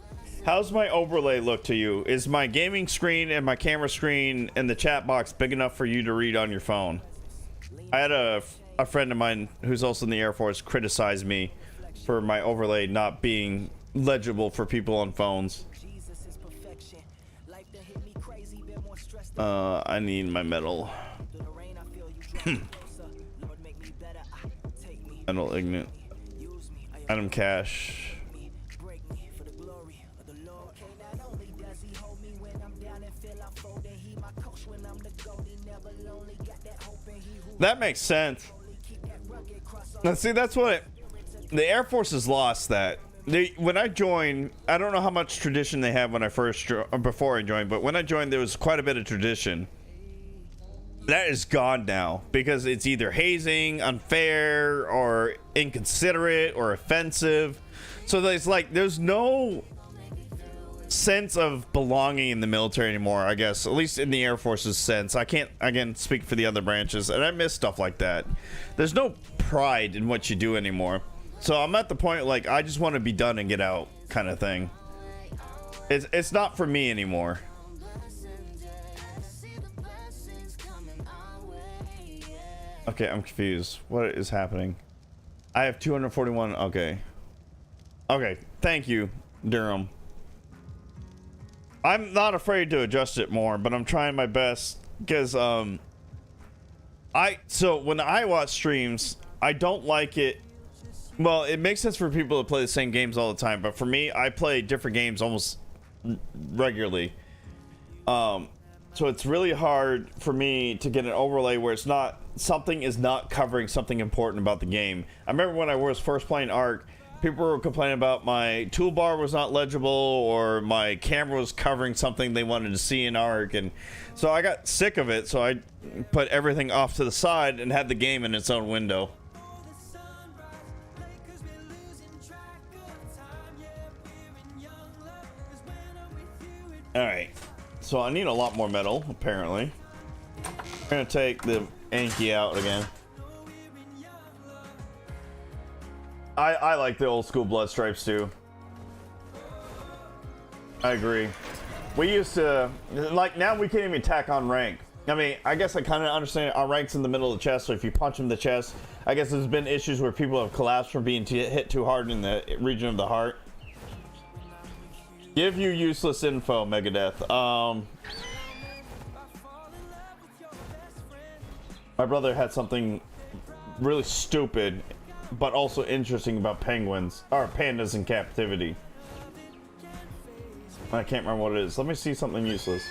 how's my overlay look to you? Is my gaming screen and my camera screen and the chat box big enough for you to read on your phone? I had a friend of mine who's also in the Air Force criticize me for my overlay not being legible for people on phones. I need my metal. Metal ignite. Item cache. That makes sense. Now see, that's what the Air Force has lost. That when I joined, I don't know how much tradition they have when I first before I joined, but when I joined, there was quite a bit of tradition. That is gone now because it's either hazing, unfair, or inconsiderate, or offensive. So there's no sense of belonging in the military anymore, I guess, at least in the Air Force's sense. I can't again speak for the other branches, and I miss stuff like that. There's no pride in what you do anymore. So I'm at the point like I just want to be done and get out kind of thing. It's not for me anymore. Okay, I'm confused. What is happening? I have 241. Okay, thank you, Durham. I'm not afraid to adjust it more, but I'm trying my best because so when I watch streams, I don't like it. Well, it makes sense for people to play the same games all the time, but for me, I play different games almost regularly. So it's really hard for me to get an overlay where it's not something is not covering something important about the game. I remember when I was first playing Ark, people were complaining about my toolbar was not legible or my camera was covering something they wanted to see in Ark, and so I got sick of it, so I put everything off to the side and had the game in its own window. Alright, so I need a lot more metal, apparently. I'm gonna take the Anki out again. I like the old school blood stripes too. I agree. We used to, like, now we can't even tack on rank. I mean, I guess I kind of understand our rank's in the middle of the chest, so if you punch in the chest, I guess there's been issues where people have collapsed from being hit too hard in the region of the heart. Give you useless info, Megadeth. My brother had something really stupid but also interesting about penguins or pandas in captivity. I can't remember what it is. Let me see something useless.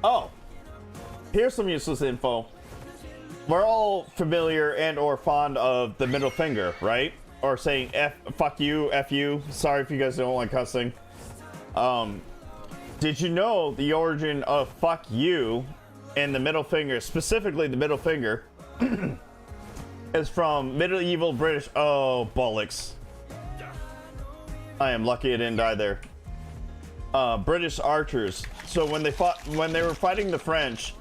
Oh, here's some useless info. We're all familiar and or fond of the middle finger, right? Or saying fuck you, F you. Sorry if you guys don't like cussing. Did you know the origin of fuck you and the middle finger, specifically the middle finger, is from medieval British. Oh, bollocks. I am lucky I didn't die there. British archers. So when they were fighting the French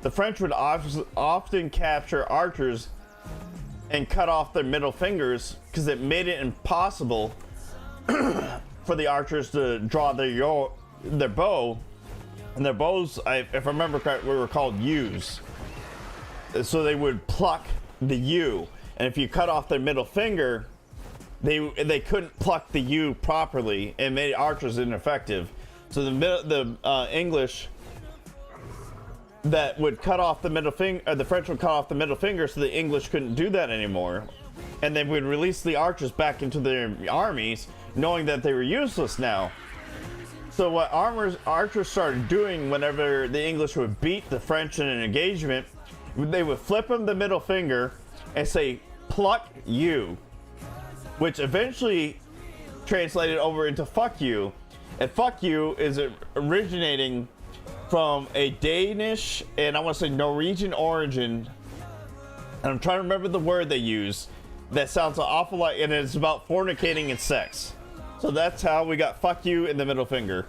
would often capture archers and cut off their middle fingers because it made it impossible for the archers to draw their bow. And their bows, if I remember correctly, were called U's. So they would pluck the U, and if you cut off their middle finger, they couldn't pluck the U properly and made archers ineffective. So the English that would cut off the middle finger, the French would cut off the middle finger, so the English couldn't do that anymore, and they would release the archers back into their armies, knowing that they were useless now. So what archers started doing whenever the English would beat the French in an engagement, they would flip them the middle finger and say, pluck you, which eventually translated over into fuck you. And fuck you is originating from a Danish and I want to say Norwegian origin. And I'm trying to remember the word they use that sounds an awful lot, and it's about fornicating and sex. So that's how we got fuck you in the middle finger.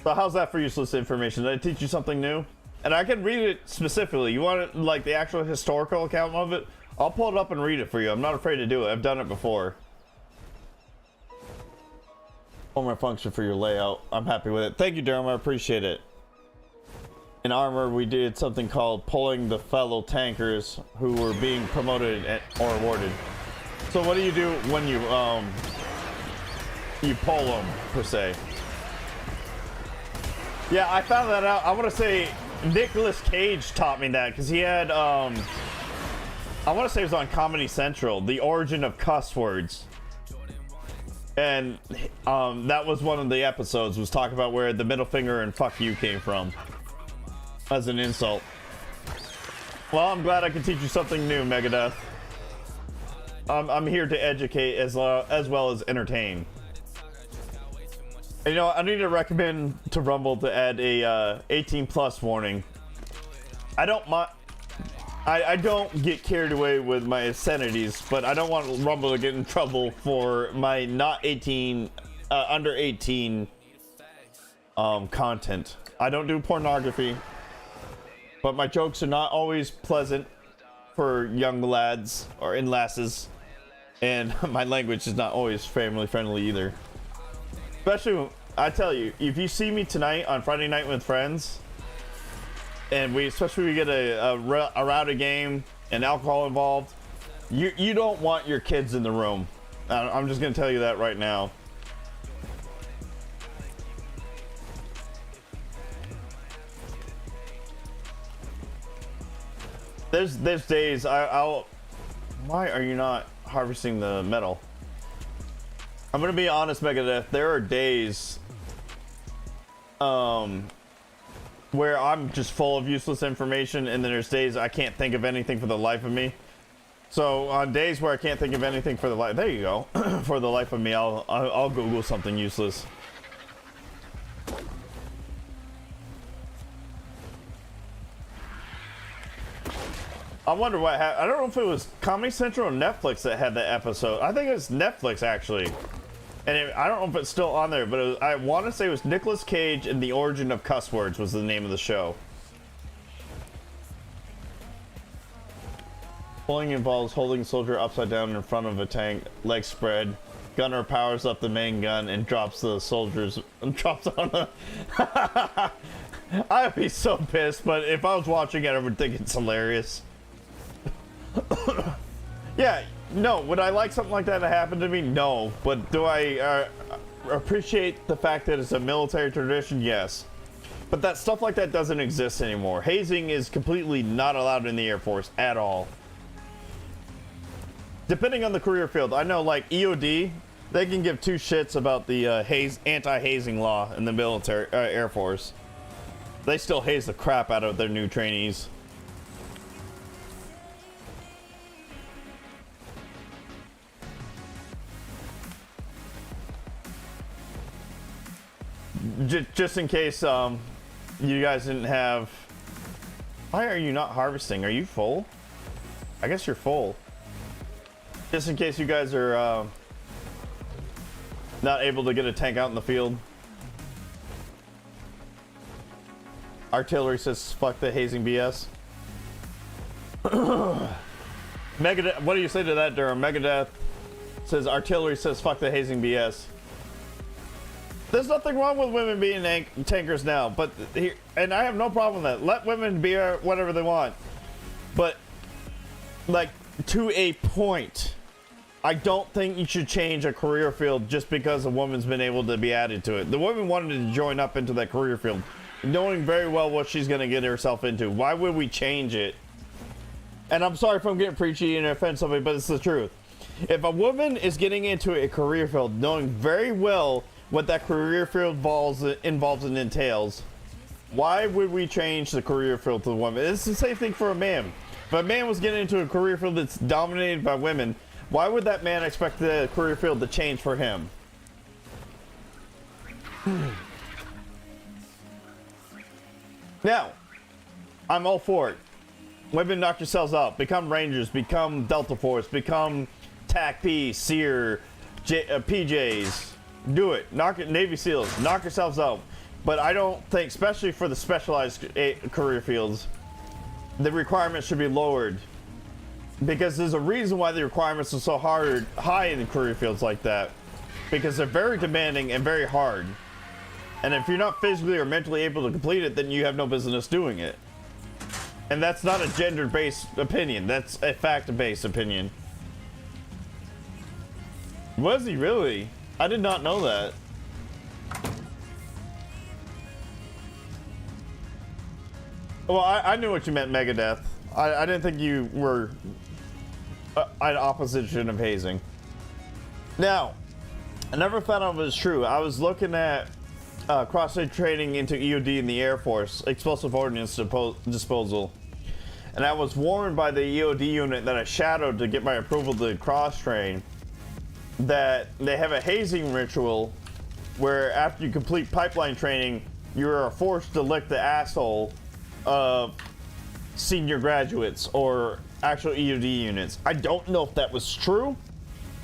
So how's that for useless information? Did I teach you something new? And I can read it specifically. You want it, like the actual historical account of it? I'll pull it up and read it for you. I'm not afraid to do it. I've done it before. Former function for your layout. I'm happy with it. Thank you, Durham. I appreciate it. In armor, we did something called pulling the fellow tankers who were being promoted or awarded. So what do you do when you pull them, per se? Yeah, I found that out. I want to say Nicolas Cage taught me that because he had, I want to say it was on Comedy Central, The Origin of Cuss Words. And that was one of the episodes, was talking about where the middle finger and fuck you came from as an insult. Well, I'm glad I could teach you something new, Megadeth. I'm here to educate as well as entertain. And, you know, I need to recommend to Rumble to add a 18 plus warning. I don't get carried away with my obscenities, but I don't want Rumble to get in trouble for my not 18, under 18 content. I don't do pornography, but my jokes are not always pleasant for young lads or in lasses, and my language is not always family friendly either. Especially, I tell you, if you see me tonight on Friday Night with Friends, and we get a rowdy game and alcohol involved, you don't want your kids in the room. I'm just gonna tell you that right now. There's days I'll. Why are you not harvesting the metal? I'm gonna be honest, Megadeth. There are days, where I'm just full of useless information, and then there's days I can't think of anything for the life of me. So on days where I can't think of anything for the life, there you go, for the life of me, I'll Google something useless. I wonder what happened. I don't know if it was Comedy Central or Netflix that had that episode. I think it was Netflix actually. And I don't know if it's still on there, but I want to say it was Nicolas Cage and The Origin of Cuss Words was the name of the show. Pulling involves holding a soldier upside down in front of a tank, legs spread. Gunner powers up the main gun and drops the soldiers and drops on the. I'd be so pissed, but if I was watching it, I would think it's hilarious. Yeah. No, would I like something like that to happen to me? No. But do I appreciate the fact that it's a military tradition? Yes. But that stuff like that doesn't exist anymore. Hazing is completely not allowed in the Air Force at all. Depending on the career field. I know, like, EOD, they can give two shits about the anti-hazing law in the military Air Force. They still haze the crap out of their new trainees. Just in case you guys didn't have. Why are you not harvesting? Are you full? I guess you're full. Just in case you guys are not able to get a tank out in the field. Artillery says fuck the hazing BS. Megadeth, what do you say to that, Durham? Megadeth says artillery says fuck the hazing BS. There's nothing wrong with women being tankers now, but here, and I have no problem with that. Let women be whatever they want, but like to a point. I don't think you should change a career field just because a woman's been able to be added to it. The woman wanted to join up into that career field, knowing very well what she's going to get herself into. Why would we change it? And I'm sorry if I'm getting preachy and offend somebody, but it's the truth. If a woman is getting into a career field, knowing very well what that career field involves and entails, why would we change the career field to the woman? It's the same thing for a man. If a man was getting into a career field that's dominated by women, why would that man expect the career field to change for him? Now, I'm all for it. Women, knock yourselves out. Become Rangers, become Delta Force, become TAC-P, SEER, PJs. Do it. Knock it. Navy SEALs. Knock yourselves out. But I don't think, especially for the specialized career fields, the requirements should be lowered. Because there's a reason why the requirements are so high in the career fields like that. Because they're very demanding and very hard. And if you're not physically or mentally able to complete it, then you have no business doing it. And that's not a gender-based opinion. That's a fact-based opinion. Was he really? I did not know that. Well, I knew what you meant, Megadeth. I didn't think you were an opposition of hazing. Now, I never found out if it was true. I was looking at cross-site training into EOD in the Air Force, explosive ordnance disposal. And I was warned by the EOD unit that I shadowed to get my approval to cross-train that they have a hazing ritual where after you complete pipeline training, you are forced to lick the asshole of senior graduates or actual EOD units. I don't know if that was true.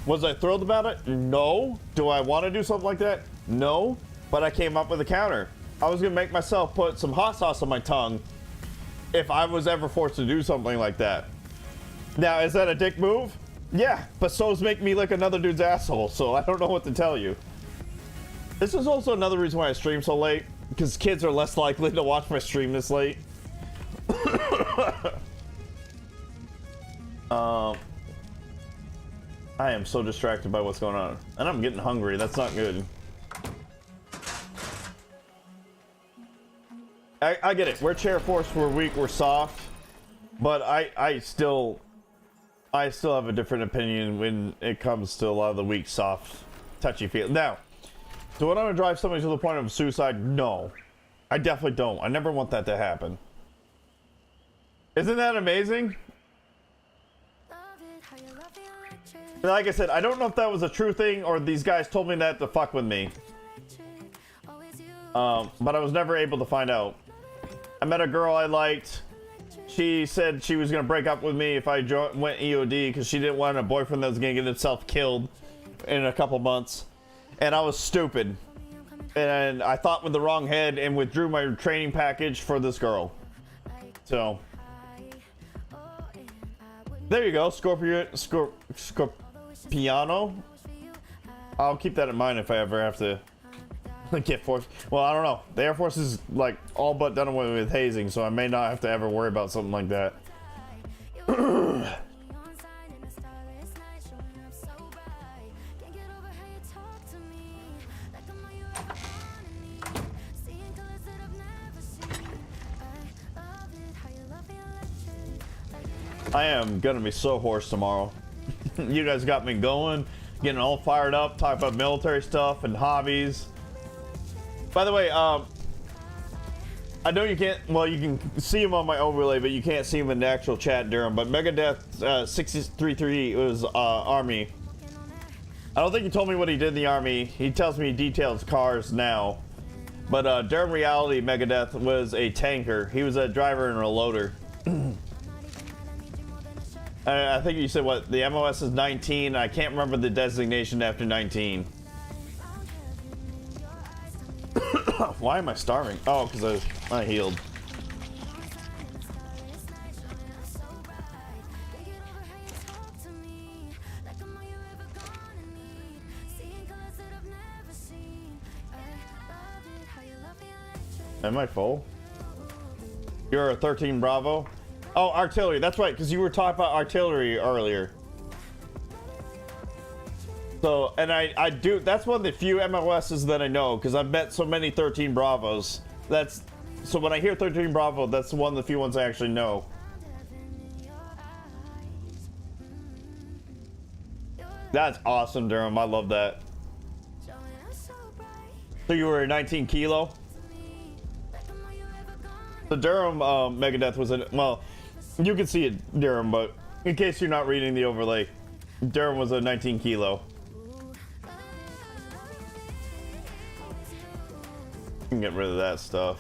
Was I thrilled about it? No. Do I want to do something like that? No. But I came up with a counter. I was going to make myself put some hot sauce on my tongue if I was ever forced to do something like that. Now, is that a dick move? Yeah, but so is make me lick another dude's asshole, so I don't know what to tell you. This is also another reason why I stream so late, because kids are less likely to watch my stream this late. I am so distracted by what's going on. And I'm getting hungry. That's not good. I get it. We're chair force, we're weak, we're soft. But I still have a different opinion when it comes to a lot of the weak, soft, touchy feel. Now, do I want to drive somebody to the point of suicide? No. I definitely don't. I never want that to happen. Isn't that amazing? Like I said, I don't know if that was a true thing or these guys told me that to fuck with me. But I was never able to find out. I met a girl I liked. She said she was going to break up with me if I went EOD because she didn't want a boyfriend that was going to get himself killed in a couple months. And I was stupid. And I thought with the wrong head and withdrew my training package for this girl. So there you go, Scorpiano. I'll keep that in mind if I ever have to get forced. Well, I don't know. The Air Force is like all but done away with hazing, so I may not have to ever worry about something like that. I am gonna be so hoarse tomorrow. You guys got me going, getting all fired up, talking about military stuff and hobbies. By the way, I know you can't, well, you can see him on my overlay, but you can't see him in the actual chat, Durham. But Megadeath 633 was Army. I don't think he told me what he did in the Army. He tells me details cars now. But Durham Reality Megadeath was a tanker. He was a driver and a loader. I think you said what, the MOS is 19. I can't remember the designation after 19. Why am I starving? Oh, because I healed. Am I full? You're a 13 Bravo? Oh, artillery. That's right, because you were talking about artillery earlier. So, and I do, that's one of the few MOSs that I know, because I've met so many 13 Bravos. So when I hear 13 Bravo, that's one of the few ones I actually know. That's awesome, Durham. I love that. So you were a 19 kilo? The Durham Megadeath was well, you can see it, Durham, but in case you're not reading the overlay, Durham was a 19 kilo. You can get rid of that stuff.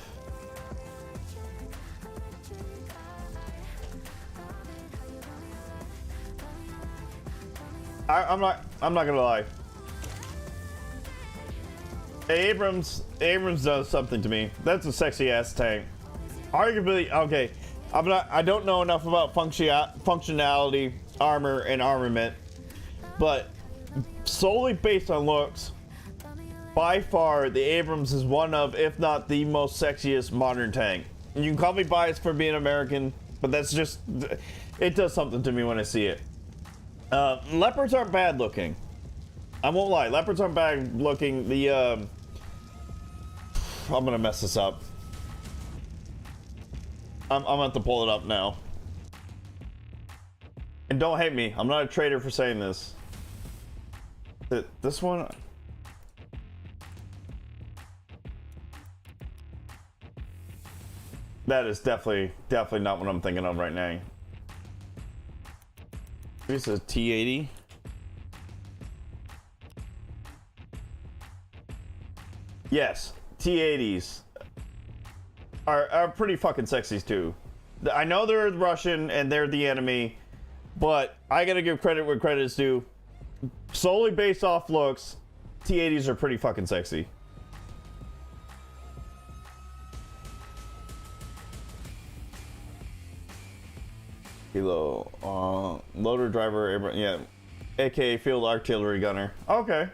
I'm not gonna lie. Abrams does something to me. That's a sexy ass tank. Arguably, okay. I don't know enough about functionality, armor, and armament, but solely based on looks, by far the Abrams is one of, if not the most sexiest modern tank. You can call me biased for being American, but that's just, it does something to me when I see it. Leopards aren't bad looking. I won't lie, leopards aren't bad looking. I'm gonna mess this up. I'm gonna have to pull it up now. And don't hate me. I'm not a traitor for saying this. This one. That is definitely not what I'm thinking of right now. This is a T80. Yes, T80s are pretty fucking sexy too. I know they're Russian and they're the enemy, but I gotta give credit where credit is due. Solely based off looks, T80s are pretty fucking sexy. Kilo, loader driver, yeah, aka field artillery gunner. Okay.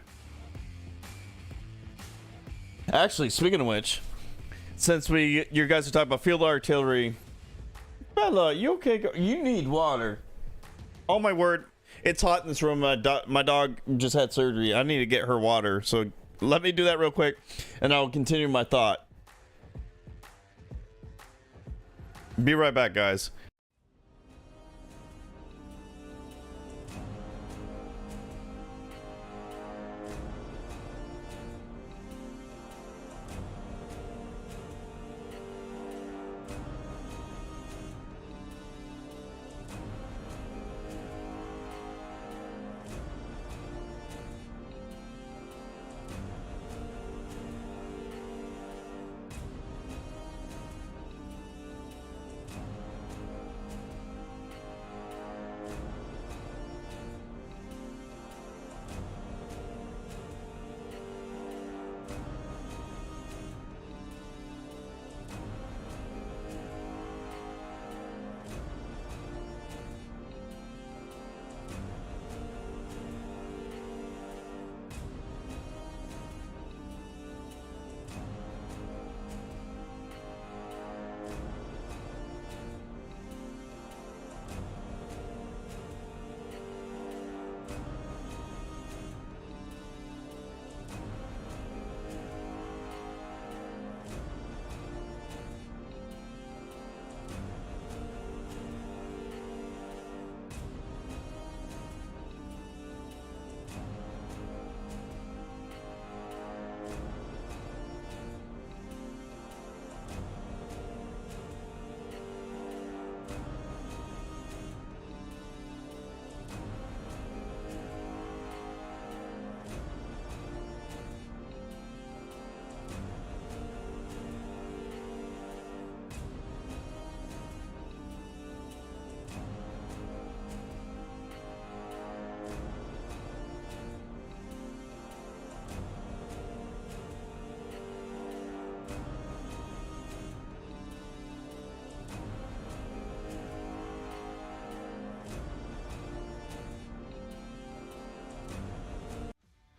Actually, speaking of which, since you guys are talking about field artillery, Bella, you okay? You need water. Oh my word, it's hot in this room. My dog just had surgery. I need to get her water. So let me do that real quick, and I'll continue my thought. Be right back, guys.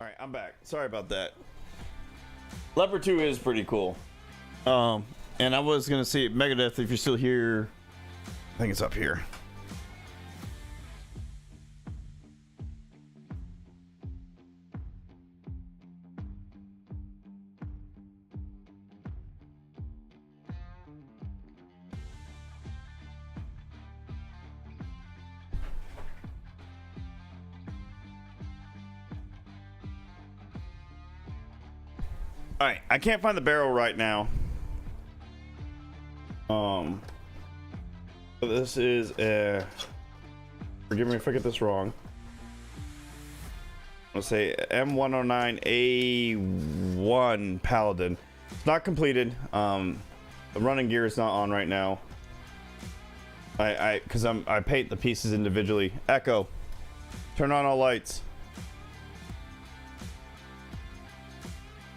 All right, I'm back. Sorry about that. Leopard 2 is pretty cool. And I was gonna see Megadeth if you're still here. I think it's up here. All right, I can't find the barrel right now. So this is a, forgive me if I get this wrong. Let's say M109A1 Paladin. It's not completed. The running gear is not on right now. I paint the pieces individually. Echo, turn on all lights.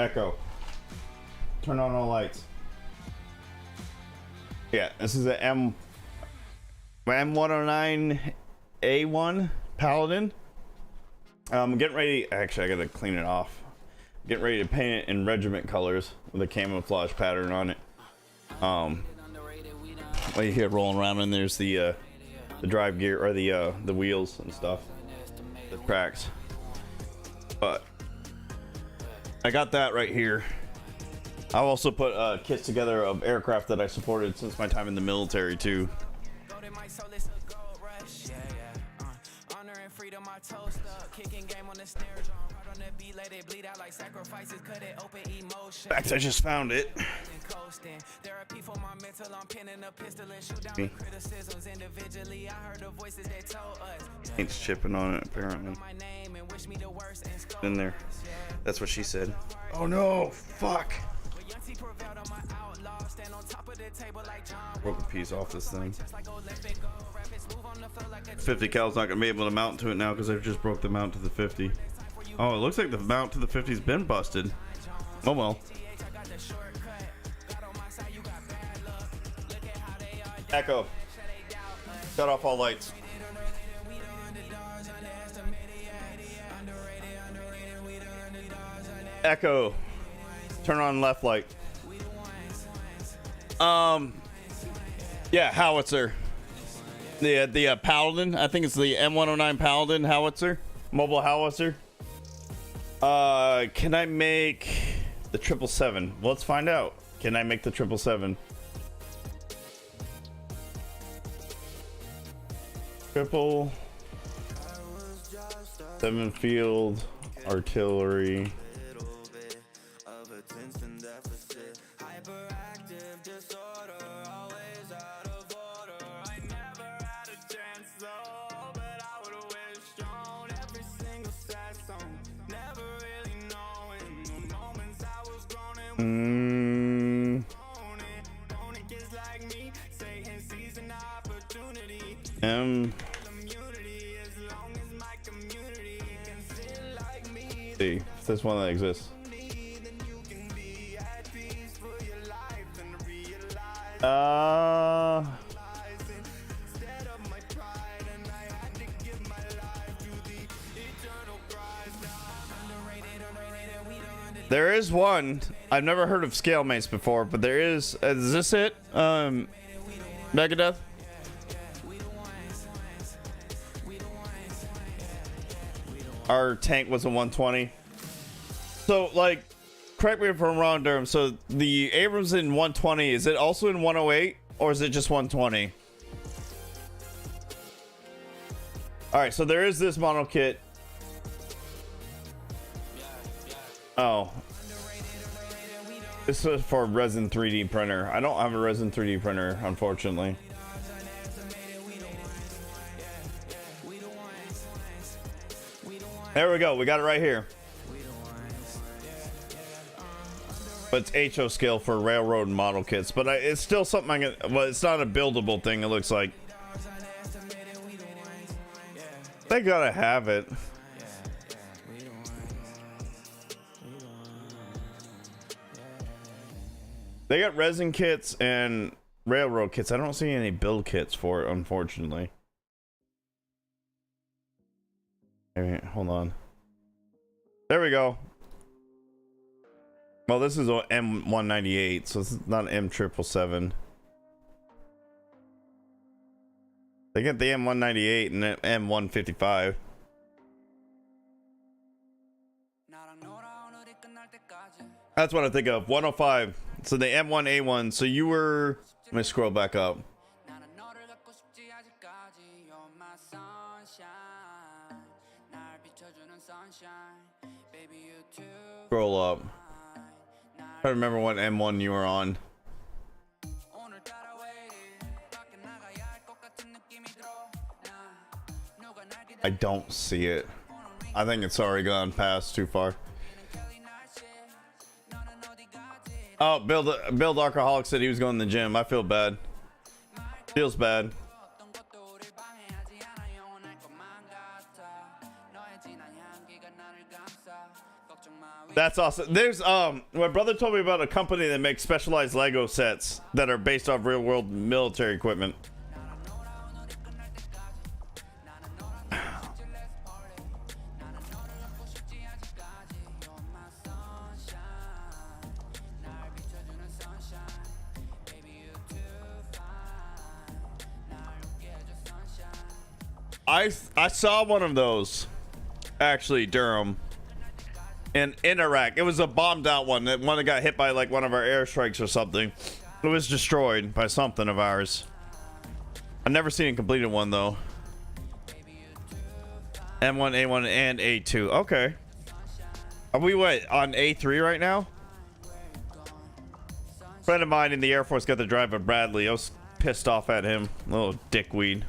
Echo, turn on all lights. Yeah, this is a M109A1 Paladin. I'm getting ready. Actually, I gotta clean it off. Getting ready to paint it in regiment colors with a camouflage pattern on it. Well, you hear it rolling around, and there's the drive gear or the wheels and stuff, the tracks. But I got that right here. I've also put kits together of aircraft that I supported since my time in the military too. In fact, I just found it. It's chipping on it apparently. In there. That's what she said. Oh no, fuck. Broke a piece off this thing. 50 cal's not gonna be able to mount to it now because I just broke the mount to the 50. Oh, it looks like the mount to the 50's been busted. Oh well. Echo. Shut off all lights. Echo. Turn on left light. Yeah, howitzer. The Paladin. I think it's the M109 Paladin howitzer. Mobile howitzer. Can I make the 777? Well, let's find out. Can I make the 777? Triple 7 field artillery. See if there's one that exists. There is one. I've never heard of scale mace before, but there is. Is this it? Megadeath? Our tank was a 120. So, like, correct me if I'm wrong, Durham. So, the Abrams in 120, is it also in 108? Or is it just 120? Alright, so there is this model kit. Oh. This is for resin 3D printer. I don't have a resin 3D printer, unfortunately. There we go. We got it right here. But it's HO scale for railroad model kits. But it's still something I can... Well, it's not a buildable thing, it looks like. They gotta have it. They got resin kits and railroad kits. I don't see any build kits for it, unfortunately. Wait, hold on. There we go. Well, this is an M198, so it's not an M777. They get the M198 and the M155. That's what I think of. 105. So the M1A1. So you were... Let me scroll back up. Scroll up. I remember what M1 you were on. I don't see it. I think it's already gone past too far. Oh, Bill Alcoholic said he was going to the gym. I feel bad. Feels bad. That's awesome. There's my brother told me about a company that makes specialized Lego sets that are based off real world military equipment. I saw one of those actually, Durham. in Iraq. It was a bombed out one. That one that got hit by like one of our airstrikes or something. It was destroyed by something of ours. I've never seen a completed one though. M1, A1, and A2. Okay. Are we what on A3 right now? Friend of mine in the Air Force got to drive a Bradley. I was pissed off at him. Little dickweed.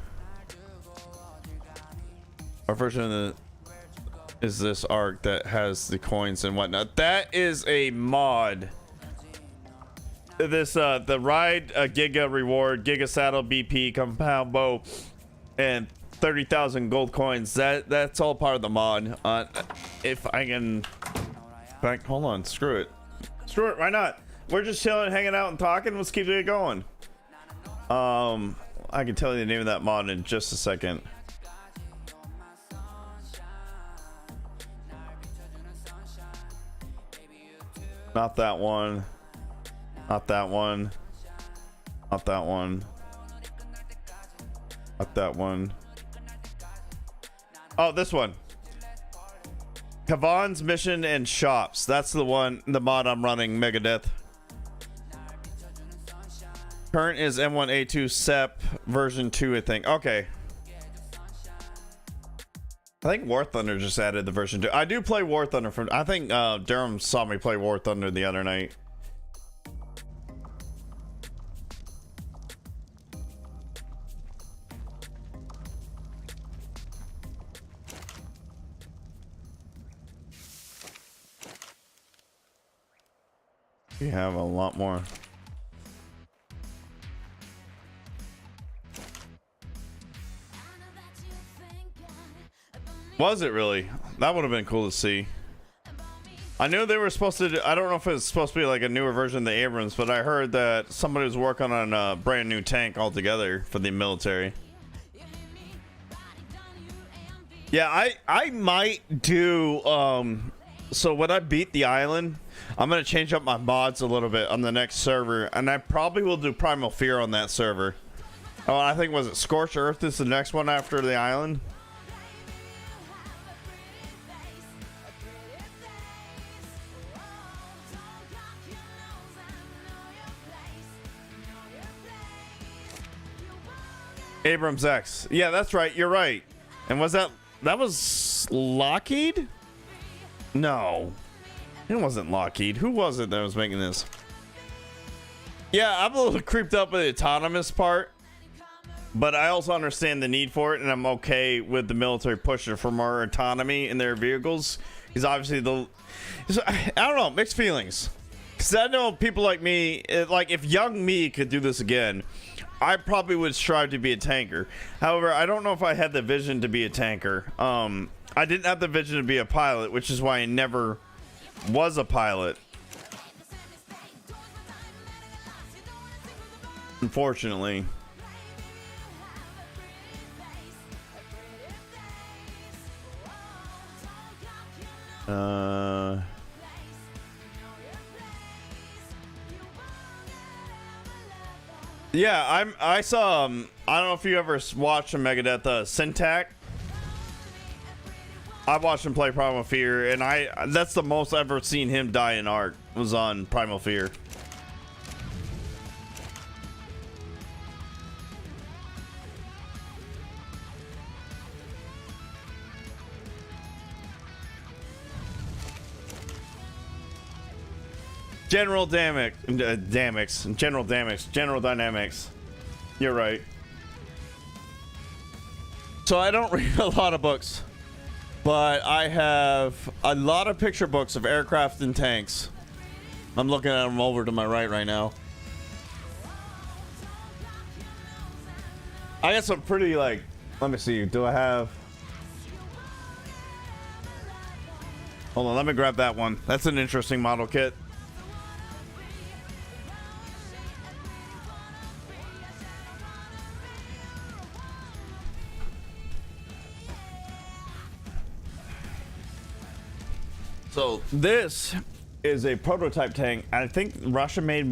Our version of the is this arc that has the coins and whatnot. That is a mod. This the ride a Giga reward, Giga saddle, BP, compound bow, and 30,000 gold coins. That's all part of the mod. If I can, back, hold on, screw it, why not? We're just chilling, hanging out, and talking. Let's keep it going. I can tell you the name of that mod in just a second. Not that one. Not that one. Not that one. Not that one. Oh, this one. Kavan's Mission and Shops. That's the one, the mod I'm running, Megadeth. Current is M1A2 SEP version 2, I think. Okay. I think War Thunder just added the version 2. I do play War Thunder from, I think Durham saw me play War Thunder the other night. We have a lot more. Was it really? That would have been cool to see. I knew they were supposed to do, I don't know if it's supposed to be like a newer version of the Abrams, but I heard that somebody was working on a brand new tank altogether for the military. Yeah, I might do so when I beat the island, I'm gonna change up my mods a little bit on the next server, and I probably will do Primal Fear on that server. Oh, I think, was it Scorched Earth is the next one after the island? Abrams X. Yeah, that's right. You're right. And was that was Lockheed? No, it wasn't Lockheed. Who was it that was making this? Yeah, I'm a little creeped up with the autonomous part, but I also understand the need for it, and I'm okay with the military pushing for more autonomy in their vehicles. Because obviously I don't know, mixed feelings. Because I know people like me, like if young me could do this again, I probably would strive to be a tanker. However, I don't know if I had the vision to be a tanker. I didn't have the vision to be a pilot, which is why I never was a pilot. Unfortunately. Yeah, I saw I don't know if you ever watched a Megadeth Syntac. I watched him play Primal Fear, and that's the most I've ever seen him die in art, was on Primal Fear. General Dynamics. You're right. So I don't read a lot of books, but I have a lot of picture books of aircraft and tanks. I'm looking at them over to my right now. I got some pretty, like, let me see, do I have? Hold on, let me grab that one. That's an interesting model kit. So this is a prototype tank. I think Russia may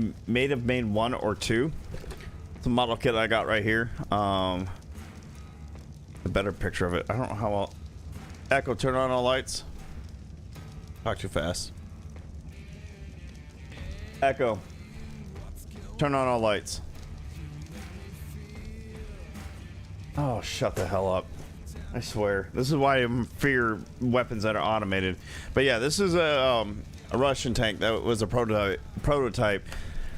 have made one or two. It's a model kit I got right here. A better picture of it. I don't know how well. Echo, turn on all lights. Talk too fast. Echo. Turn on all lights. Oh, shut the hell up. I swear. This is why I fear weapons that are automated. But yeah, this is a Russian tank that was a prototype.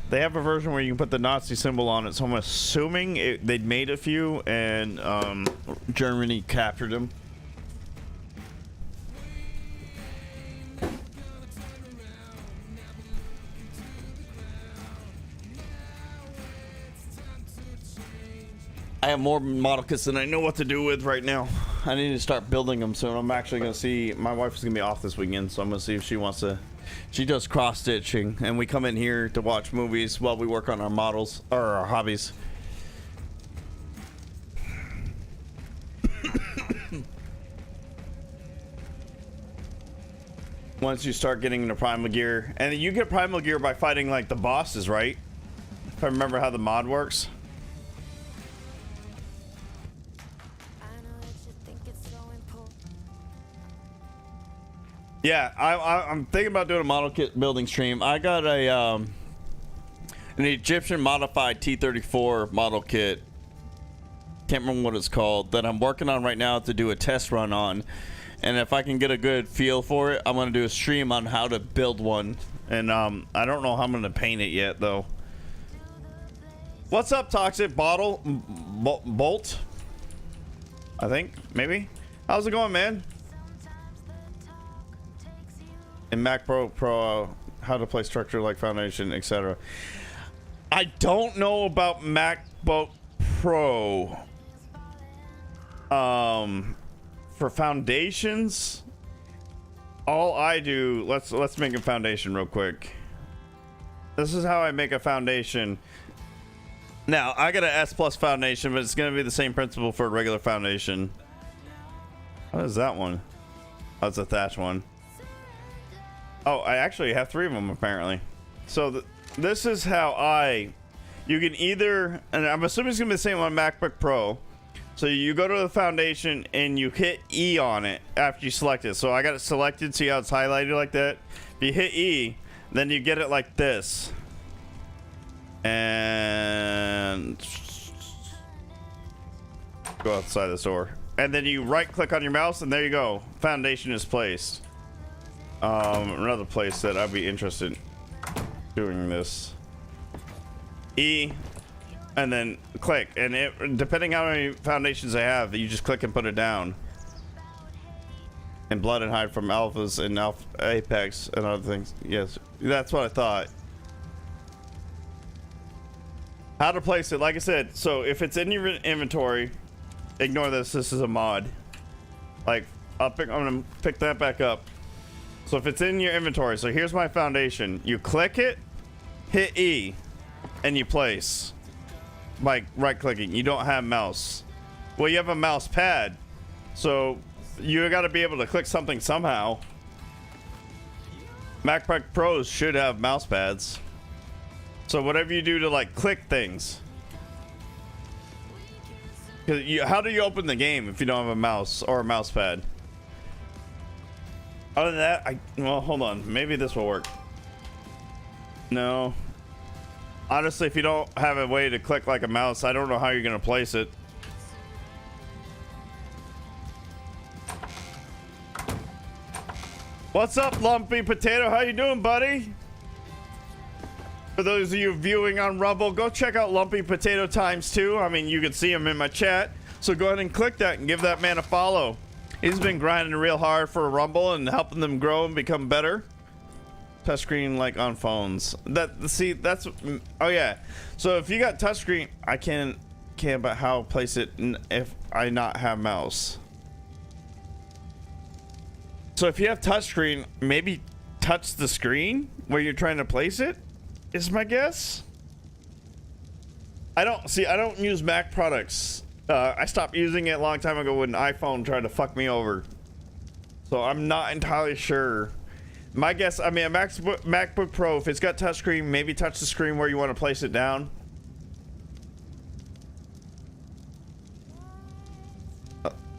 They have a version where you can put the Nazi symbol on it, so I'm assuming they'd made a few and Germany captured them. I have more model kits than I know what to do with right now. I need to start building them soon. I'm actually going to see, my wife's going to be off this weekend, so I'm going to see if she wants to. She does cross stitching, and we come in here to watch movies while we work on our models or our hobbies. Once you start getting into primal gear, and you get primal gear by fighting like the bosses, right? If I remember how the mod works. Yeah, I'm thinking about doing a model kit building stream. I got a an Egyptian modified T-34 model kit. Can't remember what it's called, that I'm working on right now to do a test run on. And if I can get a good feel for it, I'm gonna do a stream on how to build one. And I don't know how I'm gonna paint it yet though. What's up, Toxic Bottle Bolt? I think maybe. How's it going, man? In Mac Pro, how to play structure like Foundation, etc. I don't know about MacBook Pro. For foundations, all I do, let's make a foundation real quick. This is how I make a foundation. Now I got an S plus foundation, but it's gonna be the same principle for a regular foundation. What is that one? Oh, it's a thatch one. Oh, I actually have 3 of them apparently. So this is how you can either, and I'm assuming it's gonna be the same on MacBook Pro. So you go to the foundation and you hit E on it after you select it. So I got it selected, see how it's highlighted like that? If you hit E, then you get it like this. And go outside the store. And then you right click on your mouse and there you go. Foundation is placed. Another place that I'd be interested in doing this. E, and then click, and it, depending how many foundations I have, you just click and put it down. And blood and hide from alphas and apex and other things. Yes, that's what I thought. How to place it, like I said, so if it's in your inventory, ignore this. This is a mod. Like I'm gonna pick that back up. So if it's in your inventory, so here's my foundation. You click it, hit E, and you place by right-clicking. You don't have mouse. Well, you have a mouse pad, so you got to be able to click something somehow. MacBook Pros should have mouse pads. So whatever you do to like click things. How do you open the game if you don't have a mouse or a mouse pad? Other than that, well, hold on. Maybe this will work. No. Honestly, if you don't have a way to click like a mouse, I don't know how you're going to place it. What's up, Lumpy Potato? How you doing, buddy? For those of you viewing on Rumble, go check out Lumpy Potato ×2. I mean, you can see him in my chat. So go ahead and click that and give that man a follow. He's been grinding real hard for a Rumble and helping them grow and become better. Touchscreen like on phones. See, that's, oh yeah. So if you got touchscreen, I can't about how place it if I not have mouse. So if you have touchscreen, maybe touch the screen where you're trying to place it, is my guess. I don't use Mac products. I stopped using it a long time ago when iPhone tried to fuck me over. So I'm not entirely sure. My guess, I mean, a MacBook Pro, if it's got touchscreen, maybe touch the screen where you want to place it down.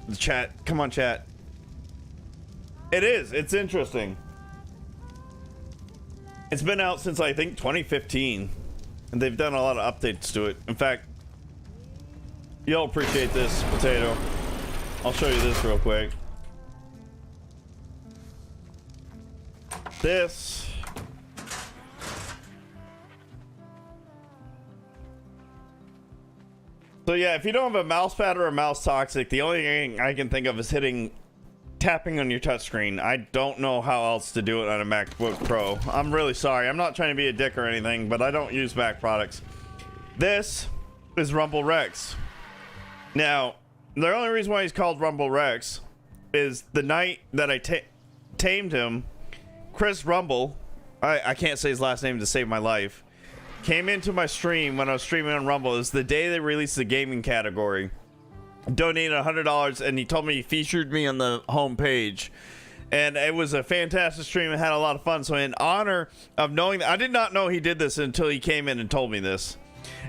The chat, come on, chat. It is. It's interesting. It's been out since I think 2015, and they've done a lot of updates to it. In fact, you'll appreciate this, Potato. I'll show you this real quick. This so yeah, if you don't have a mouse pad or a mouse toxic, the only thing I can think of is tapping on your touchscreen. I don't know how else to do it on a MacBook Pro. I'm really sorry. I'm not trying to be a dick or anything, but I don't use Mac products. This is Rumble Rex. Now, the only reason why he's called Rumble Rex is the night that I tamed him, Chris Rumble, I can't say his last name to save my life, came into my stream when I was streaming on Rumble. It was the day they released the gaming category. Donated $100, and he told me he featured me on the home page, and it was a fantastic stream and had a lot of fun. So in honor of knowing that, I did not know he did this until he came in and told me this,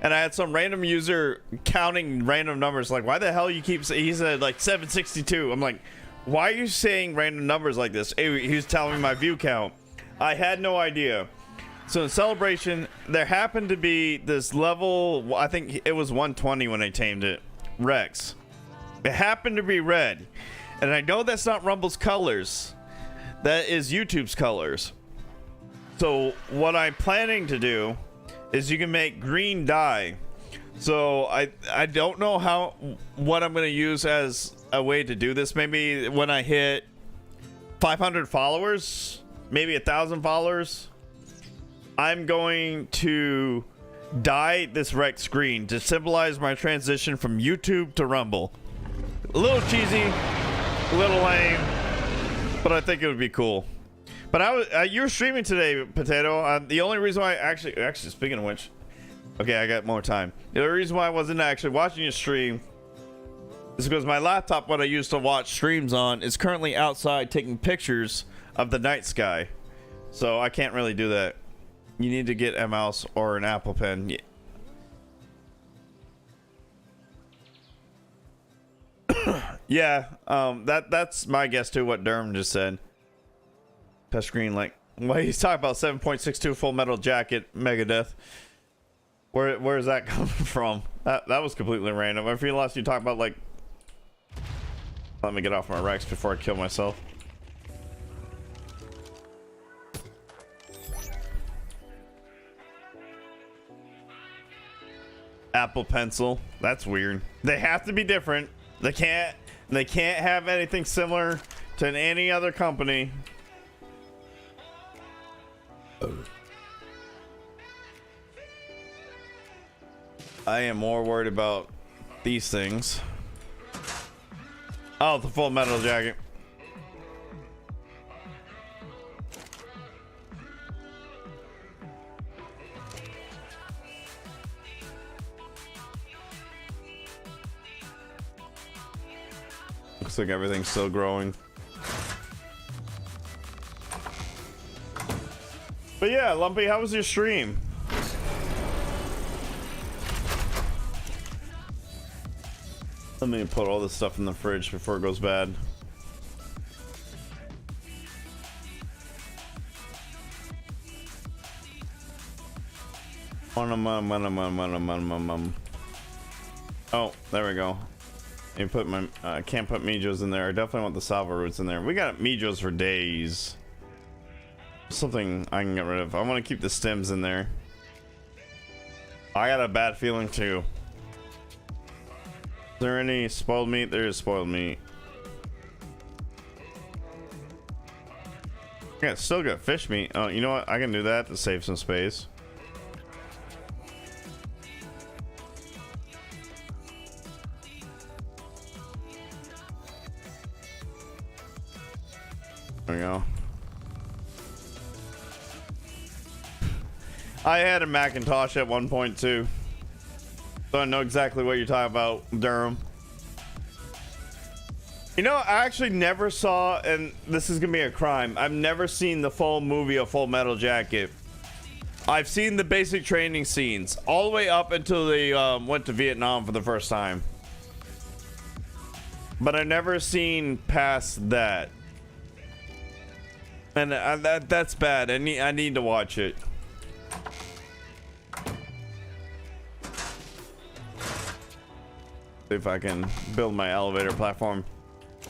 and I had some random user counting random numbers like, why the hell you keep saying, he said like 762. I'm like, why are you saying random numbers like this? He was telling me my view count. I had no idea. So in celebration, there happened to be this level, I think it was 120 when I tamed it, Rex. It happened to be red, and I know that's not Rumble's colors. That is YouTube's colors. So what I'm planning to do is you can make green dye. So I don't know what I'm going to use as a way to do this. Maybe when I hit 500 followers, maybe 1,000 followers, I'm going to dye this Rex green to symbolize my transition from YouTube to Rumble. A little cheesy, a little lame, but I think it would be cool. But you were streaming today, Potato. The only reason why actually speaking of which, okay, I got more time. The only reason why I wasn't actually watching your stream is because my laptop, what I used to watch streams on, is currently outside taking pictures of the night sky. So I can't really do that. You need to get a mouse or an Apple Pen. Yeah, that's my guess too. What Durham just said. Touch screen, like, well, he's talking about 7.62 Full Metal Jacket Megadeth. Where is that coming from? That was completely random. I feel lost. You talk about like. Let me get off my Rex before I kill myself. Apple Pencil. That's weird. They have to be different. They can't have anything similar to any other company. I am more worried about these things. Oh, the Full Metal Jacket. Looks like everything's still growing. But yeah, Lumpy, how was your stream? Let me put all this stuff in the fridge before it goes bad. Oh, there we go. You put my I can't put Mijos in there. I definitely want the salva roots in there. We got Mijos for days. Something I can get rid of. I want to keep the stems in there. I got a bad feeling too. Is there any spoiled meat? There is spoiled meat. Yeah, still got fish meat. Oh, you know what? I can do that to save some space. There we go. I had a Macintosh at 1.2, so I know exactly what you're talking about, Durham. You know, I actually never saw, and this is gonna be a crime, I've never seen the full movie of Full Metal Jacket. I've seen the basic training scenes all the way up until they went to Vietnam for the first time, but I never seen past that. And that's bad. I need to watch it. If I can build my elevator platform.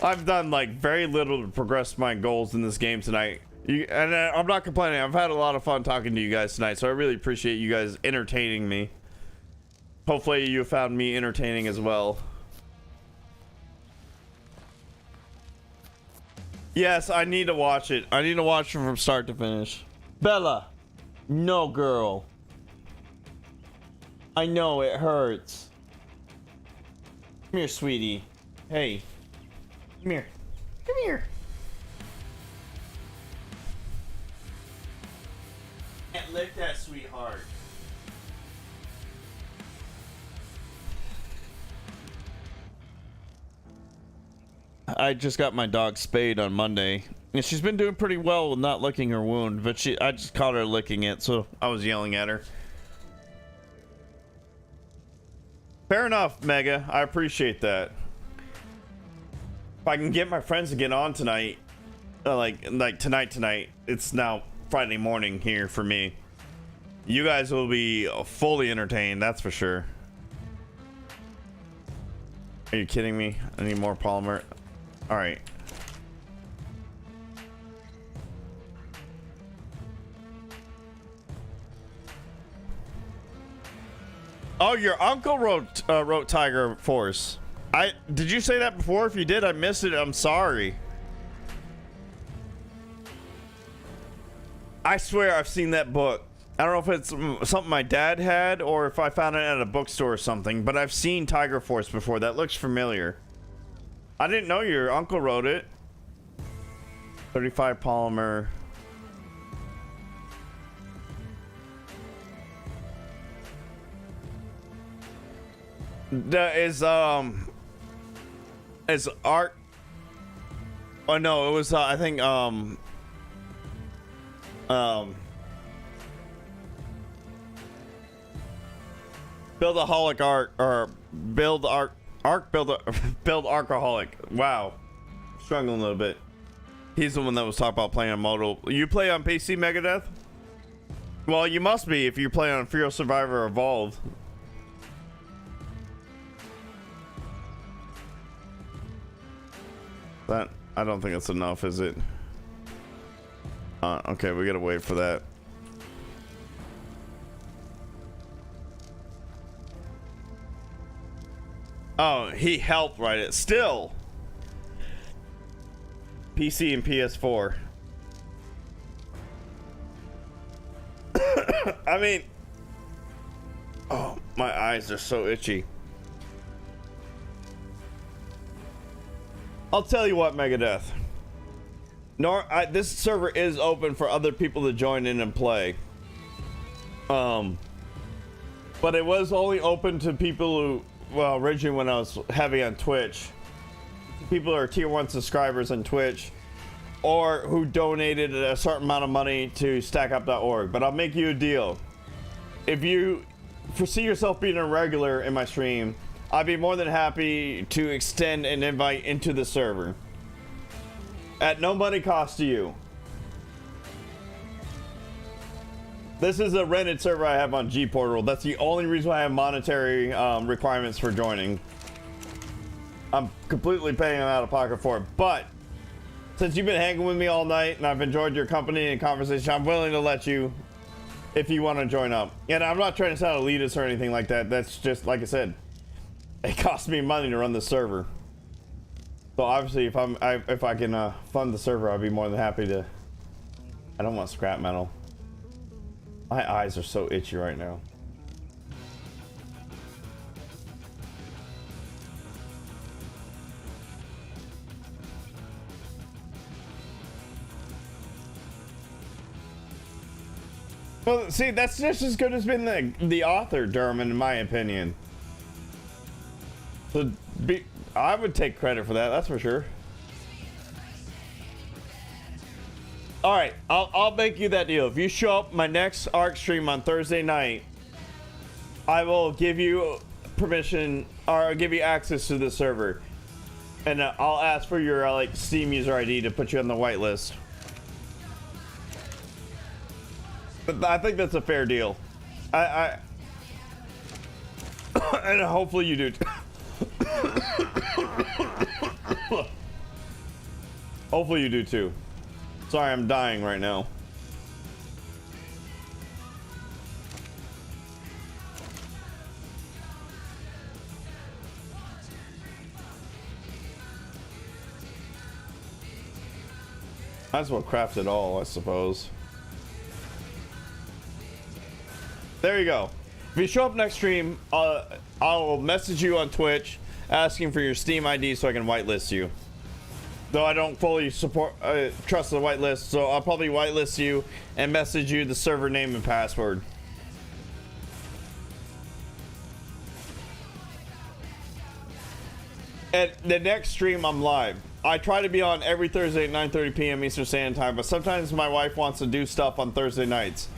I've done like very little to progress my goals in this game tonight. I'm not complaining. I've had a lot of fun talking to you guys tonight, so I really appreciate you guys entertaining me. Hopefully you found me entertaining as well. Yes, I need to watch it. I need to watch it from start to finish. Bella, no, girl. I know it hurts. Come here, sweetie. Hey. Come here. Come here. Can't lick that, sweetheart. I just got my dog spayed on Monday. And she's been doing pretty well with not licking her wound, but I just caught her licking it, so I was yelling at her. Fair enough, Mega. I appreciate that. If I can get my friends to get on tonight, like tonight, it's now Friday morning here for me. You guys will be fully entertained, that's for sure. Are you kidding me? I need more polymer. All right. Oh, your uncle wrote Tiger Force. Did you say that before? If you did, I missed it. I'm sorry. I swear I've seen that book. I don't know if it's something my dad had or if I found it at a bookstore or something, but I've seen Tiger Force before. That looks familiar. I didn't know your uncle wrote it. 35 polymer. Is art? Oh no, it was I think Buildaholic art or build Archaholic. Wow, struggling a little bit. He's the one that was talking about playing on modal. You play on PC, Megadeth? Well, you must be if you play on Feral Survivor Evolved. That I don't think that's enough, is it? Okay, we gotta wait for that. Oh, he helped write it. Still, PC and PS4. I mean, oh, my eyes are so itchy. I'll tell you what, Megadeth. This server is open for other people to join in and play. But it was only open to people who, well, originally when I was heavy on Twitch, people who are tier 1 subscribers on Twitch, or who donated a certain amount of money to stackup.org. But I'll make you a deal. If you foresee yourself being a regular in my stream, I'd be more than happy to extend an invite into the server at no money cost to you. This is a rented server I have on G-Portal. That's the only reason why I have monetary requirements for joining. I'm completely paying out of pocket for it. But since you've been hanging with me all night and I've enjoyed your company and conversation, I'm willing to let you, if you want to join up. And I'm not trying to sound elitist or anything like that. That's just, like I said, it costs me money to run the server. So obviously, if I can fund the server, I'd be more than happy to. I don't want scrap metal. My eyes are so itchy right now. Well, see, that's just as good as being the author, Derman, in my opinion. So, I would take credit for that, that's for sure. All right, I'll make you that deal. If you show up my next ARC stream on Thursday night, I will give you permission, or I'll give you access to the server, and I'll ask for your like Steam user ID to put you on the whitelist. But I think that's a fair deal. I and hopefully you do. Hopefully you do too. Sorry, I'm dying right now. Might as well craft it all, I suppose. There you go. If you show up next stream, I'll message you on Twitch asking for your Steam ID so I can whitelist you. Though I don't fully trust the whitelist, so I'll probably whitelist you and message you the server name and password. At the next stream, I'm live. I try to be on every Thursday at 9:30 p.m. Eastern Standard Time, but sometimes my wife wants to do stuff on Thursday nights.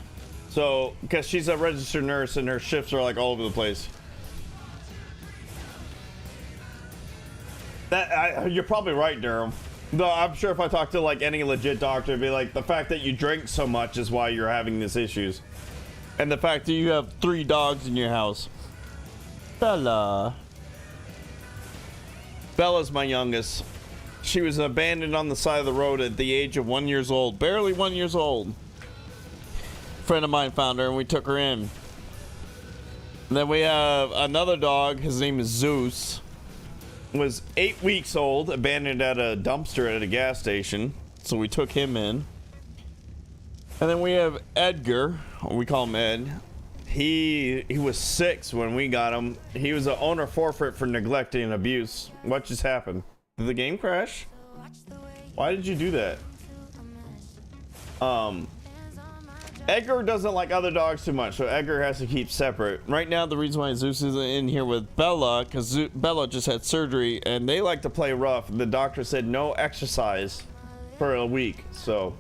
So, because she's a registered nurse and her shifts are like all over the place. You're probably right, Durham. Though I'm sure if I talk to like any legit doctor, it'd be like the fact that you drink so much is why you're having these issues, and the fact that you have 3 dogs in your house. Bella. Bella's my youngest. She was abandoned on the side of the road at the age of 1 year old, barely 1 year old. A friend of mine found her and we took her in. And then we have another dog. His name is Zeus. Was 8 weeks old, abandoned at a dumpster at a gas station. So we took him in. And then we have Edgar. We call him Ed. He was 6 when we got him. He was an owner forfeit for neglecting and abuse. What just happened? Did the game crash? Why did you do that? Edgar doesn't like other dogs too much, so Edgar has to keep separate. Right now, the reason why Zeus isn't in here with Bella, because Bella just had surgery, and they like to play rough. The doctor said no exercise for a week, so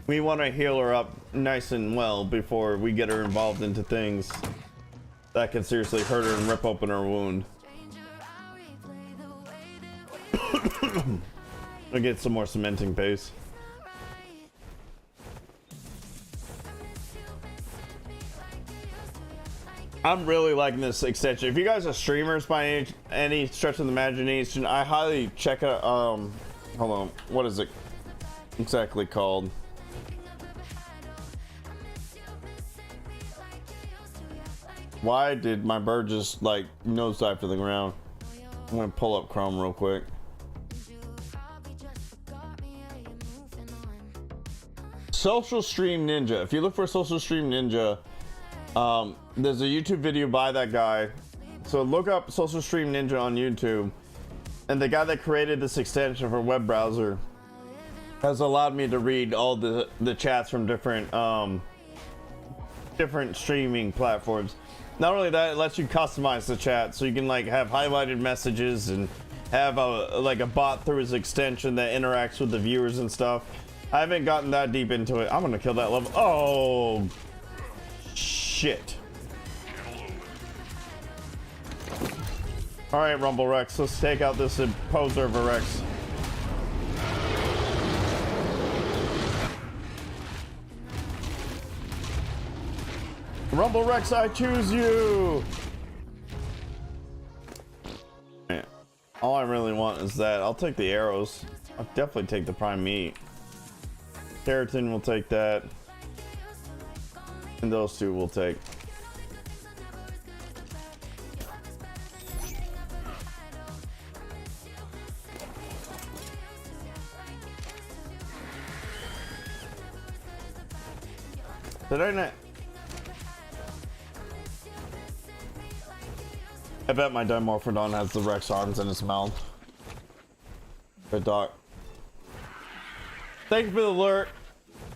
we want to heal her up nice and well before we get her involved into things that can seriously hurt her and rip open her wound. I'll get some more cementing paste. I'm really liking this extension. If you guys are streamers by any stretch of the imagination, I highly check out. Hold on, what is it exactly called? Why did my bird just like nosedive to the ground? I'm gonna pull up Chrome real quick. Social Stream Ninja. If you look for Social Stream Ninja, there's a YouTube video by that guy. So look up Social Stream Ninja on YouTube. And the guy that created this extension for web browser has allowed me to read all the chats from different streaming platforms. Not only that, it lets you customize the chat, so you can like have highlighted messages and have a bot through his extension that interacts with the viewers and stuff. I haven't gotten that deep into it. I'm gonna kill that level. Oh shit. All right, Rumble Rex, let's take out this imposer of a Rex. Rumble Rex, I choose you. Man, all I really want is that. I'll take the arrows. I'll definitely take the prime meat. Keratin will take that. And those two will take. Did I not? I bet my Dimorphodon has the Rex arms in his mouth. Good dog. Thank you for the alert,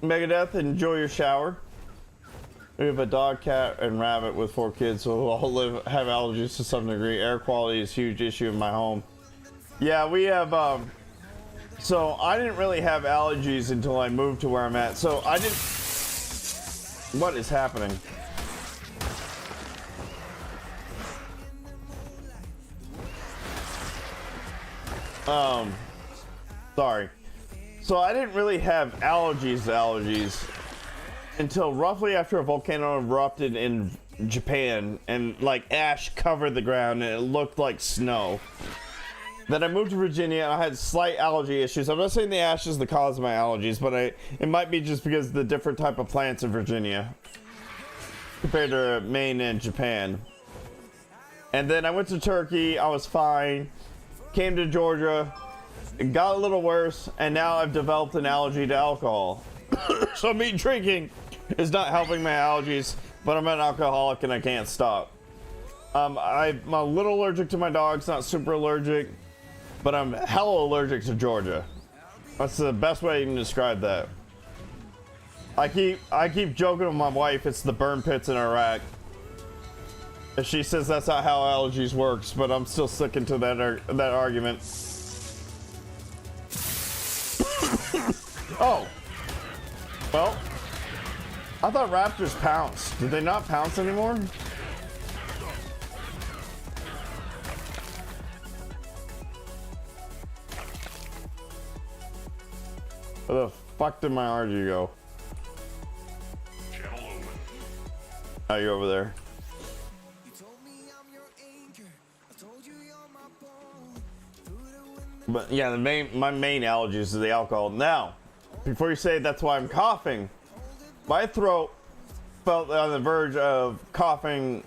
Megadeth. Enjoy your shower. We have a dog, cat, and rabbit with 4 kids who all have allergies to some degree. Air quality is a huge issue in my home. Yeah, we have, so I didn't really have allergies until I moved to where I'm at. So I didn't, what is happening? Sorry. So I didn't really have allergies until roughly after a volcano erupted in Japan and like ash covered the ground and it looked like snow. Then I moved to Virginia and I had slight allergy issues. I'm not saying the ash is the cause of my allergies, but it might be just because of the different type of plants in Virginia compared to Maine and Japan. And then I went to Turkey, I was fine. Came to Georgia, it got a little worse, and now I've developed an allergy to alcohol. So me drinking is not helping my allergies, but I'm an alcoholic and I can't stop. I'm a little allergic to my dogs, not super allergic, but I'm hella allergic to Georgia. That's the best way you can describe that. I keep joking with my wife, it's the burn pits in Iraq. And she says that's not how allergies works, but I'm still sticking to that argument. Oh. Well, I thought raptors pounced. Did they not pounce anymore? Where the fuck did my RG go? Oh, you're over there. But yeah, my main allergies is the alcohol. Now, before you say that's why I'm coughing, my throat felt on the verge of coughing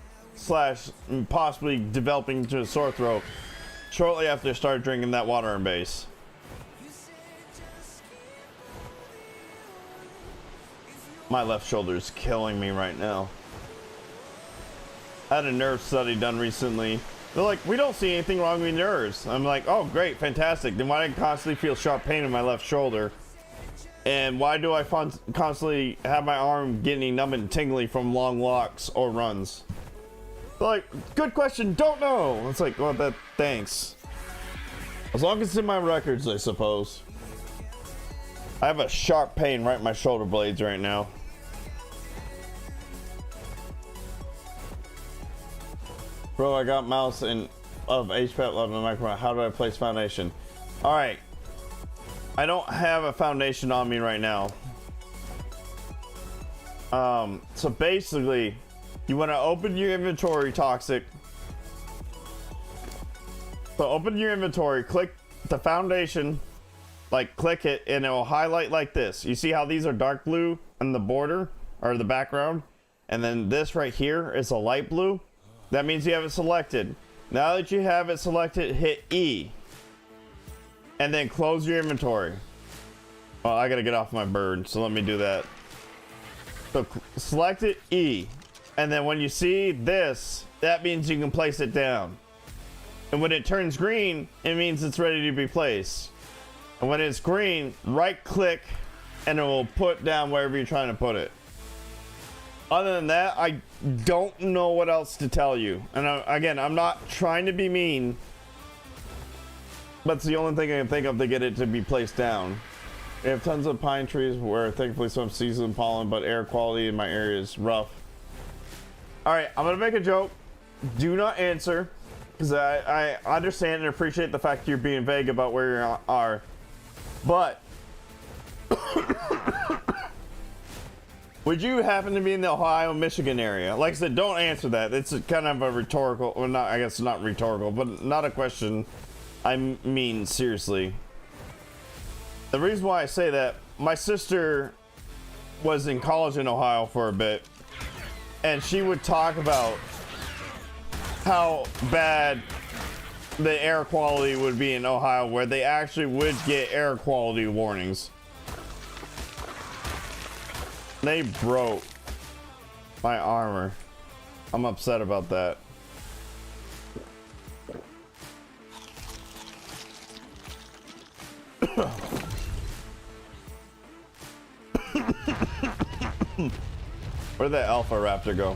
/ possibly developing to a sore throat shortly after I started drinking that water and base. My left shoulder is killing me right now. I had a nerve study done recently. They're like, we don't see anything wrong with your nerves. I'm like, oh, great, fantastic. Then why do I constantly feel sharp pain in my left shoulder? And why do I constantly have my arm getting numb and tingly from long walks or runs? They're like, good question, don't know. It's like, well, thanks. As long as it's in my records, I suppose. I have a sharp pain right in my shoulder blades right now. Bro, I got mouse and of HPAT on the microphone. How do I place foundation? All right. I don't have a foundation on me right now. So basically, you want to open your inventory, Toxic. So open your inventory, click the foundation, like click it, and it will highlight like this. You see how these are dark blue on the border or the background? And then this right here is a light blue. That means you have it selected. Now that you have it selected, hit E. And then close your inventory. Well, I gotta get off my bird, so let me do that. So select it, E. And then when you see this, that means you can place it down. And when it turns green, it means it's ready to be placed. And when it's green, right click and it will put down wherever you're trying to put it. Other than that, I don't know what else to tell you. And again, I'm not trying to be mean, but it's the only thing I can think of to get it to be placed down. We have tons of pine trees where thankfully some seasonal pollen, but air quality in my area is rough. All right, I'm gonna make a joke. Do not answer, because I understand and appreciate the fact you're being vague about where you are. But would you happen to be in the Ohio, Michigan area? Like I said, don't answer that. It's kind of a rhetorical, well, not, I guess not rhetorical, but not a question. I mean, seriously. The reason why I say that, my sister was in college in Ohio for a bit, and she would talk about how bad the air quality would be in Ohio, where they actually would get air quality warnings. They broke my armor. I'm upset about that. Where'd that alpha raptor go?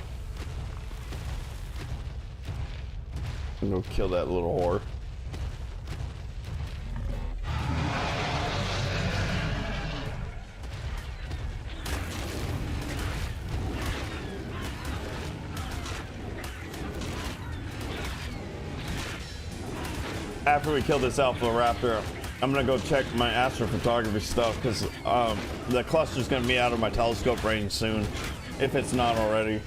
I'm gonna kill that little whore. After we kill this alpha raptor, I'm gonna go check my astrophotography stuff because the cluster's gonna be out of my telescope range soon, if it's not already.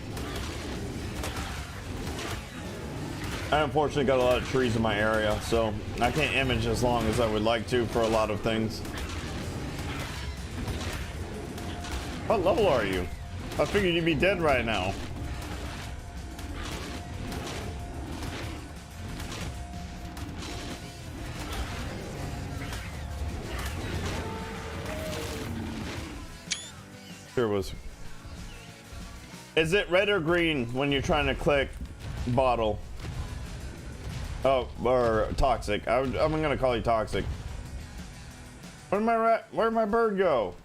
I unfortunately got a lot of trees in my area, so I can't image as long as I would like to for a lot of things. What level are you? I figured you'd be dead right now. Sure was. Is it red or green when you're trying to click bottle? Oh, or toxic. I'm gonna call you toxic. Where'd my bird go?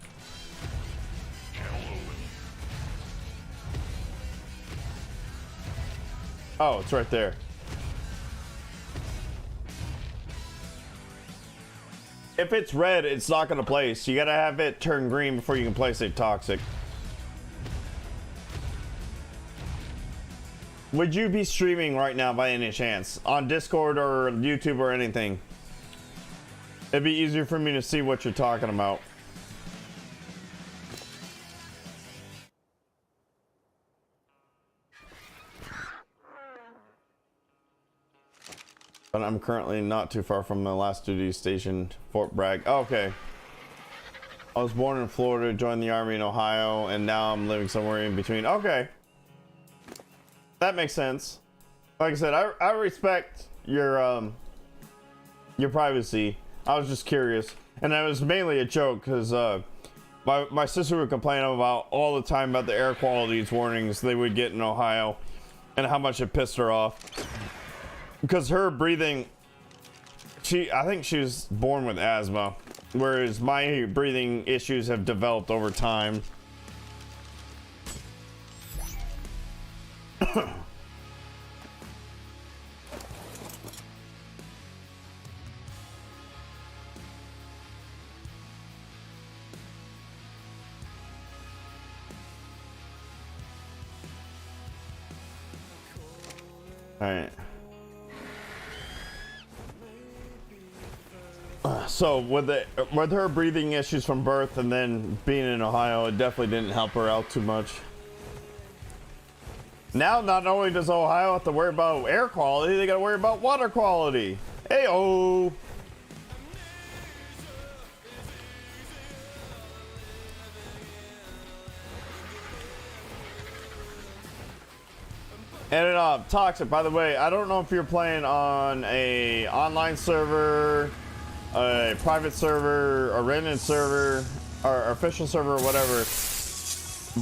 Oh, it's right there. If it's red, it's not gonna place. You gotta have it turn green before you can place it toxic. Would you be streaming right now by any chance? On Discord or YouTube or anything? It'd be easier for me to see what you're talking about. But I'm currently not too far from the last duty station, Fort Bragg. Oh, okay. I was born in Florida, joined the Army in Ohio, and now I'm living somewhere in between. Okay. That makes sense. Like I said, I respect your privacy. I was just curious, and that was mainly a joke because my sister would complain about all the time about the air quality warnings they would get in Ohio, and how much it pissed her off. Because her breathing, I think she was born with asthma, whereas my breathing issues have developed over time. All right. So with her breathing issues from birth and then being in Ohio, it definitely didn't help her out too much. Now, not only does Ohio have to worry about air quality, they got to worry about water quality. Hey-oh! And Toxic, by the way, I don't know if you're playing on a online server, a private server, a rented server, or official server, or whatever.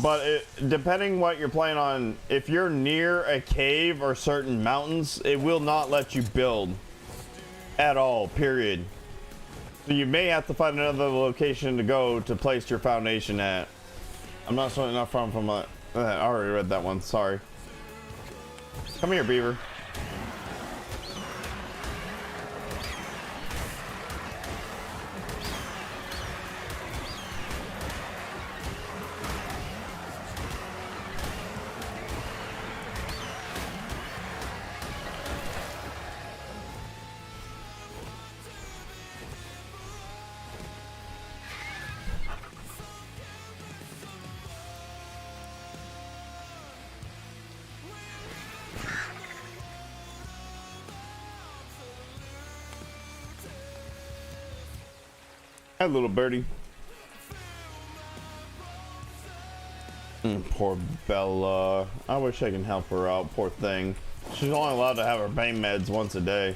But depending what you're playing on, if you're near a cave or certain mountains, it will not let you build at all, period. So you may have to find another location to go to place your foundation at. I'm not showing enough from I already read that one, sorry. Come here, Beaver. Hi, little birdie. Poor Bella. I wish I can help her out, poor thing. She's only allowed to have her pain meds once a day.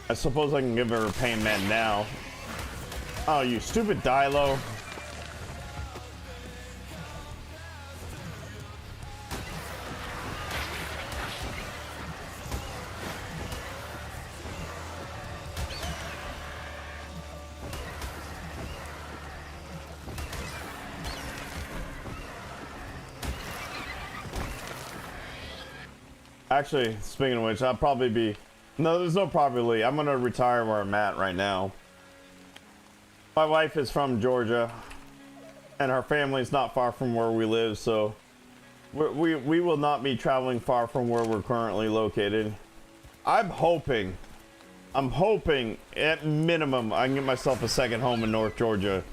I suppose I can give her a pain med now. Oh, you stupid Dilo. Actually, speaking of which, I'll probably be... No, there's no probably. I'm going to retire where I'm at right now. My wife is from Georgia, and her family's not far from where we live, so... We will not be traveling far from where we're currently located. I'm hoping I'm hoping at minimum I can get myself a second home in North Georgia.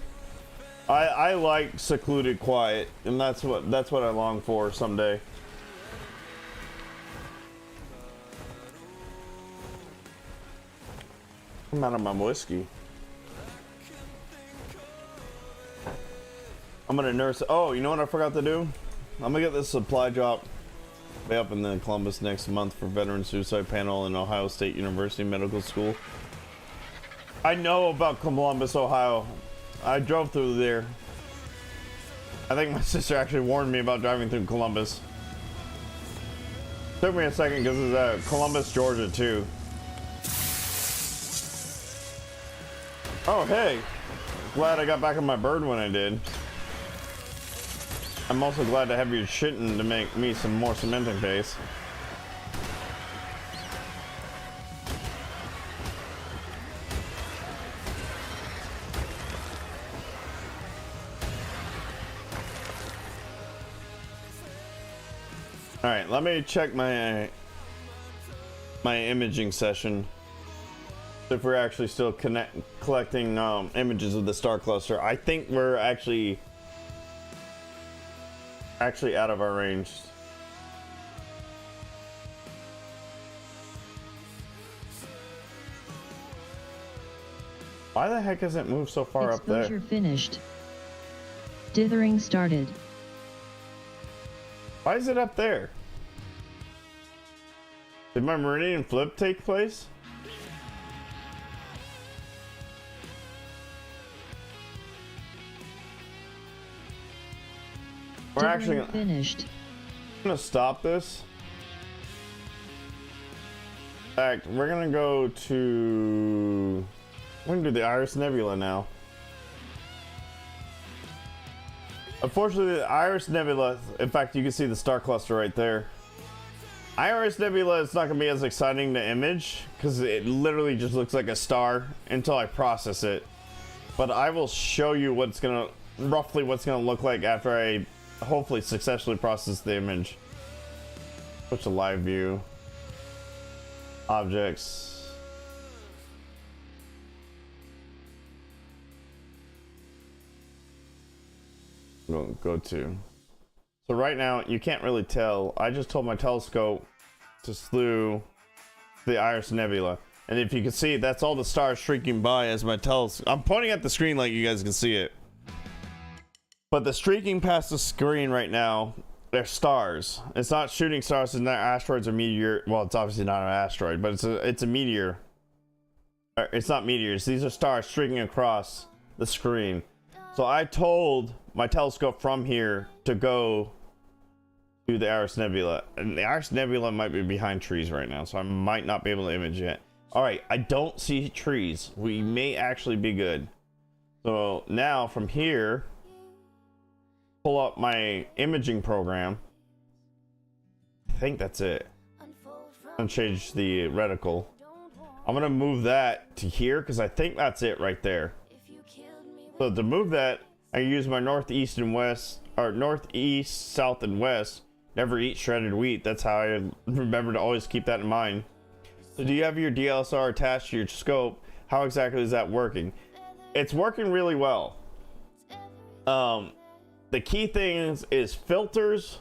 I like secluded quiet, and that's what I long for someday. I'm out of my whiskey. I'm gonna nurse. Oh, you know what I forgot to do? I'm gonna get this supply drop way up in the Columbus next month for Veteran Suicide Panel in Ohio State University Medical School. I know about Columbus, Ohio. I drove through there. I think my sister actually warned me about driving through Columbus. Took me a second because it's Columbus, Georgia too. Oh hey, glad I got back on my bird when I did. I'm also glad to have you shitting to make me some more cementing paste. All right, let me check my imaging session. If we're actually still collecting images of the star cluster. I think we're actually out of our range. Why the heck has it moved so far up there? Exposure finished. Dithering started. Why is it up there? Did my meridian flip take place? We're actually finished. gonna stop this. In fact, we're gonna go to... We're gonna do the Iris Nebula now. Unfortunately, the Iris Nebula, in fact, you can see the star cluster right there. Iris Nebula is not gonna be as exciting to image because it literally just looks like a star until I process it. But I will show you roughly what's gonna look like after I hopefully successfully process the image. Switch to live view. Objects. Go to. So right now you can't really tell. I just told my telescope to slew the Iris Nebula, and if you can see, that's all the stars streaking by as my telescope. I'm pointing at the screen like you guys can see it, but the streaking past the screen right now, they're stars. It's not shooting stars. It's not asteroids or meteor. Well, it's obviously not an asteroid, but it's a meteor. It's not meteors. These are stars streaking across the screen. So I told my telescope from here to go to the Iris Nebula, and the Iris Nebula might be behind trees right now, so I might not be able to image it. All right, I don't see trees. We may actually be good. So now from here, pull up my imaging program. I think that's it. I'm gonna change the reticle. I'm gonna move that to here because I think that's it right there. So to move that, I use my northeast and west, or northeast, south, and west. Never eat shredded wheat. That's how I remember to always keep that in mind. So do you have your DSLR attached to your scope? How exactly is that working? It's working really well. The key thing is filters.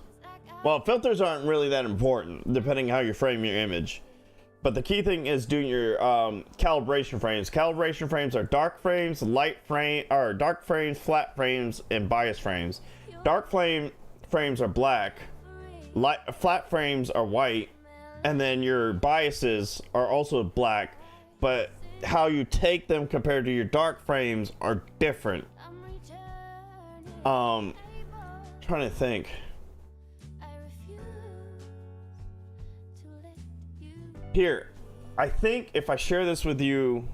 Well, filters aren't really that important, depending how you frame your image. But the key thing is doing your calibration frames. Calibration frames are dark frames, dark frames, flat frames, and bias frames. Dark frames are black, flat frames are white, and then your biases are also black. But how you take them compared to your dark frames are different. Trying to think. Here, I think if I share this with you,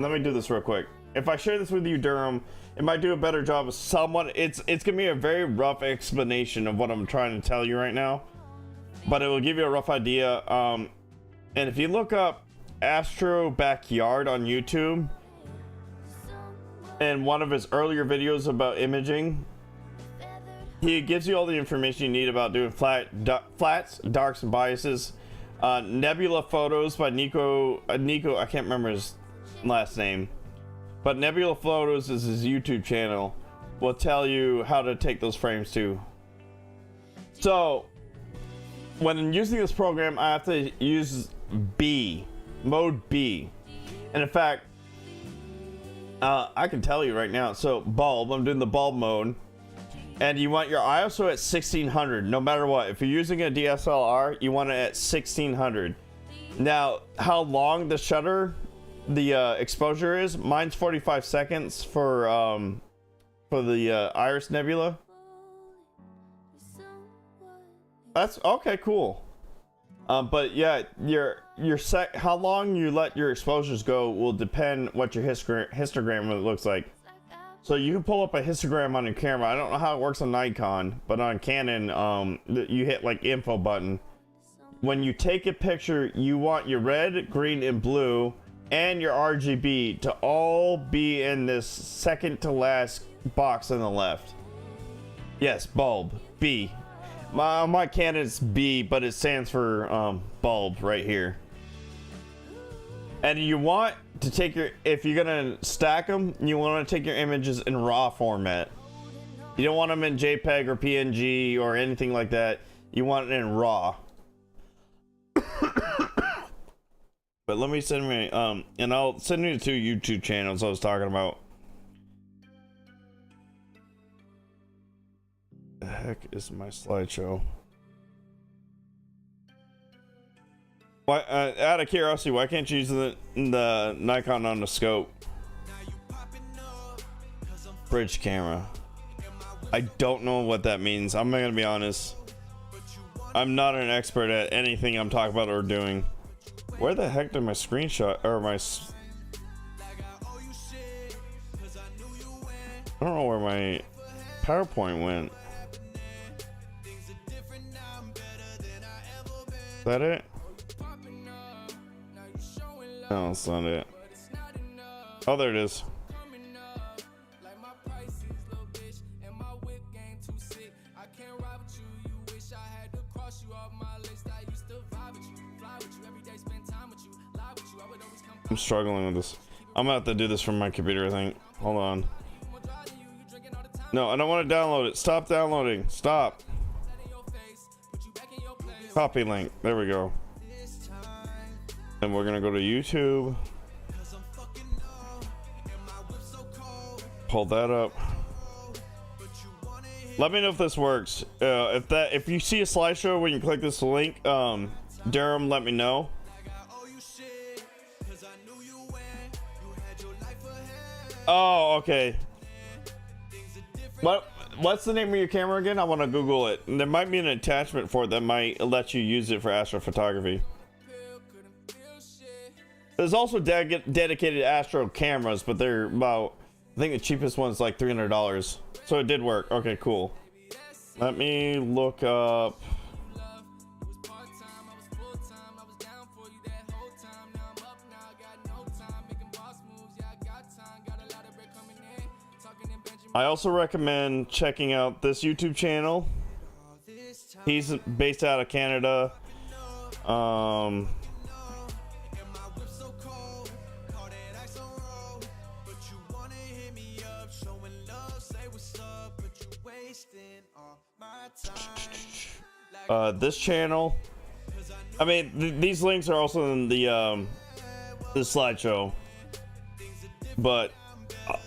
let me do this real quick. If I share this with you, Durham, it might do a better job of somewhat. It's gonna be a very rough explanation of what I'm trying to tell you right now, but it will give you a rough idea. And if you look up Astro Backyard on YouTube, and one of his earlier videos about imaging, he gives you all the information you need about doing flats, darks, and biases. Nebula Photos by Nico. Nico, I can't remember his last name, but Nebula Photos is his YouTube channel. Will tell you how to take those frames too. So when using this program, I have to use mode B, and in fact, I can tell you right now. So bulb, I'm doing the bulb mode, and you want your ISO at 1600 no matter what. If you're using a DSLR, you want it at 1600. Now, how long the shutter, the exposure is, mine's 45 seconds for the Iris Nebula. That's okay, cool. But yeah, how long you let your exposures go will depend what your histogram looks like. So you can pull up a histogram on your camera. I don't know how it works on Nikon, but on Canon, you hit like info button. When you take a picture, you want your red, green, and blue, and your RGB to all be in this second to last box on the left. Yes, bulb, B. My Canon's B, but it stands for bulb right here. And you want to take your, if you're gonna stack them, you want to take your images in RAW format. You don't want them in JPEG or PNG or anything like that. You want it in RAW. But let me send me and I'll send you the 2 YouTube channels I was talking about. The heck is my slideshow? Why, out of curiosity, why can't you use the Nikon on the scope? Bridge camera. I don't know what that means. I'm gonna be honest. I'm not an expert at anything I'm talking about or doing. Where the heck did my screenshot or my? I don't know where my PowerPoint went. Is that it? No, it's not it. Oh, there it is. I'm struggling with this. I'm gonna have to do this from my computer, I think. Hold on. No, I don't want to download it. Stop downloading. Stop. Copy link. There we go. And we're gonna go to YouTube. Pull that up. Let me know if this works. If you see a slideshow when you click this link, Durham, let me know. Oh, okay. What's the name of your camera again? I want to Google it. There might be an attachment for it that might let you use it for astrophotography. There's also dedicated astro cameras, but they're about, I think the cheapest one's like $300. So it did work. Okay, cool. Let me look up. I also recommend checking out this YouTube channel. He's based out of Canada. This channel, I mean, these links are also in the slideshow, but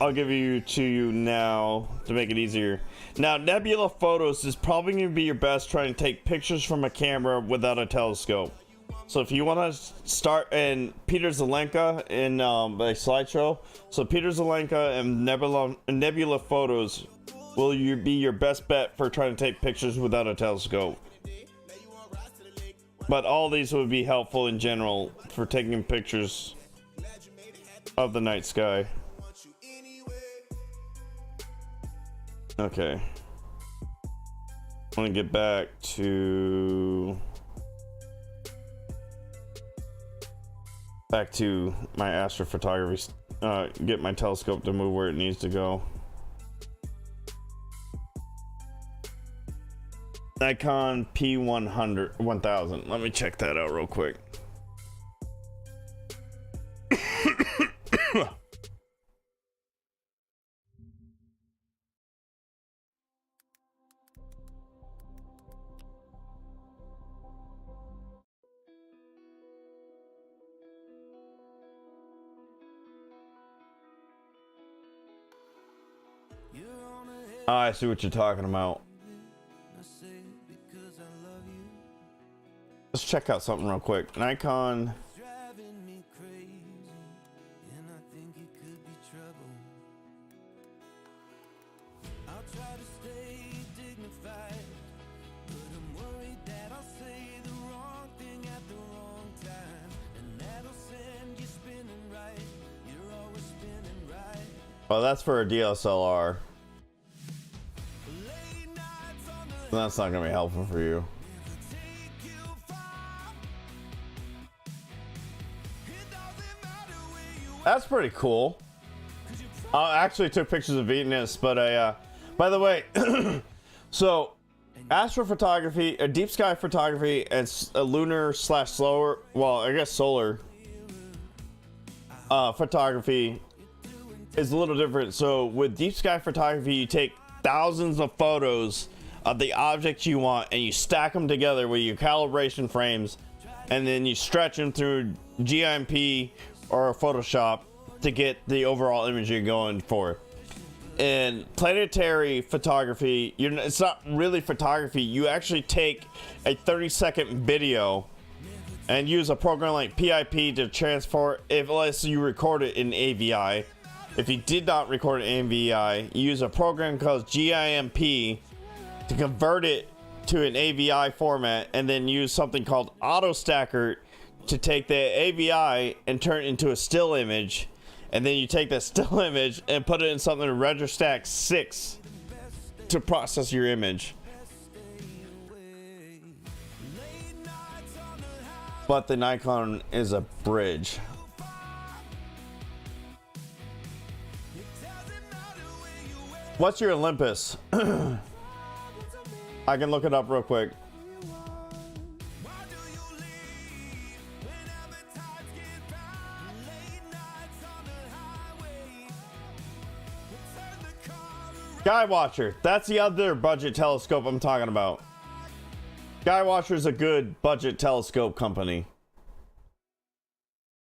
I'll give you to you now to make it easier. Now, Nebula Photos is probably going to be your best trying to take pictures from a camera without a telescope. So if you want to start, and Peter Zelenka in the slideshow, so Peter Zelenka and Nebula Photos will be your best bet for trying to take pictures without a telescope. But all these would be helpful in general for taking pictures of the night sky. Okay. I want to get back to my astrophotography. Get my telescope to move where it needs to go. Nikon P100 1000. Let me check that out real quick. Oh, I see what you're talking about. Let's check out something real quick. Nikon. Oh, that's for a DSLR. That's not gonna be helpful for you. That's pretty cool. I actually took pictures of Venus, but by the way, so astrophotography, deep sky photography, and lunar / slower, well, I guess solar photography is a little different. So with deep sky photography, you take thousands of photos of the objects you want and you stack them together with your calibration frames, and then you stretch them through GIMP or Photoshop to get the overall image you're going for. In planetary photography, it's not really photography. You actually take a 30-second video and use a program like PIP to transfer, unless you record it in AVI. If you did not record it in AVI, you use a program called GIMP to convert it to an AVI format, and then use something called Auto Stacker to take the AVI and turn it into a still image, and then you take that still image and put it in something to RegiStack 6 to process your image. But the Nikon is a bridge. What's your Olympus? I can look it up real quick. Skywatcher. That's the other budget telescope I'm talking about. Skywatcher is a good budget telescope company.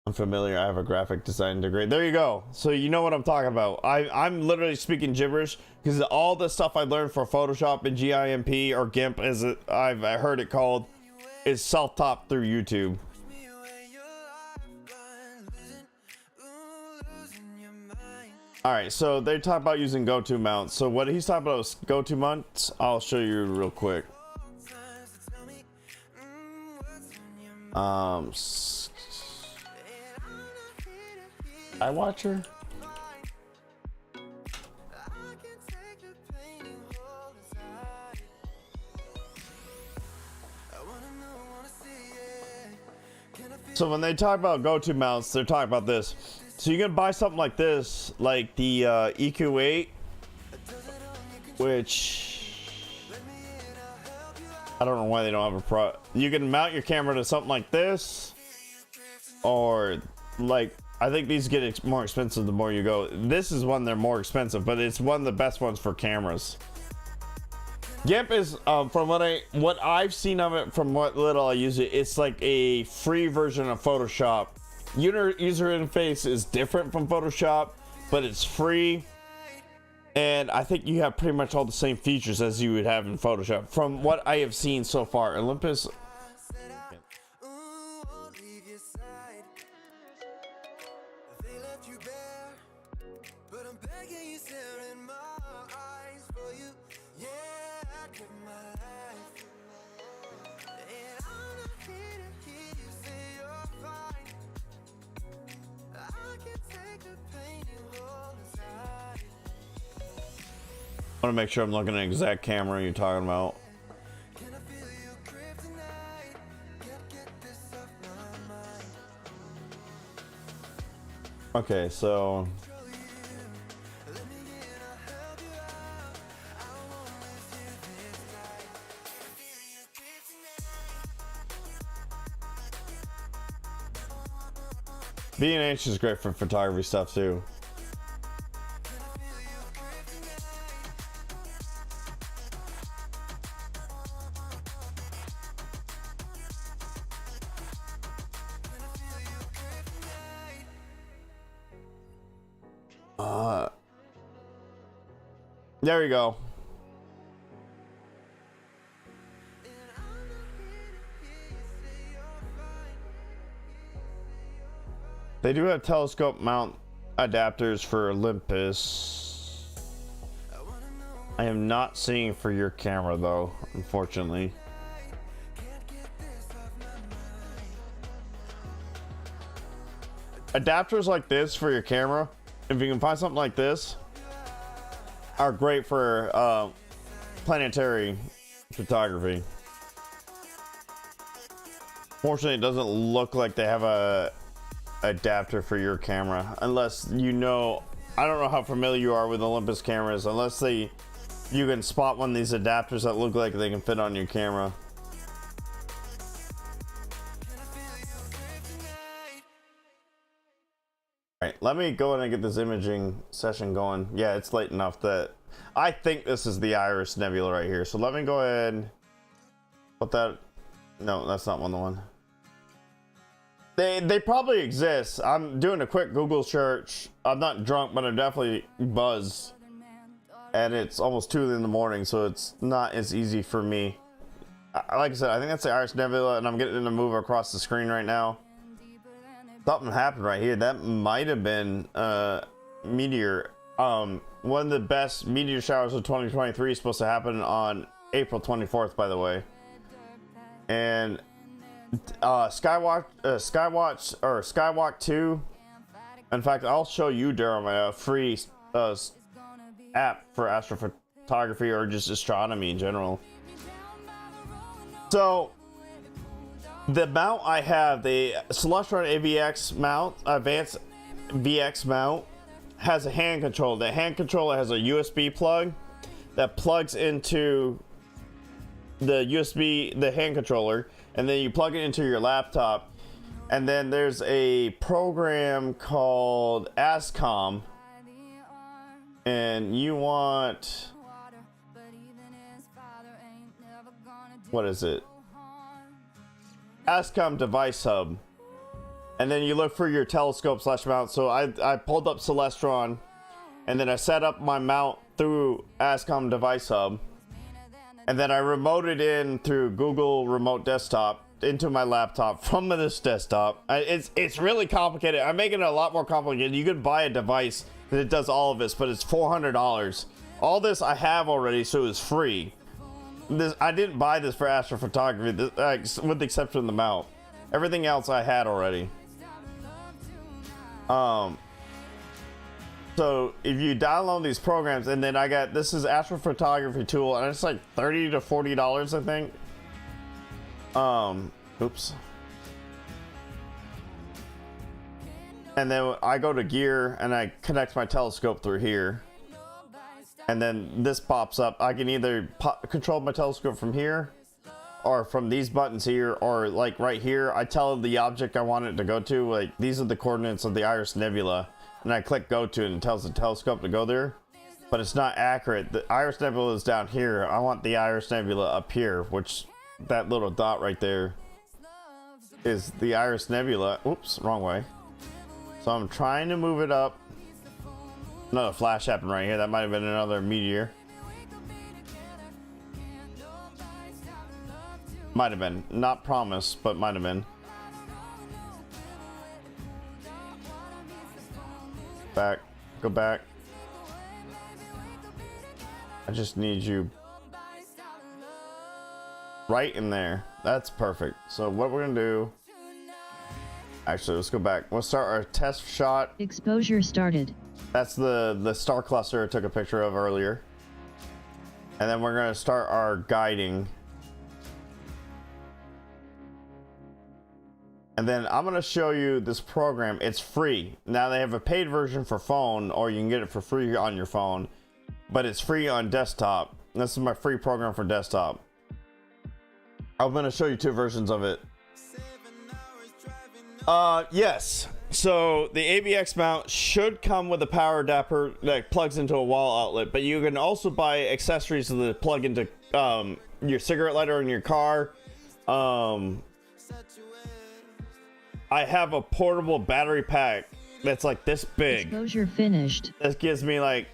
I'm familiar. I have a graphic design degree. There you go. So you know what I'm talking about. I'm literally speaking gibberish because all the stuff I learned for Photoshop and GIMP, or GIMP as I've heard it called, is self-taught through YouTube. All right, so they talk about using go-to mounts. So what he's talking about is go-to mounts. I'll show you real quick. Skywatcher. So when they talk about go-to mounts, they're talking about this. So you can buy something like this, like the EQ8, which I don't know why they don't have a you can mount your camera to something like this, or like, I think these get more expensive the more you go. This is one they're more expensive, but it's one of the best ones for cameras. GIMP is, from what I've seen of it, from what little I use it, it's like a free version of Photoshop. User interface is different from Photoshop, but it's free, and I think you have pretty much all the same features as you would have in Photoshop from what I have seen so far. Olympus. I want to make sure I'm looking at the exact camera you're talking about. Okay, so B&H is great for photography stuff too. There we go. They do have telescope mount adapters for Olympus. I am not seeing for your camera though, unfortunately. Adapters like this for your camera, if you can find something like this, are great for planetary photography. Fortunately, it doesn't look like they have a adapter for your camera, unless you know. I don't know how familiar you are with Olympus cameras, unless you can spot one of these adapters that look like they can fit on your camera. Alright, let me go in and get this imaging session going. Yeah, it's late enough that I think this is the Iris Nebula right here. So let me go ahead and put that. No, that's not the one. They probably exist. I'm doing a quick Google search. I'm not drunk, but I'm definitely buzzed. And it's almost 2 in the morning, so it's not as easy for me. Like I said, I think that's the Iris Nebula, and I'm getting to move across the screen right now. Something happened right here. That might have been meteor. One of the best meteor showers of 2023 is supposed to happen on April 24th, by the way. And Skywalk 2. In fact, I'll show you, Durham, a free app for astrophotography or just astronomy in general. So the mount I have, the Celestron AVX mount, Advanced VX mount, has a hand control. The hand controller has a USB plug that plugs into the hand controller, and then you plug it into your laptop. And then there's a program called ASCOM, and you want, what is it? ASCOM Device Hub. And then you look for your telescope / mount. So I pulled up Celestron, and then I set up my mount through ASCOM Device Hub, and then I remoted in through Google Remote Desktop into my laptop from this desktop. It's really complicated. I'm making it a lot more complicated. You could buy a device that does all of this, but it's $400. All this I have already, so it's free. I didn't buy this for astrophotography, with the exception of the mount. Everything else I had already. So if you download these programs, and then this is astrophotography tool, and it's like $30 to $40, I think. Oops. And then I go to gear and I connect my telescope through here. And then this pops up. I can either control my telescope from here, or from these buttons here, or like right here, I tell the object I want it to go to, like these are the coordinates of the Iris Nebula, and I click go to, and it tells the telescope to go there. But it's not accurate. The Iris Nebula is down here. I want the Iris Nebula up here, which that little dot right there is the Iris Nebula. Oops, wrong way. So I'm trying to move it up. Another flash happened right here. That might have been another meteor. Might have been. Not promised, but might have been. Back. Go back. I just need you right in there. That's perfect. So what we're gonna do, actually, let's go back. We'll start our test shot. Exposure started. That's the star cluster I took a picture of earlier. And then we're gonna start our guiding. And then I'm gonna show you this program. It's free. Now they have a paid version for phone, or you can get it for free on your phone, but it's free on desktop. This is my free program for desktop. I'm gonna show you 2 versions of it. Yes. So the AVX mount should come with a power adapter that plugs into a wall outlet, but you can also buy accessories that plug into your cigarette lighter in your car. I have a portable battery pack that's like this big. Exposure finished. This gives me like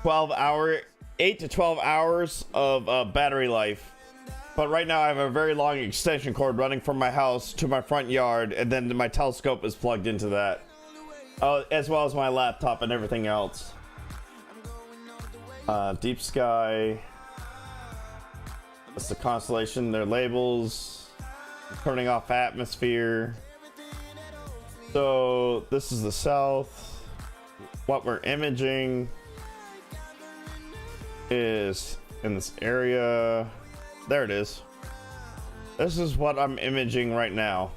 8 to 12 hours of battery life. But right now I have a very long extension cord running from my house to my front yard, and then my telescope is plugged into that, as well as my laptop and everything else. Deep sky. That's the constellation, their labels. Turning off atmosphere. So this is the south. What we're imaging is in this area. There it is. This is what I'm imaging right now.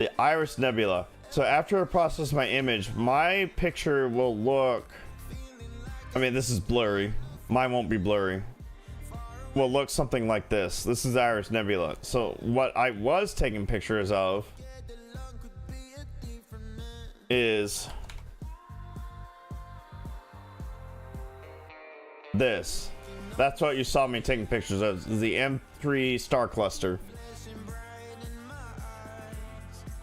The Iris Nebula. So after I process my image, my picture will look, I mean, this is blurry. Mine won't be blurry. Will look something like this. This is Iris Nebula. So what I was taking pictures of is this. That's what you saw me taking pictures of, the M3 star cluster.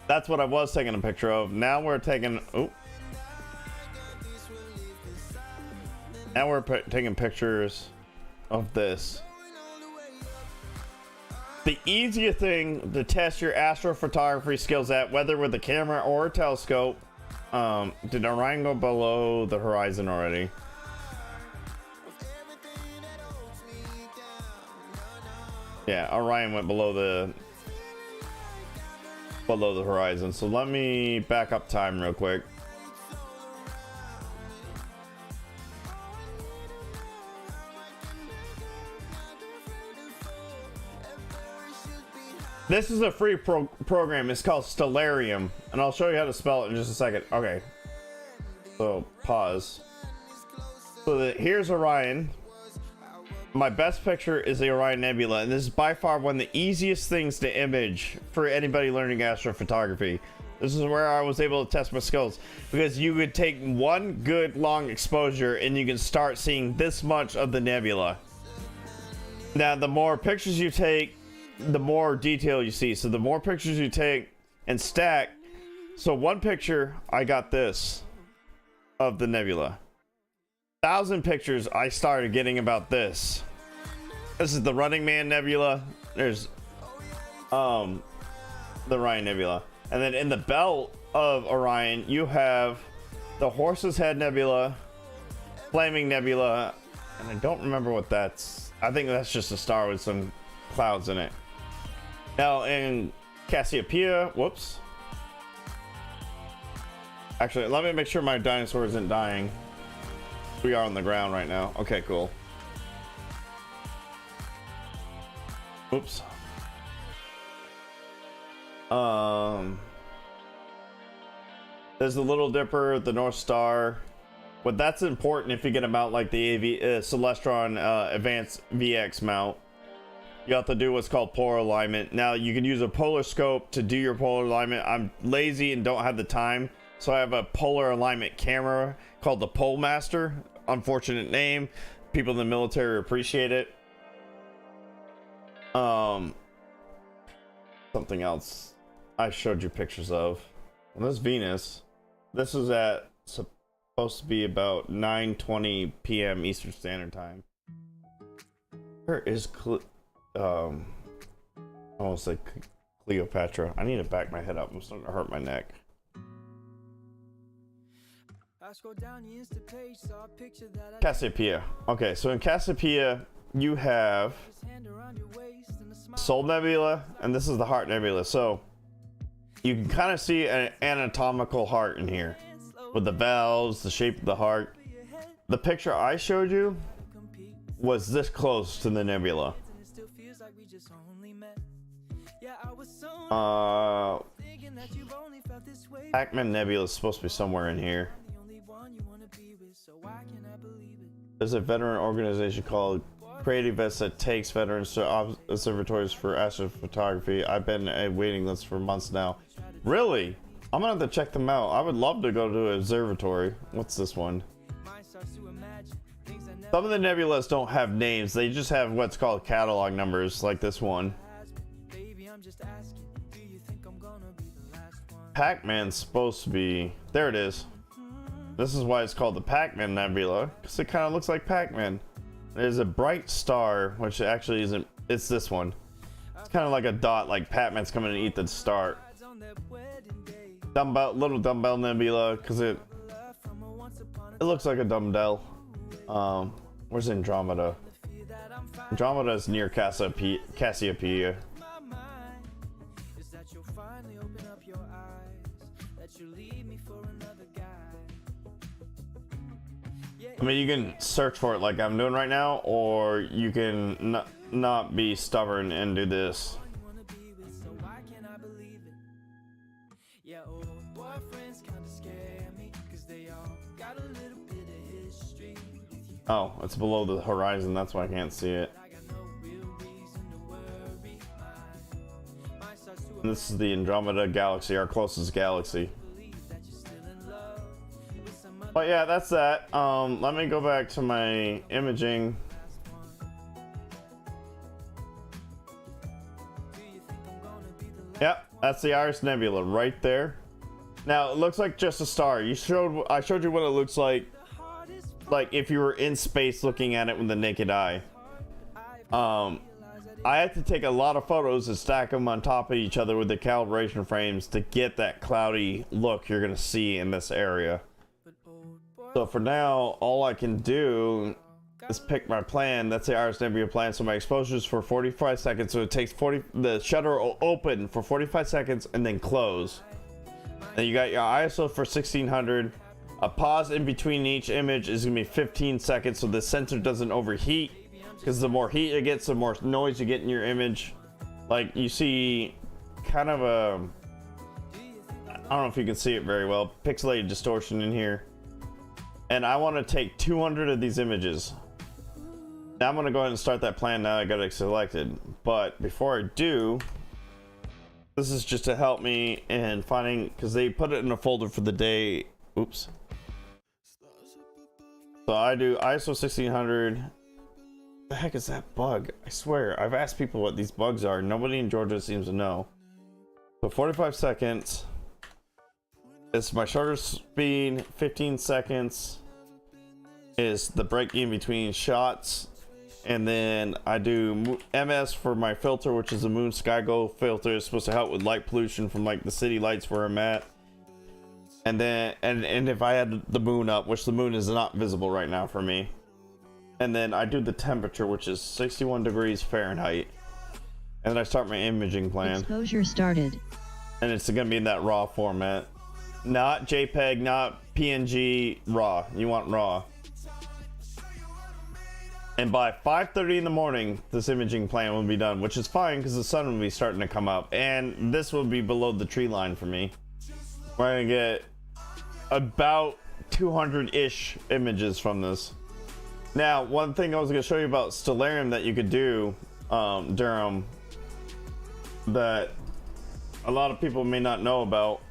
That's what I was taking a picture of. Now we're taking, now we're taking pictures of this. The easiest thing to test your astrophotography skills at, whether with a camera or a telescope, did Orion go below the horizon already? Yeah, Orion went below the horizon. So let me back up time real quick. This is a free program. It's called Stellarium, and I'll show you how to spell it in just a second. Okay. So pause. So here's Orion. My best picture is the Orion Nebula, and this is by far one of the easiest things to image for anybody learning astrophotography. This is where I was able to test my skills, because you could take one good long exposure and you can start seeing this much of the nebula. Now, the more pictures you take, the more detail you see. So the more pictures you take and stack. So one picture, I got this of the nebula. 1,000 pictures I started getting about this. This is the Running Man Nebula. There's the Orion Nebula. And then in the belt of Orion, you have the Horse's Head Nebula, Flaming Nebula, and I don't remember what that's. I think that's just a star with some clouds in it. Now in Cassiopeia, whoops. Actually, let me make sure my dinosaur isn't dying. We are on the ground right now. Okay, cool. Oops. There's the Little Dipper, the North Star. But that's important if you get a mount like the Celestron Advanced VX mount. You have to do what's called polar alignment. Now, you can use a polar scope to do your polar alignment. I'm lazy and don't have the time, so I have a polar alignment camera called the Pole Master. Unfortunate name. People in the military appreciate it. Something else I showed you pictures of. Well, this Venus. This is at supposed to be about 9:20 p.m. Eastern Standard Time. Where is I almost say Cleopatra. I need to back my head up. I'm starting to hurt my neck. Cassiopeia. Okay, so in Cassiopeia, you have Soul Nebula, and this is the Heart Nebula. So you can kind of see an anatomical heart in here with the valves, the shape of the heart. The picture I showed you was this close to the nebula. Pac-Man Nebula is supposed to be somewhere in here. There's a veteran organization called creativist that takes veterans to observatories for astrophotography. I've been a waiting list for months now. Really? I'm gonna have to check them out. I would love to go to an observatory. What's this one? Some of the nebulas don't have names. They just have what's called catalog numbers, like this one. Pac-Man's supposed to be... There it is. This is why it's called the Pac-Man Nebula, because it kind of looks like Pac-Man. There's a bright star, which actually isn't. It's this one. It's kind of like a dot, like Pac-Man's coming to eat the star. Dumbbell, little dumbbell nebula, because it looks like a dumbbell. Where's Andromeda? Andromeda is near Cassiopeia. I mean, you can search for it like I'm doing right now, or you can not be stubborn and do this. Oh, it's below the horizon, that's why I can't see it. And this is the Andromeda galaxy, our closest galaxy. But yeah, that's that. Let me go back to my imaging. Yep, that's the Iris Nebula right there. Now it looks like just a star. I showed you what it looks like if you were in space looking at it with the naked eye. I had to take a lot of photos and stack them on top of each other with the calibration frames to get that cloudy look you're gonna see in this area. So for now, all I can do is pick my plan. That's the Iris Nebula plan. So my exposure is for 45 seconds. So it takes the shutter will open for 45 seconds and then close. Then you got your ISO for 1600. A pause in between each image is gonna be 15 seconds, so the sensor doesn't overheat. Because the more heat it gets, the more noise you get in your image. Like you see, kind of a, I don't know if you can see it very well, pixelated distortion in here. And I want to take 200 of these images. Now I'm going to go ahead and start that plan now I got it selected. But before I do, this is just to help me in finding, because they put it in a folder for the day. Oops. So I do ISO 1600. The heck is that bug? I swear, I've asked people what these bugs are. Nobody in Georgia seems to know. So 45 seconds. It's my shutter speed. 15 seconds is the break in between shots. And then I do MS for my filter, which is a moon sky glow filter. It's supposed to help with light pollution from like the city lights where I'm at. And then and if I had the moon up, which the moon is not visible right now for me. And then I do the temperature, which is 61 degrees Fahrenheit. And then I start my imaging plan. Exposure started. And it's gonna be in that raw format. Not JPEG, not PNG, raw. You want raw. And by 5:30 in the morning, this imaging plan will be done, which is fine because the sun will be starting to come up. And this will be below the tree line for me. We're gonna get about 200-ish images from this. Now, one thing I was gonna show you about Stellarium that you could do, Durham, that a lot of people may not know about.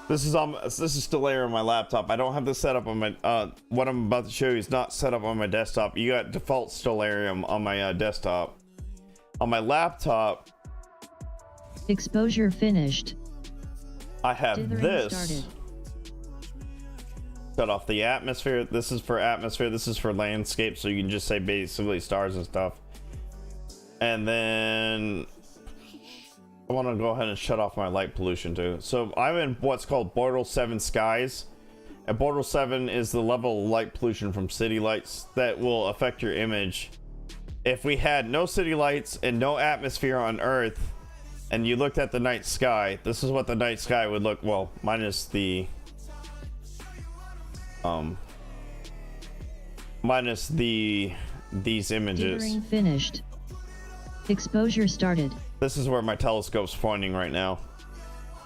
This is Stellarium on my laptop. I don't have this set up on my what I'm about to show you is not set up on my desktop. You got default Stellarium on my desktop. On my laptop, exposure finished. I have Dithering this. started. Shut off the atmosphere. This is for atmosphere. This is for landscape, so you can just say basically stars and stuff. And then I want to go ahead and shut off my light pollution too. So I'm in what's called Bortle 7 skies. And Bortle 7 is the level of light pollution from city lights that will affect your image. If we had no city lights and no atmosphere on Earth, and you looked at the night sky, this is what the night sky would look, well, minus these images. Dithering finished. Exposure started. This is where my telescope's pointing right now.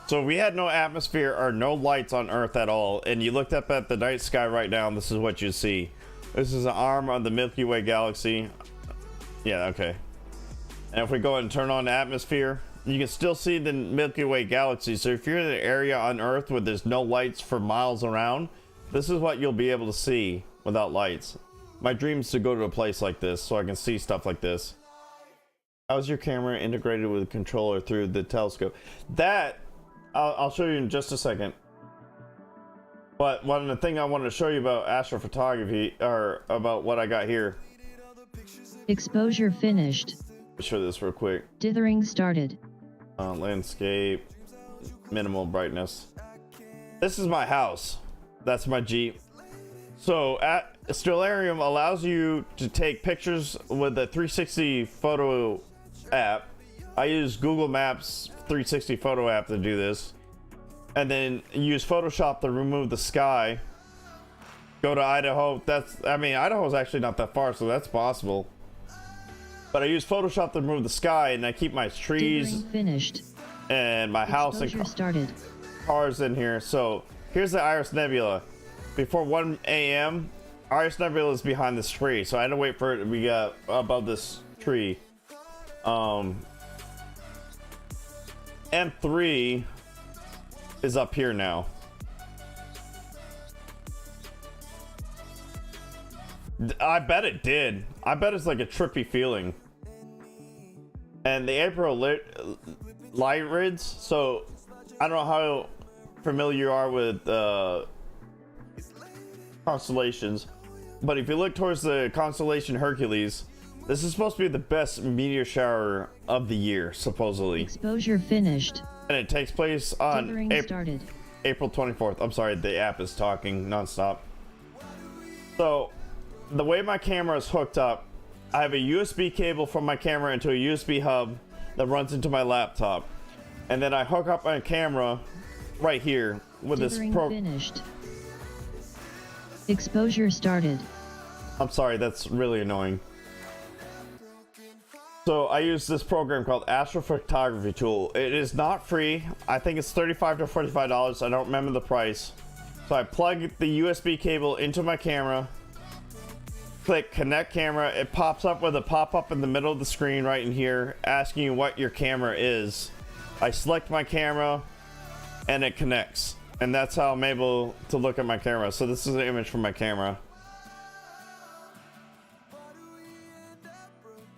So if we had no atmosphere or no lights on Earth at all, and you looked up at the night sky right now, this is what you see. This is an arm of the Milky Way galaxy. Yeah, okay. And if we go and turn on the atmosphere, you can still see the Milky Way galaxy. So if you're in an area on Earth where there's no lights for miles around, this is what you'll be able to see without lights. My dream is to go to a place like this so I can see stuff like this. How's your camera integrated with a controller through the telescope? That, I'll show you in just a second. But one of the things I wanted to show you about astrophotography, or about what I got here. Exposure finished. Let's show this real quick. Dithering started. Landscape, minimal brightness. This is my house. That's my Jeep. So Stellarium allows you to take pictures with the 360 photo app. I use Google Maps 360 photo app to do this. And then use Photoshop to remove the sky. Go to Idaho. Idaho is actually not that far, so that's possible. But I use Photoshop to remove the sky, and I keep my trees finished and my house and cars in here. So here's the Iris Nebula. Before 1 a.m., Iris Nebula is behind this tree, so I had to wait for it to be above this tree. M3 is up here now. I bet it did. I bet it's like a trippy feeling. And the April light rids, so I don't know how familiar you are with constellations, but if you look towards the constellation Hercules, this is supposed to be the best meteor shower of the year, supposedly. Exposure finished. And it takes place on April 24th. I'm sorry, the app is talking nonstop. So the way my camera is hooked up, I have a USB cable from my camera into a USB hub that runs into my laptop, and then I hook up my camera right here with this finished. Exposure started. I'm sorry, that's really annoying. So I use this program called Astrophotography tool. It is not free. I think it's $35 to $45. I don't remember the price. So I plug the USB cable into my camera, click connect camera. It pops up with a pop-up in the middle of the screen right in here asking you what your camera is. I select my camera and it connects, and that's how I'm able to look at my camera. So this is an image from my camera.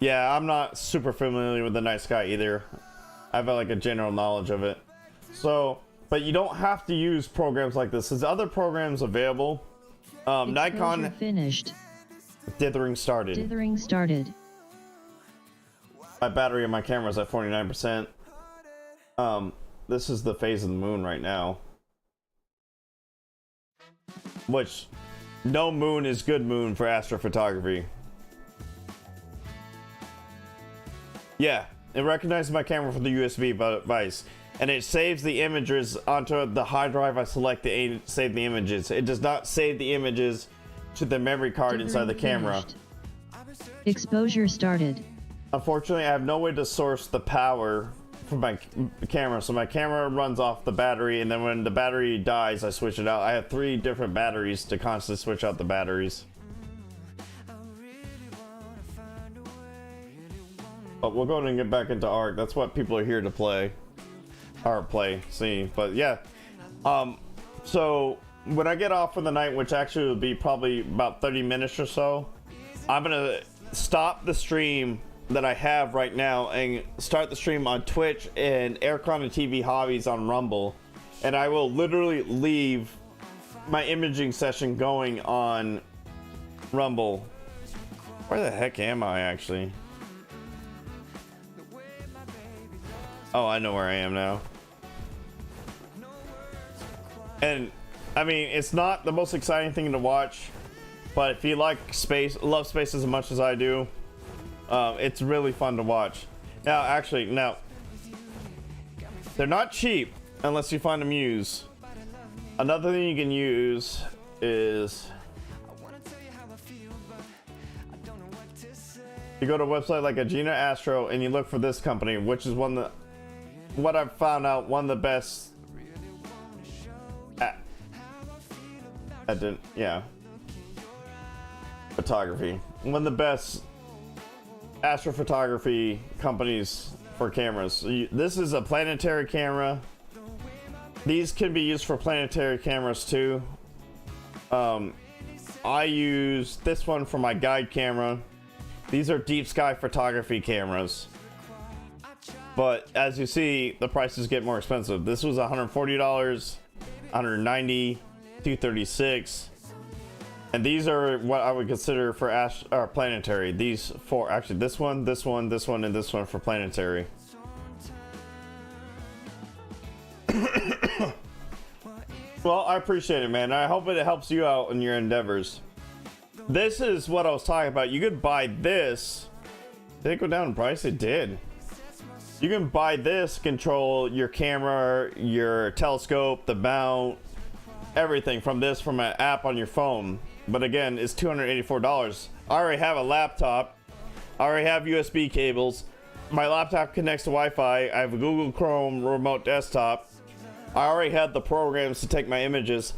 Yeah, I'm not super familiar with the night sky either. I have like a general knowledge of it. So, but you don't have to use programs like this. There's other programs available. Nikon finished. Dithering started. Dithering started. My battery on my camera is at 49%. This is the phase of the moon right now. Which, no moon is good moon for astrophotography. Yeah, it recognizes my camera from the USB device, and it saves the images onto the hard drive I select to save the images. It does not save the images to the memory card inside the camera. Exposure started. Unfortunately, I have no way to source the power from my camera, so my camera runs off the battery, and then when the battery dies, I switch it out. I have 3 different batteries to constantly switch out the batteries. But we'll go ahead and get back into art. That's what people are here to play. Or see. But yeah. So when I get off for the night, which actually will be probably about 30 minutes or so, I'm gonna stop the stream that I have right now and start the stream on Twitch and Aircon and TV Hobbies on Rumble. And I will literally leave my imaging session going on Rumble. Where the heck am I actually? Oh, I know where I am now. And I mean, it's not the most exciting thing to watch, but if you like space, love space as much as I do, it's really fun to watch. Now, actually, they're not cheap unless you find them used. Another thing you can use is you go to a website like Agena Astro and you look for this company, which is what I've found out, one of the best photography. One of the best astrophotography companies for cameras. This is a planetary camera. These can be used for planetary cameras too. I use this one for my guide camera. These are deep sky photography cameras. But as you see, the prices get more expensive. This was $140, $190, $236. And these are what I would consider for planetary. These four, actually this one, this one, this one, and this one for planetary. Well, I appreciate it, man. I hope it helps you out in your endeavors. This is what I was talking about. You could buy this. Did it go down in price? It did. You can buy this, control your camera, your telescope, the mount, everything from an app on your phone. But again, it's $284. I already have a laptop. I already have USB cables. My laptop connects to Wi-Fi. I have a Google Chrome remote desktop. I already had the programs to take my images.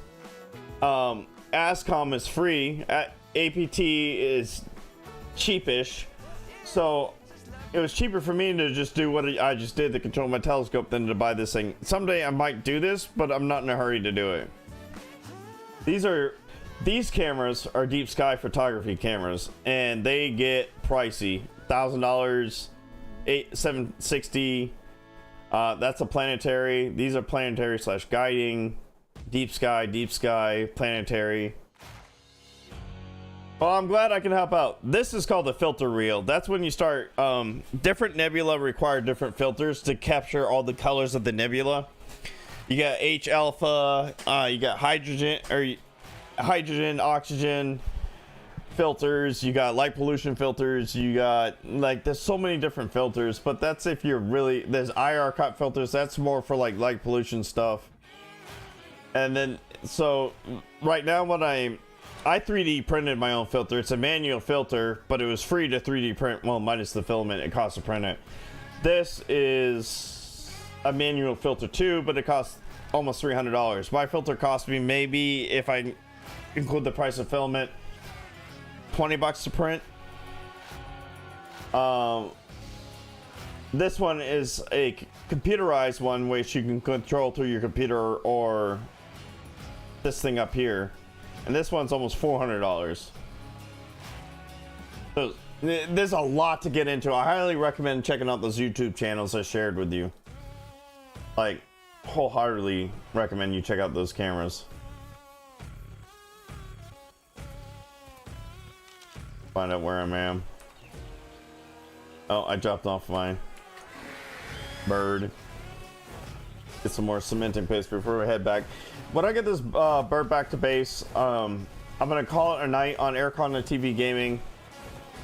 ASCOM is free. APT is cheapish. So it was cheaper for me to just do what I just did to control my telescope than to buy this thing. Someday I might do this, but I'm not in a hurry to do it. These cameras are deep sky photography cameras, and they get pricey. $1,000, $760. That's a planetary. These are planetary / guiding, deep sky, planetary. Well, I'm glad I can help out. This is called the filter reel. That's when you start, different nebula require different filters to capture all the colors of the nebula. You got H alpha, you got hydrogen, oxygen filters, you got light pollution filters, you got, like, there's so many different filters, but that's if you're really, there's IR cut filters, that's more for like light pollution stuff. And then, so right now what I 3D printed my own filter. It's a manual filter, but it was free to 3D print. Well, minus the filament, it costs to print it. This is a manual filter too, but it costs almost $300. My filter cost me, maybe if I include the price of filament, $20 to print. This one is a computerized one, which you can control through your computer or this thing up here. And this one's almost $400. So there's a lot to get into. I highly recommend checking out those YouTube channels I shared with you. Like, wholeheartedly recommend you check out those cameras. Find out where I am. Oh, I dropped off my bird. Get some more cementing paste before we head back. When I get this bird back to base, I'm gonna call it a night on Aircon to TV gaming,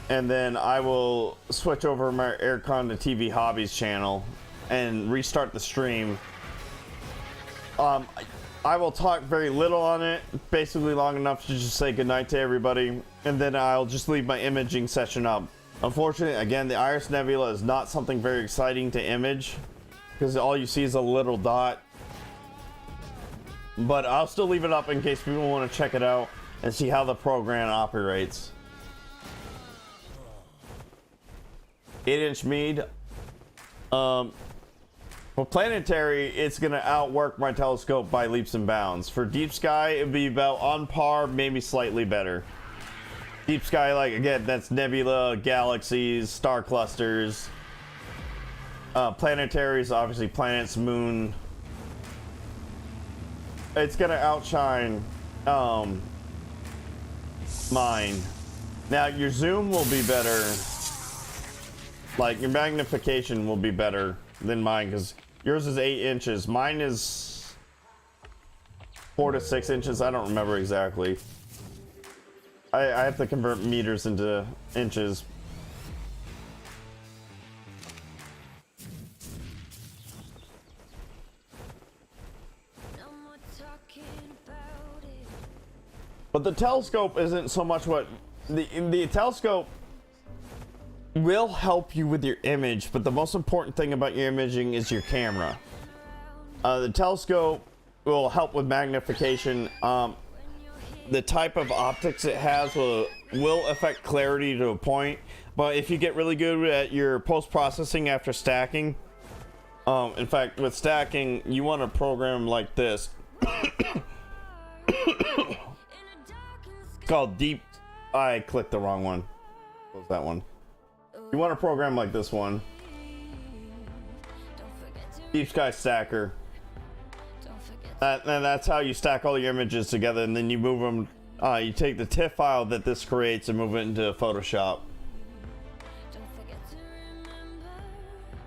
and then I will switch over my Aircon to TV hobbies channel and restart the stream. I will talk very little on it, basically long enough to just say goodnight to everybody, and then I'll just leave my imaging session up. Unfortunately, again, the Iris Nebula is not something very exciting to image, because all you see is a little dot. But I'll still leave it up in case people want to check it out and see how the program operates. 8-inch Mead. For planetary, it's going to outwork my telescope by leaps and bounds. For deep sky, it'd be about on par, maybe slightly better. Deep sky, like, again, that's nebula, galaxies, star clusters. Planetaries, obviously planets, moon. It's gonna outshine mine. Now your zoom will be better, like your magnification will be better than mine, because yours is 8 inches, mine is 4 to 6 inches. I don't remember exactly. I have to convert meters into inches. But the telescope isn't so much what the telescope will help you with your image, but the most important thing about your imaging is your camera. The telescope will help with magnification. The type of optics it has will affect clarity to a point. But if you get really good at your post-processing after stacking, in fact, with stacking, you want a program like this. It's called Deep. I clicked the wrong one. What was that one? You want a program like this one. Deep Sky Stacker. And that's how you stack all your images together, and then you move them. You take the TIFF file that this creates and move it into Photoshop.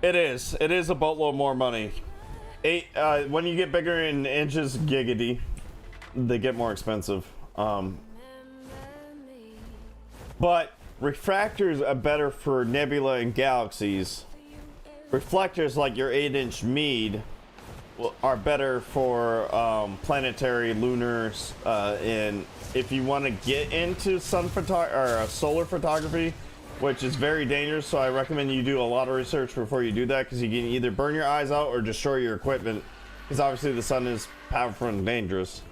It is a boatload more money. When you get bigger in inches giggity, they get more expensive. But refractors are better for nebula and galaxies. Reflectors like your 8-inch Meade are better for planetary, lunar, and if you want to get into solar photography, which is very dangerous, so I recommend you do a lot of research before you do that, because you can either burn your eyes out or destroy your equipment, because obviously the sun is powerful and dangerous.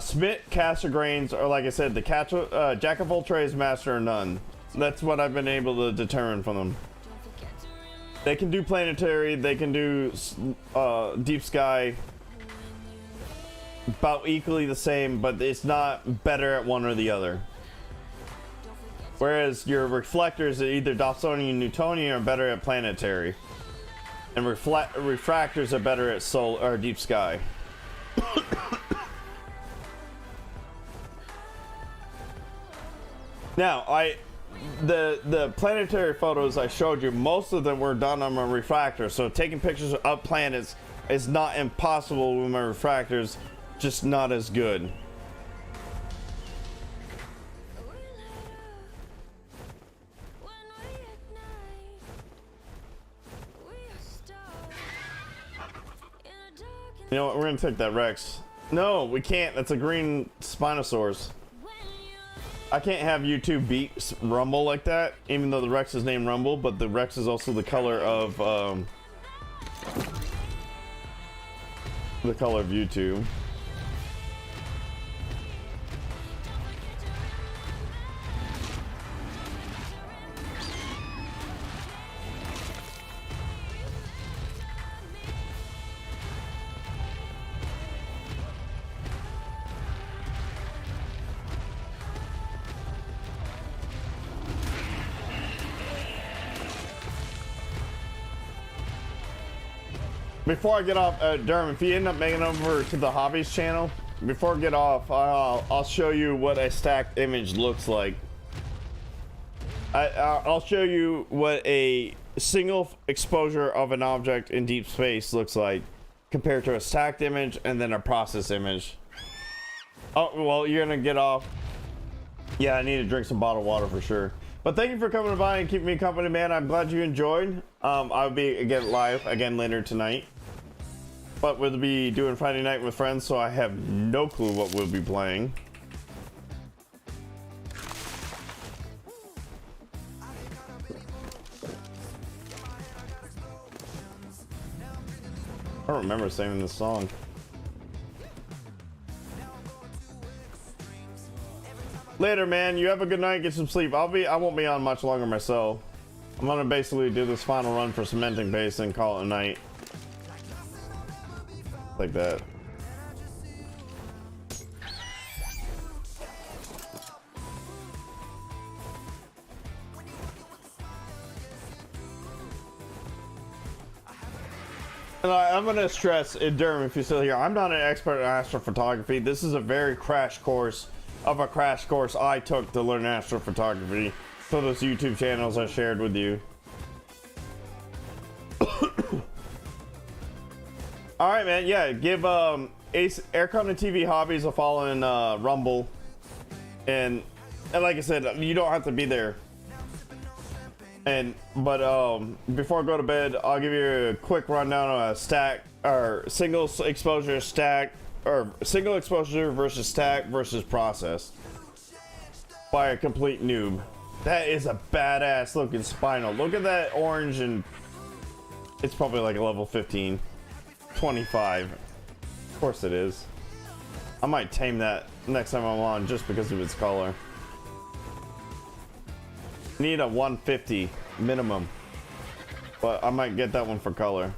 Smith Cassegrains are, like I said, the Jack of all trades, master of none. That's what I've been able to determine from them. They can do planetary, they can do deep sky, about equally the same, but it's not better at one or the other. Whereas your reflectors, either Dobsonian and Newtonian, are better at planetary, and refractors are better at solar or deep sky. Now, the planetary photos I showed you, most of them were done on my refractor, so taking pictures of planets is not impossible with my refractors, just not as good. You know what, we're gonna take that Rex. No, we can't, that's a green Spinosaurus. I can't have YouTube beat Rumble like that, even though the Rex is named Rumble, but the Rex is also the color of YouTube. Before I get off, Durham, if you end up making it over to the Hobbies channel, before I get off, I'll show you what a stacked image looks like. I'll show you what a single exposure of an object in deep space looks like compared to a stacked image and then a process image. Oh, well, you're gonna get off. Yeah, I need to drink some bottled water for sure. But thank you for coming by and keeping me company, man. I'm glad you enjoyed. I'll be again live again later tonight. But we'll be doing Friday night with friends, so I have no clue what we'll be playing. I don't remember singing this song. Later, man. You have a good night. Get some sleep. I won't be on much longer myself. I'm gonna basically do this final run for cementing base and call it a night. Like that. And I'm gonna stress, Durham, if you're still here, I'm not an expert in astrophotography. This is a very crash course of a crash course I took to learn astrophotography for those YouTube channels I shared with you. All right, man. Yeah, give Ace Aircon and TV Hobbies a follow in Rumble, and like I said, you don't have to be there. But before I go to bed, I'll give you a quick rundown on a stack or single exposure stack or single exposure versus stack versus process by a complete noob. That is a badass looking Spino. Look at that orange, and it's probably like a level 15. 25. Of course it is. I might tame that next time I'm on just because of its color. Need a 150 minimum, but I might get that one for color.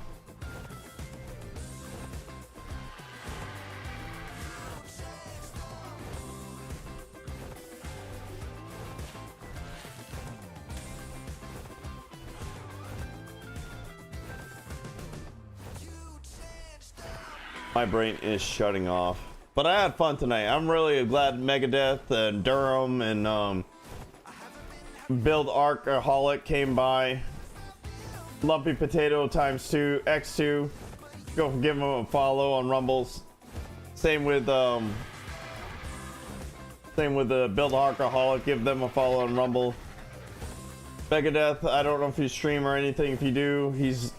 My brain is shutting off, but I had fun tonight. I'm really glad Megadeth and Durham and Build Archaholic came by. Lumpy Potato times 2 x2. Go give him a follow on Rumbles. Same with the Build Archaholic. Give them a follow on Rumble. Megadeth, I don't know if you stream or anything. If you do, he's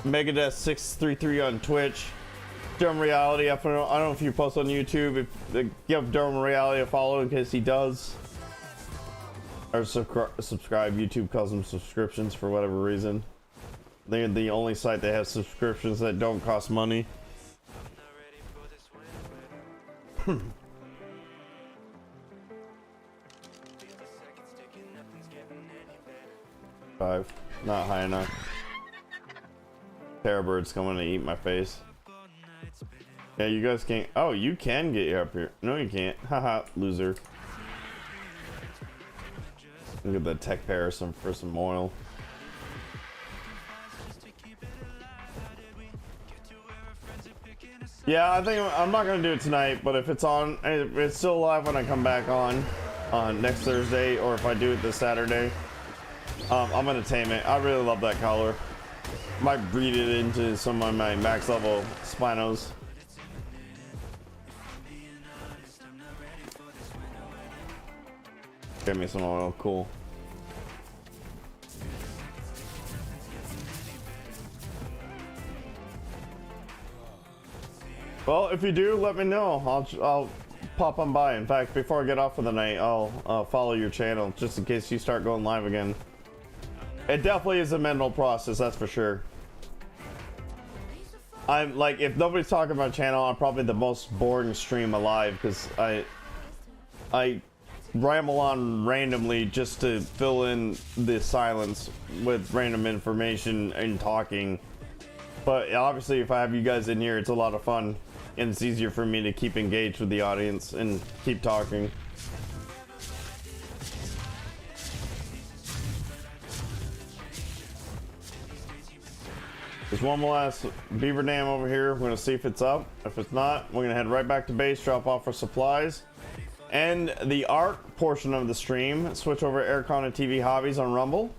Megadeth 633 on Twitch. Durham Reality, I don't know if you post on YouTube. If give Durham Reality a follow in case he does. Or subscribe. YouTube calls them subscriptions for whatever reason. They're the only site that has subscriptions that don't cost money. 5, not high enough. Terrorbird's coming to eat my face. Yeah, you guys can't. Oh, you can get up here. No, you can't. Haha, loser. Look at the tech pair for some oil. Yeah, I think I'm not gonna do it tonight, but if it's on, if it's still live when I come back on next Thursday, or if I do it this Saturday, I'm gonna tame it. I really love that color. Might breed it into some of my max level Spinos. Get me some oil, cool. Well, if you do, let me know. I'll pop on by. In fact, before I get off for the night, I'll follow your channel just in case you start going live again. It definitely is a mental process, that's for sure. I'm like, if nobody's talking about channel, I'm probably the most boring stream alive because I ramble on randomly just to fill in the silence with random information and talking. But obviously, if I have you guys in here, it's a lot of fun, and it's easier for me to keep engaged with the audience and keep talking. There's one last beaver dam over here. We're gonna see if it's up. If it's not, we're gonna head right back to base, drop off our supplies, and the art portion of the stream. Switch over to Aircon and TV Hobbies on Rumble,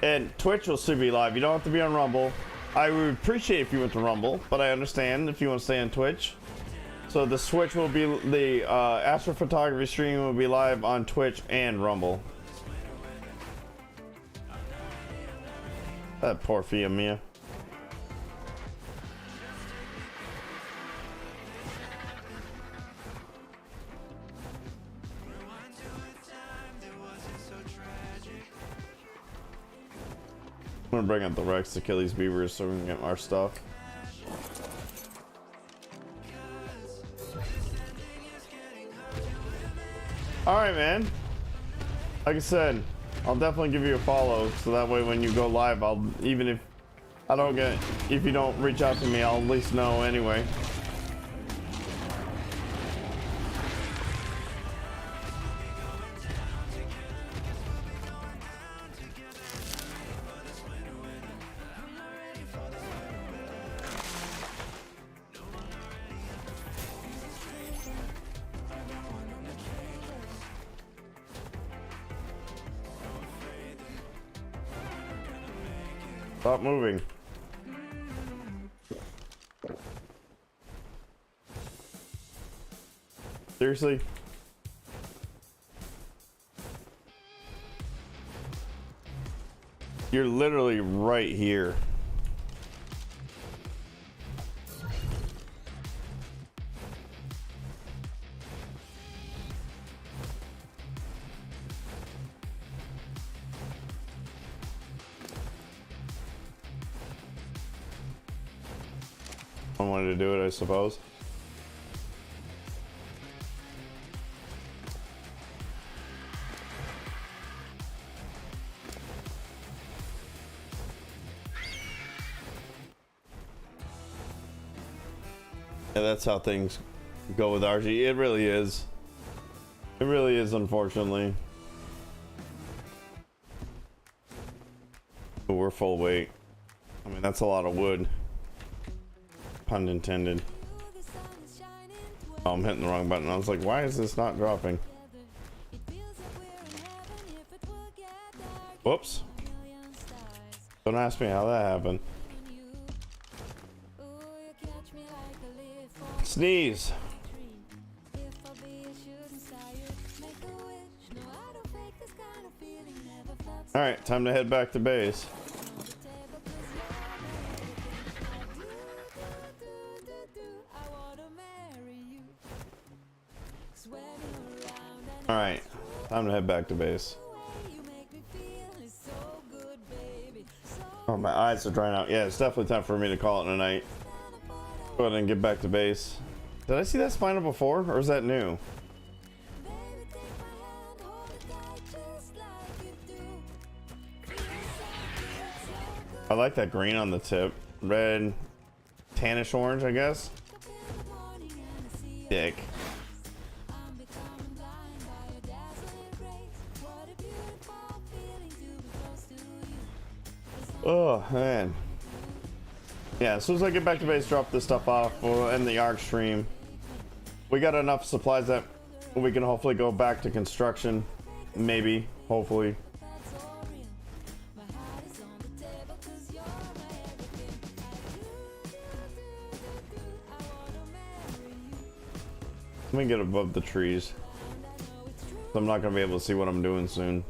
and Twitch will still be live. You don't have to be on Rumble. I would appreciate if you went to Rumble, but I understand if you want to stay on Twitch. So the Switch will be, the Astrophotography stream will be live on Twitch and Rumble. That poor Fia Mia. I'm gonna bring up the Rex to kill these beavers so we can get our stuff. Alright, man. Like I said, I'll definitely give you a follow so that way when you go live, even if I don't get, if you don't reach out to me, I'll at least know anyway. Stop moving. Seriously? You're literally right here. I wanted to do it, I suppose. Yeah, that's how things go with RG. It really is. It really is, unfortunately. But we're full weight. I mean, that's a lot of wood. Pun intended. Oh, I'm hitting the wrong button. I was like, why is this not dropping? Whoops. Don't ask me how that happened. Sneeze. All right, time to head back to base. All right, time to head back to base. Oh, my eyes are drying out. Yeah, it's definitely time for me to call it a night. Go ahead and get back to base. Did I see that Spino before, or is that new? I like that green on the tip. Red, tannish orange, I guess. Dick. Oh, man. Yeah, as soon as I get back to base, drop this stuff off, we'll end the ARC stream. We got enough supplies that we can hopefully go back to construction. Maybe, hopefully. Let me get above the trees. I'm not going to be able to see what I'm doing soon.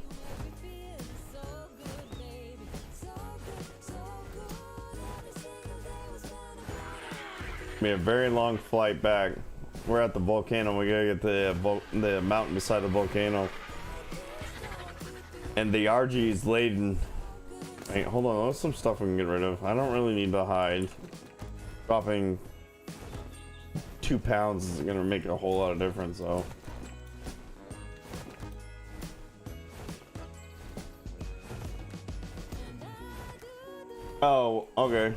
Be a very long flight back. We're at the volcano. We gotta get the mountain beside the volcano. And the RG is laden. Hey, hold on. There's some stuff we can get rid of. I don't really need to hide. Dropping 2 pounds is gonna make a whole lot of difference, though. Oh, okay.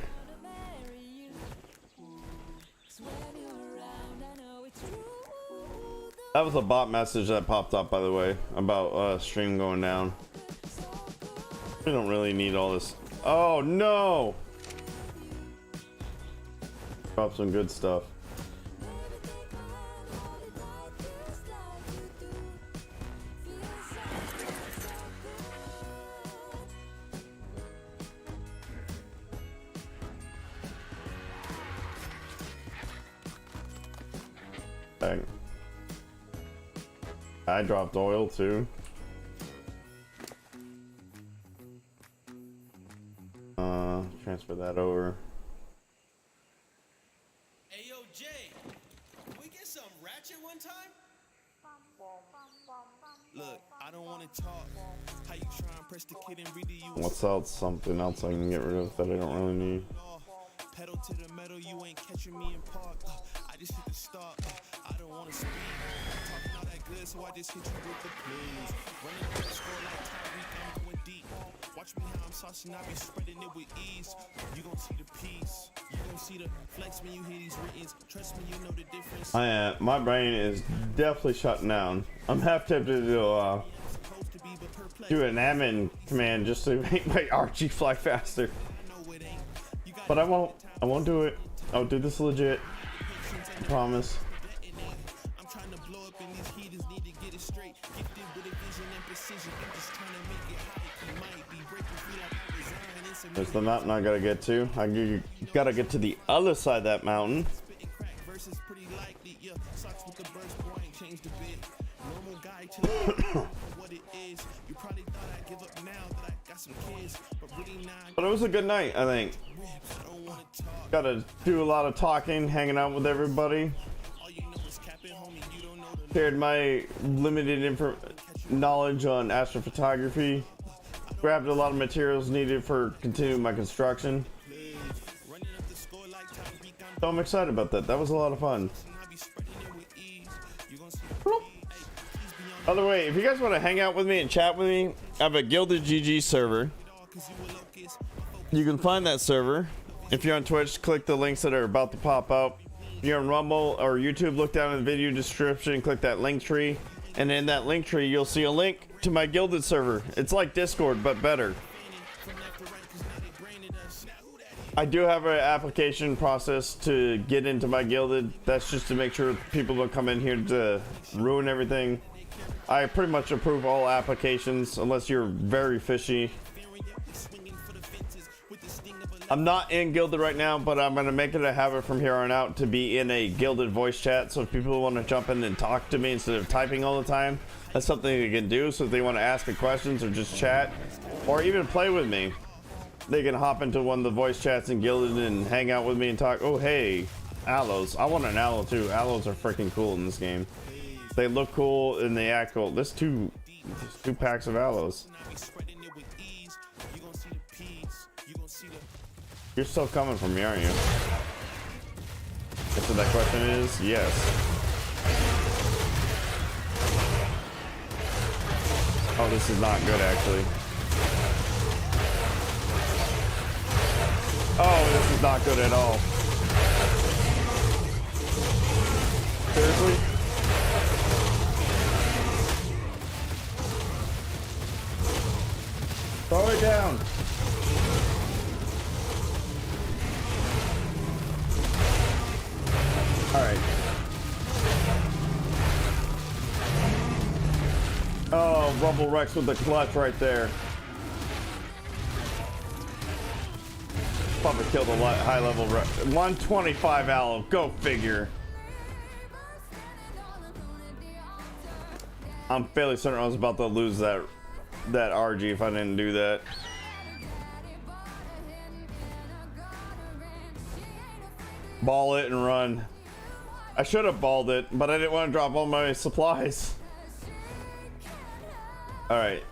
That was a bot message that popped up, by the way, about stream going down. We don't really need all this. Oh no! Drop some good stuff. Dang. I dropped oil too. Transfer that over. Hey yo, Jay, can we get some ratchet one time? Look, I don't want to talk. How you try and press the kid and read you? What's else? Something else I can get rid of that I don't really need. Pedal to the metal, you ain't catching me in park. I just hit the start. I don't want to speak. Talking all that good, so I just hit you with the plays. Running up the score like Tyreek, I'm going deep. Watch me how I'm saucing, I be spreading it with ease. You gon' see the peace. You gon' see the flex when you hear these writtens. Trust me, you know the difference. My brain is definitely shutting down. I'm half tempted to do an admin command just to make my RG fly faster. But I won't. I won't do it. I'll do this legit. I promise. I'm trying to blow up in these heaters, need to get it straight. Gifted with a vision and precision. I'm just trying to make it hype. You might be breaking free like I designed. There's the mountain I gotta get to. I gotta get to the other side of that mountain. Spitting crack versus pretty likely. Yeah, socks with the burst, boy, ain't changed a bit. Normal guy to the what it is. You probably thought I'd give up now that I got some kids, but really not. But it was a good night, I think. Gotta do a lot of talking, hanging out with everybody. Shared my limited knowledge on astrophotography. Grabbed a lot of materials needed for continuing my construction. So I'm excited about that. That was a lot of fun. By the way, if you guys want to hang out with me and chat with me, I have a Gilded GG server. You can find that server. If you're on Twitch, click the links that are about to pop up. If you're on Rumble or YouTube, look down in the video description, click that link tree, and in that link tree you'll see a link to my Gilded server. It's like Discord but better. I do have an application process to get into my Gilded. That's just to make sure people don't come in here to ruin everything. I pretty much approve all applications unless you're very fishy. I'm not in Gilded right now, but I'm going to make it a habit from here on out to be in a Gilded voice chat. So if people want to jump in and talk to me instead of typing all the time, that's something they can do. So if they want to ask me questions or just chat or even play with me, they can hop into one of the voice chats in Gilded and hang out with me and talk. Oh, hey, aloes. I want an aloe too. Aloes are freaking cool in this game. They look cool and they act cool. There's two packs of aloes. You're still coming from me, aren't you? So that question is yes. Oh, this is not good actually. Oh, this is not good at all. Seriously? Throw it down. All right. Oh, Rumble Rex with the clutch right there. Probably killed a high level 125 aloe. Go figure. I'm fairly certain I was about to lose that RG if I didn't do that. Ball it and run. I should have balled it, but I didn't want to drop all my supplies. All right.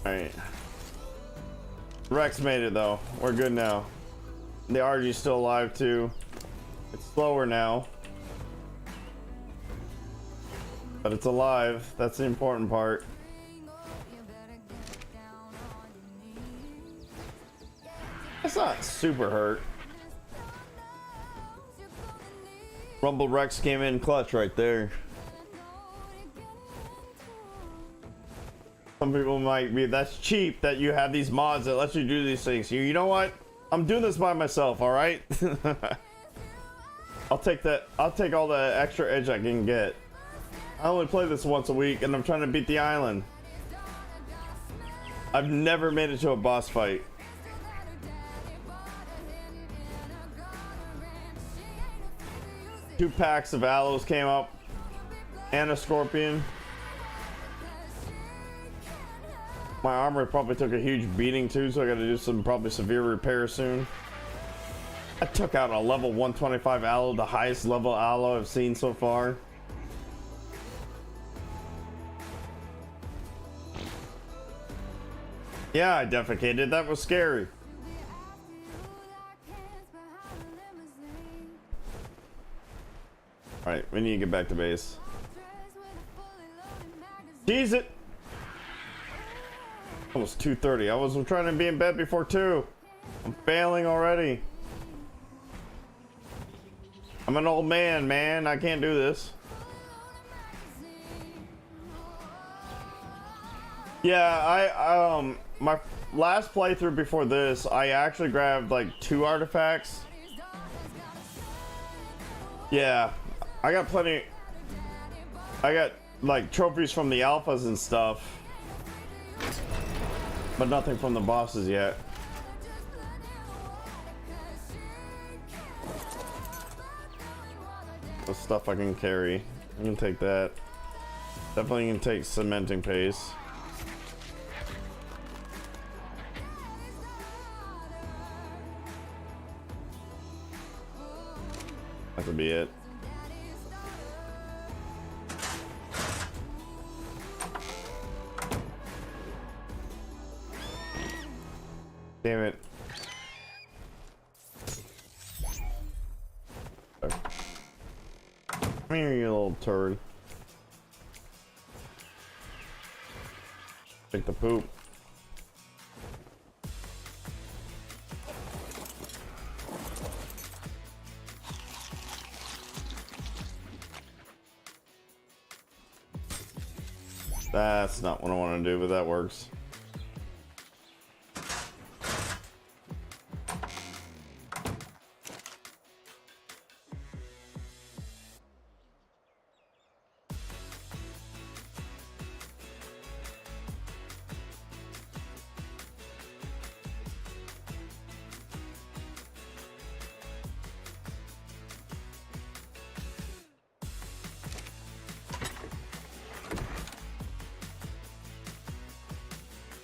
All right. Rex made it though. We're good now. The RG's still alive too. It's slower now, but it's alive. That's the important part. It's not super hurt. Rumble Rex came in clutch right there. Some people might be, that's cheap that you have these mods that let you do these things. You know what? I'm doing this by myself, all right? I'll take that. I'll take all the extra edge I can get. I only play this once a week and I'm trying to beat the island. I've never made it to a boss fight. Two packs of aloes came up and a scorpion. My armor probably took a huge beating too, so I gotta do some probably severe repair soon. I took out a level 125 aloe, the highest level aloe I've seen so far. Yeah, I defecated. That was scary. Alright, we need to get back to base. Jeez it! Almost 2:30. I was trying to be in bed before 2. I'm failing already. I'm an old man, I can't do this. Yeah, my last playthrough before this, I actually grabbed like 2 artifacts. Yeah, I got plenty. I got like trophies from the alphas and stuff, but nothing from the bosses yet. The stuff I can carry. I can take that. Definitely can take cementing paste. That could be it. Damn it. Come here, you little turd. Take the poop. That's not what I want to do, but that works.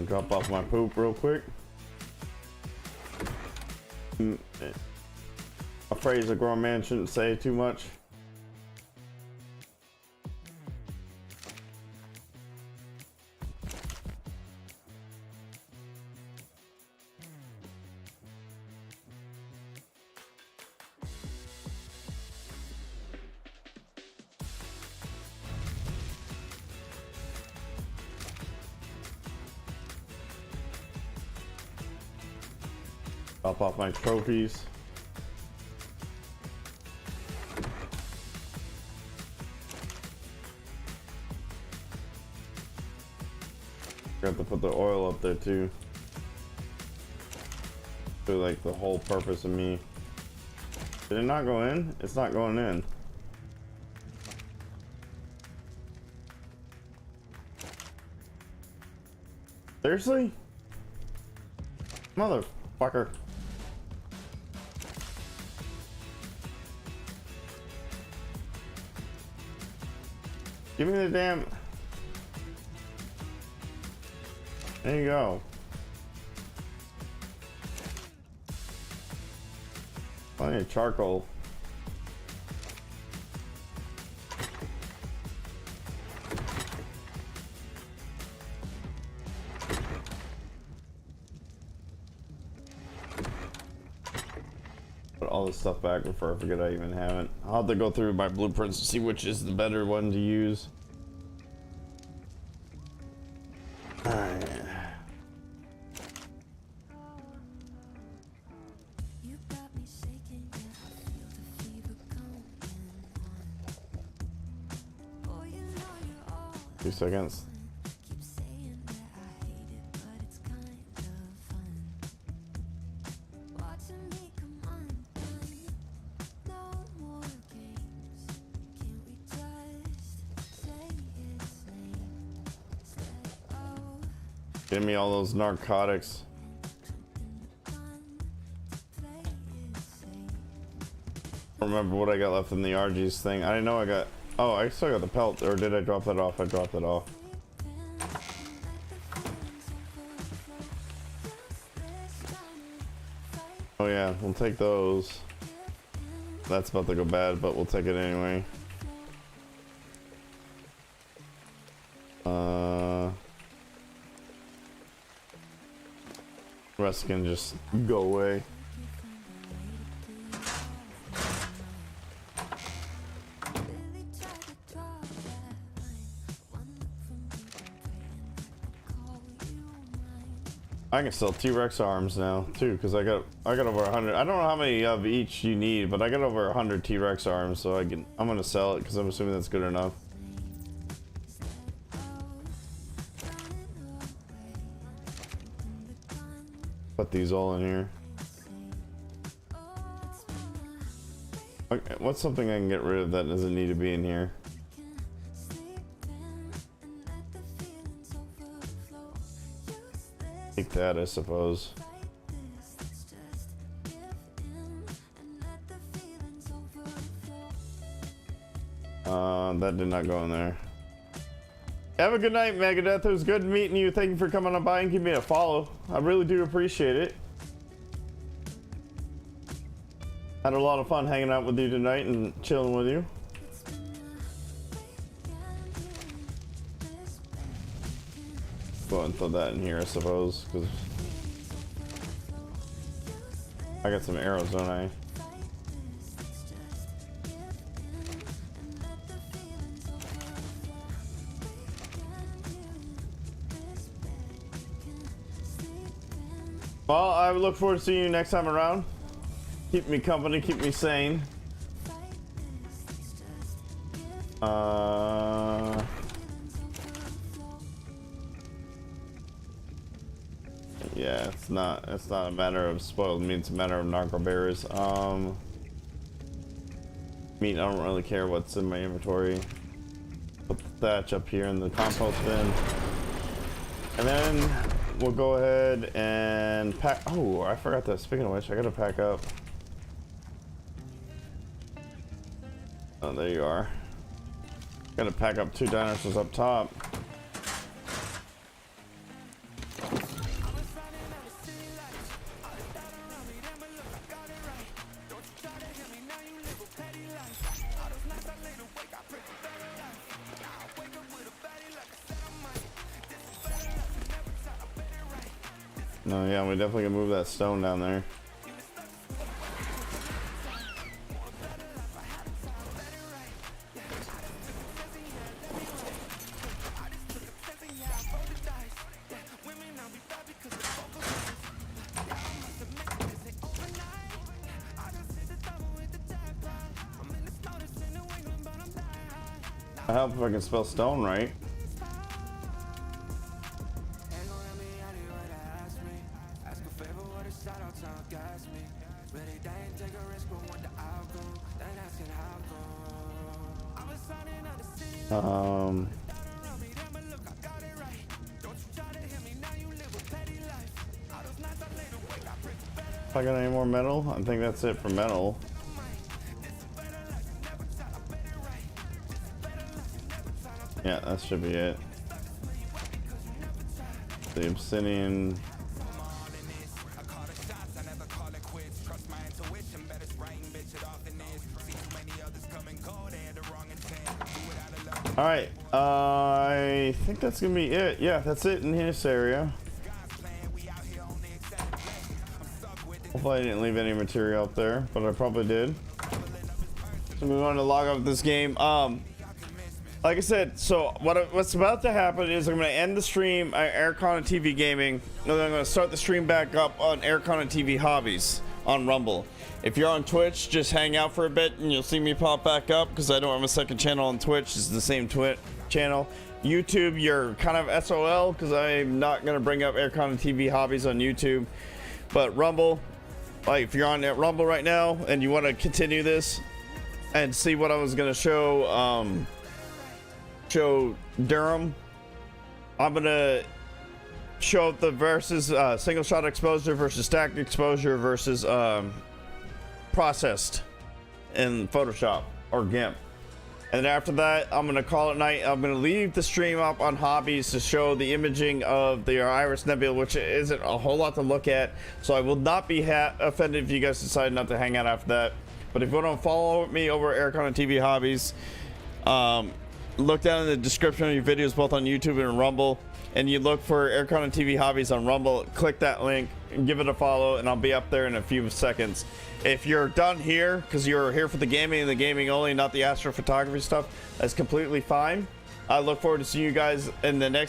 Drop off my poop real quick. A phrase a grown man shouldn't say too much. Drop off my trophies. I have to put the oil up there too. So like the whole purpose of me. Did it not go in? It's not going in. Seriously? Motherfucker. Give me the damn... There you go. Plenty of charcoal. Put all this stuff back before I forget I even have it. I'll have to go through my blueprints to see which is the better one to use. Few seconds. Give me all those narcotics. I don't remember what I got left in the RG's thing. I didn't know I got... Oh, I still got the pelt, or did I drop that off? I dropped it off. Oh yeah, we'll take those. That's about to go bad, but we'll take it anyway. The rest can just go away. I can sell T-Rex arms now too, because I got over 100. I don't know how many of each you need, but I got over 100 T-Rex arms, so I'm gonna sell it because I'm assuming that's good enough. Put these all in here. Okay, what's something I can get rid of that doesn't need to be in here? Take that, I suppose. That did not go in there. Have a good night, Megadeth. It was good meeting you. Thank you for coming on by and giving me a follow. I really do appreciate it. Had a lot of fun hanging out with you tonight and chilling with you. Go ahead and throw that in here, I suppose, because I got some arrows, don't I? Well, I look forward to seeing you next time around. Keep me company, keep me sane. Yeah, it's not a matter of spoiled meat, it's a matter of narco bears. Meat, I don't really care what's in my inventory. Put the thatch up here in the compost bin. And then we'll go ahead and pack. Oh, I forgot that. Speaking of which, I gotta pack up. Oh, there you are. Gotta pack up 2 dinosaurs up top. No, yeah, we definitely can move that stone down there. I help if I can spell stone right. If I got any more metal, I think that's it for metal. Yeah, that should be it. The obsidian. All right, I think that's gonna be it. Yeah, that's it in this area. Hopefully I didn't leave any material up there, but I probably did. So we want to log off this game. Like I said, so what's about to happen is I'm going to end the stream at Aircon TV Gaming, and then I'm going to start the stream back up on Aircon TV Hobbies on Rumble. If you're on Twitch, just hang out for a bit and you'll see me pop back up because I don't have a second channel on Twitch. It's the same channel. YouTube, you're kind of SOL because I'm not going to bring up Aircon TV Hobbies on YouTube. But Rumble, like if you're on Rumble right now and you want to continue this and see what I was going to show, show Durham, I'm gonna show the versus single shot exposure versus stacked exposure versus processed in Photoshop or GIMP. And after that, I'm gonna call it night. I'm gonna leave the stream up on hobbies to show the imaging of the Iris Nebula, which isn't a whole lot to look at, so I will not be offended if you guys decide not to hang out after that. But if you want to follow me over Aircon TV Hobbies, look down in the description of your videos both on YouTube and Rumble, and you look for Aircon TV Hobbies on Rumble, click that link and give it a follow, and I'll be up there in a few seconds. If you're done here because you're here for the gaming and the gaming only, not the astrophotography stuff, that's completely fine. I look forward to seeing you guys in the next